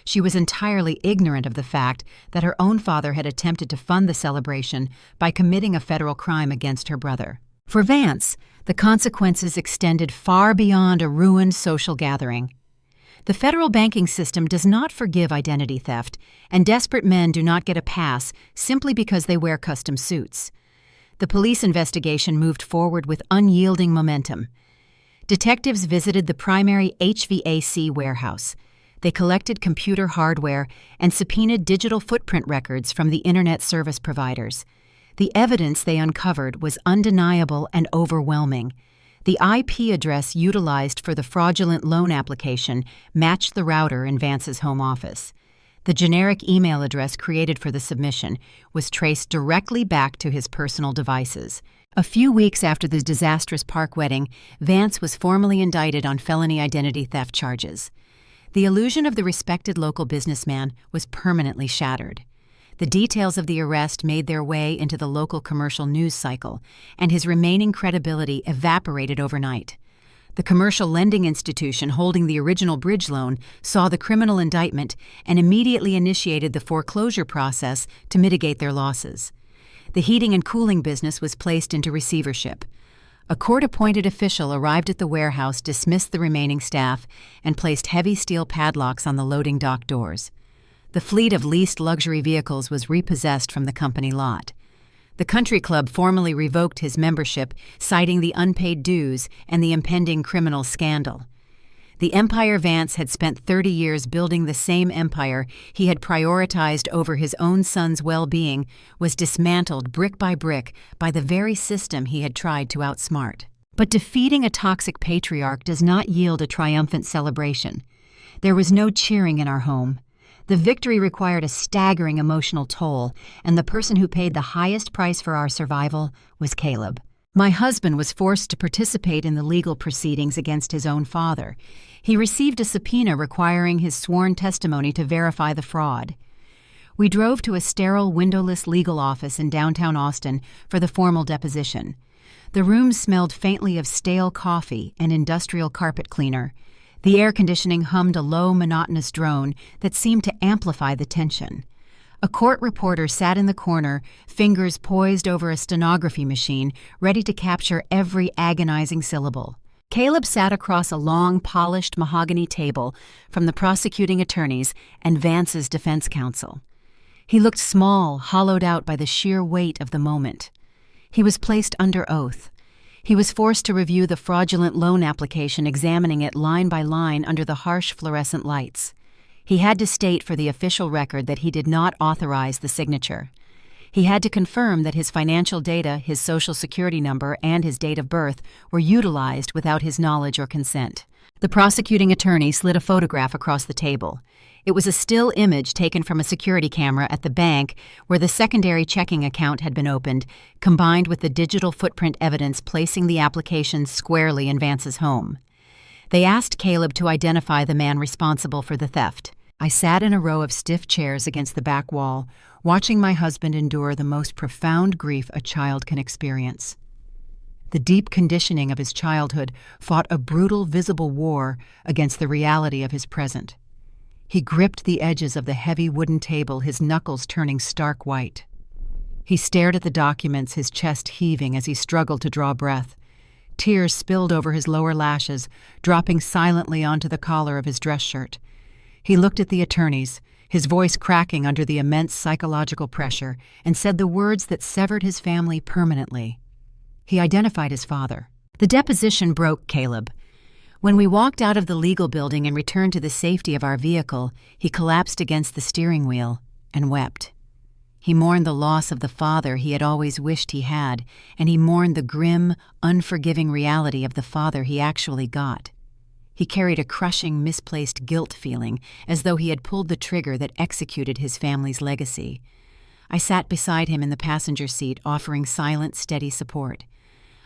A: She was entirely ignorant of the fact that her own father had attempted to fund the celebration by committing a federal crime against her brother. For Vance, the consequences extended far beyond a ruined social gathering. The federal banking system does not forgive identity theft, and desperate men do not get a pass simply because they wear custom suits. The police investigation moved forward with unyielding momentum. Detectives visited the primary HVAC warehouse. They collected computer hardware and subpoenaed digital footprint records from the internet service providers. The evidence they uncovered was undeniable and overwhelming. The IP address utilized for the fraudulent loan application matched the router in Vance's home office. The generic email address created for the submission was traced directly back to his personal devices. A few weeks after the disastrous park wedding, Vance was formally indicted on felony identity theft charges. The illusion of the respected local businessman was permanently shattered. The details of the arrest made their way into the local commercial news cycle, and his remaining credibility evaporated overnight. The commercial lending institution holding the original bridge loan saw the criminal indictment and immediately initiated the foreclosure process to mitigate their losses. The heating and cooling business was placed into receivership. A court-appointed official arrived at the warehouse, dismissed the remaining staff, and placed heavy steel padlocks on the loading dock doors. The fleet of leased luxury vehicles was repossessed from the company lot. The country club formally revoked his membership, citing the unpaid dues and the impending criminal scandal. The empire Vance had spent 30 years building, the same empire he had prioritized over his own son's well-being, was dismantled brick by brick by the very system he had tried to outsmart. But defeating a toxic patriarch does not yield a triumphant celebration. There was no cheering in our home. The victory required a staggering emotional toll, and the person who paid the highest price for our survival was Caleb. My husband was forced to participate in the legal proceedings against his own father. He received a subpoena requiring his sworn testimony to verify the fraud. We drove to a sterile, windowless legal office in downtown Austin for the formal deposition. The room smelled faintly of stale coffee and industrial carpet cleaner. The air conditioning hummed a low, monotonous drone that seemed to amplify the tension. A court reporter sat in the corner, fingers poised over a stenography machine, ready to capture every agonizing syllable. Caleb sat across a long, polished mahogany table from the prosecuting attorneys and Vance's defense counsel. He looked small, hollowed out by the sheer weight of the moment. He was placed under oath. He was forced to review the fraudulent loan application, examining it line by line under the harsh fluorescent lights. He had to state for the official record that he did not authorize the signature. He had to confirm that his financial data, his social security number, and his date of birth were utilized without his knowledge or consent. The prosecuting attorney slid a photograph across the table. It was a still image taken from a security camera at the bank where the secondary checking account had been opened, combined with the digital footprint evidence placing the application squarely in Vance's home. They asked Caleb to identify the man responsible for the theft. I sat in a row of stiff chairs against the back wall, watching my husband endure the most profound grief a child can experience. The deep conditioning of his childhood fought a brutal, visible war against the reality of his present. He gripped the edges of the heavy wooden table, his knuckles turning stark white. He stared at the documents, his chest heaving as he struggled to draw breath. Tears spilled over his lower lashes, dropping silently onto the collar of his dress shirt. He looked at the attorneys, his voice cracking under the immense psychological pressure, and said the words that severed his family permanently. He identified his father. The deposition broke Caleb. When we walked out of the legal building and returned to the safety of our vehicle, he collapsed against the steering wheel and wept. He mourned the loss of the father he had always wished he had, and he mourned the grim, unforgiving reality of the father he actually got. He carried a crushing, misplaced guilt feeling, as though he had pulled the trigger that executed his family's legacy. I sat beside him in the passenger seat, offering silent, steady support.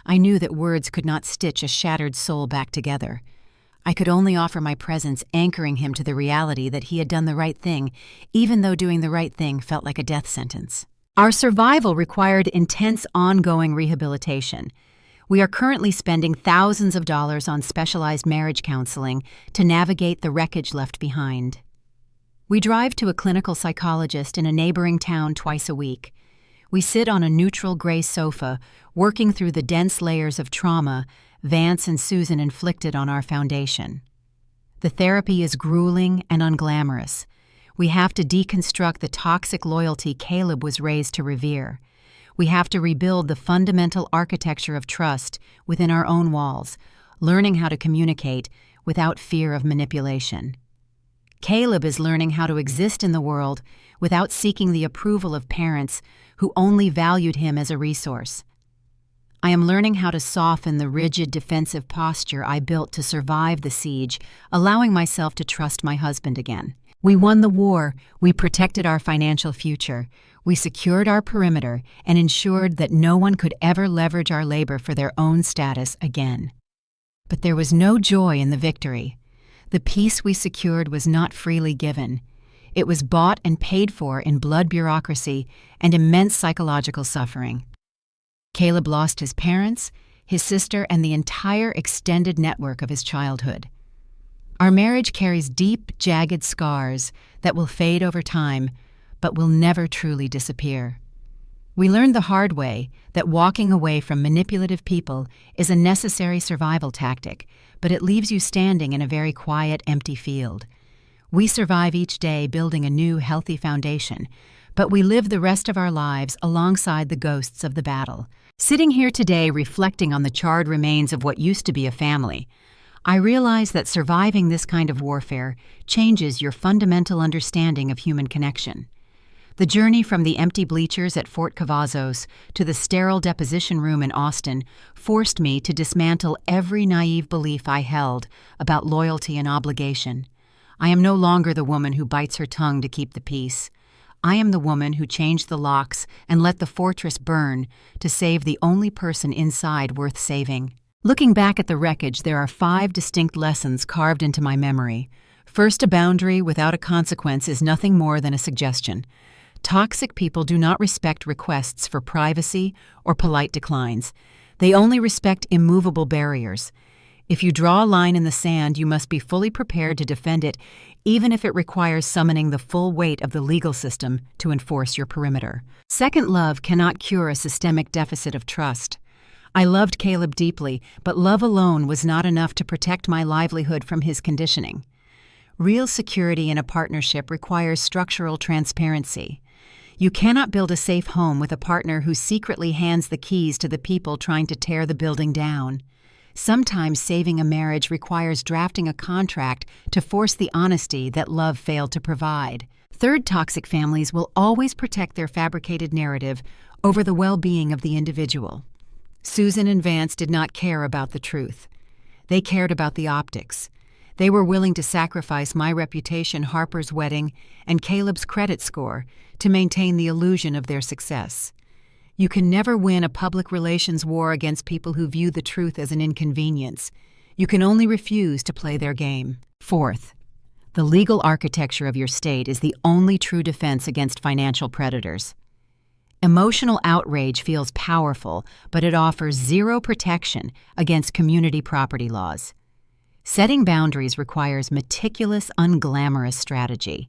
A: I knew that words could not stitch a shattered soul back together. I could only offer my presence, anchoring him to the reality that he had done the right thing, even though doing the right thing felt like a death sentence. Our survival required intense, ongoing rehabilitation. We are currently spending thousands of dollars on specialized marriage counseling to navigate the wreckage left behind. We drive to a clinical psychologist in a neighboring town twice a week. We sit on a neutral gray sofa, working through the dense layers of trauma Vance and Susan inflicted on our foundation. The therapy is grueling and unglamorous. We have to deconstruct the toxic loyalty Caleb was raised to revere. We have to rebuild the fundamental architecture of trust within our own walls, learning how to communicate without fear of manipulation. Caleb is learning how to exist in the world without seeking the approval of parents who only valued him as a resource. I am learning how to soften the rigid defensive posture I built to survive the siege, allowing myself to trust my husband again. We won the war, we protected our financial future, we secured our perimeter, and ensured that no one could ever leverage our labor for their own status again. But there was no joy in the victory. The peace we secured was not freely given. It was bought and paid for in blood bureaucracy and immense psychological suffering. Caleb lost his parents, his sister, and the entire extended network of his childhood. Our marriage carries deep, jagged scars that will fade over time, but will never truly disappear. We learned the hard way that walking away from manipulative people is a necessary survival tactic, but it leaves you standing in a very quiet, empty field. We survive each day building a new, healthy foundation, but we live the rest of our lives alongside the ghosts of the battle. Sitting here today reflecting on the charred remains of what used to be a family, I realize that surviving this kind of warfare changes your fundamental understanding of human connection. The journey from the empty bleachers at Fort Cavazos to the sterile deposition room in Austin forced me to dismantle every naive belief I held about loyalty and obligation. I am no longer the woman who bites her tongue to keep the peace. I am the woman who changed the locks and let the fortress burn to save the only person inside worth saving. Looking back at the wreckage, there are 5 distinct lessons carved into my memory. First, a boundary without a consequence is nothing more than a suggestion. Toxic people do not respect requests for privacy or polite declines. They only respect immovable barriers. If you draw a line in the sand, you must be fully prepared to defend it, even if it requires summoning the full weight of the legal system to enforce your perimeter. Second, love cannot cure a systemic deficit of trust. I loved Caleb deeply, but love alone was not enough to protect my livelihood from his conditioning. Real security in a partnership requires structural transparency. You cannot build a safe home with a partner who secretly hands the keys to the people trying to tear the building down. Sometimes saving a marriage requires drafting a contract to force the honesty that love failed to provide. Third, toxic families will always protect their fabricated narrative over the well-being of the individual. Susan and Vance did not care about the truth. They cared about the optics. They were willing to sacrifice my reputation, Harper's wedding, and Caleb's credit score to maintain the illusion of their success. You can never win a public relations war against people who view the truth as an inconvenience. You can only refuse to play their game. Fourth, the legal architecture of your state is the only true defense against financial predators. Emotional outrage feels powerful, but it offers zero protection against community property laws. Setting boundaries requires meticulous, unglamorous strategy.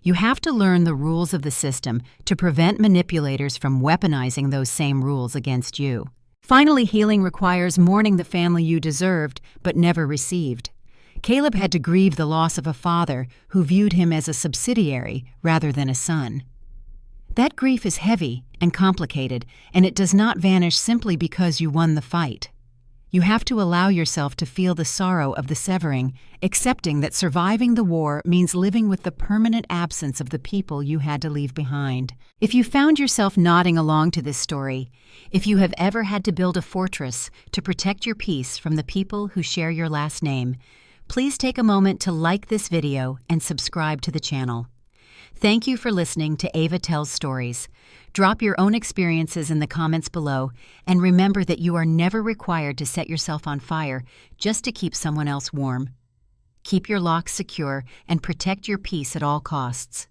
A: You have to learn the rules of the system to prevent manipulators from weaponizing those same rules against you. Finally, healing requires mourning the family you deserved but never received. Caleb had to grieve the loss of a father who viewed him as a subsidiary rather than a son. That grief is heavy and complicated, and it does not vanish simply because you won the fight. You have to allow yourself to feel the sorrow of the severing, accepting that surviving the war means living with the permanent absence of the people you had to leave behind. If you found yourself nodding along to this story, if you have ever had to build a fortress to protect your peace from the people who share your last name, please take a moment to like this video and subscribe to the channel. Thank you for listening to Eva Tells Stories. Drop your own experiences in the comments below, and remember that you are never required to set yourself on fire just to keep someone else warm. Keep your locks secure and protect your peace at all costs.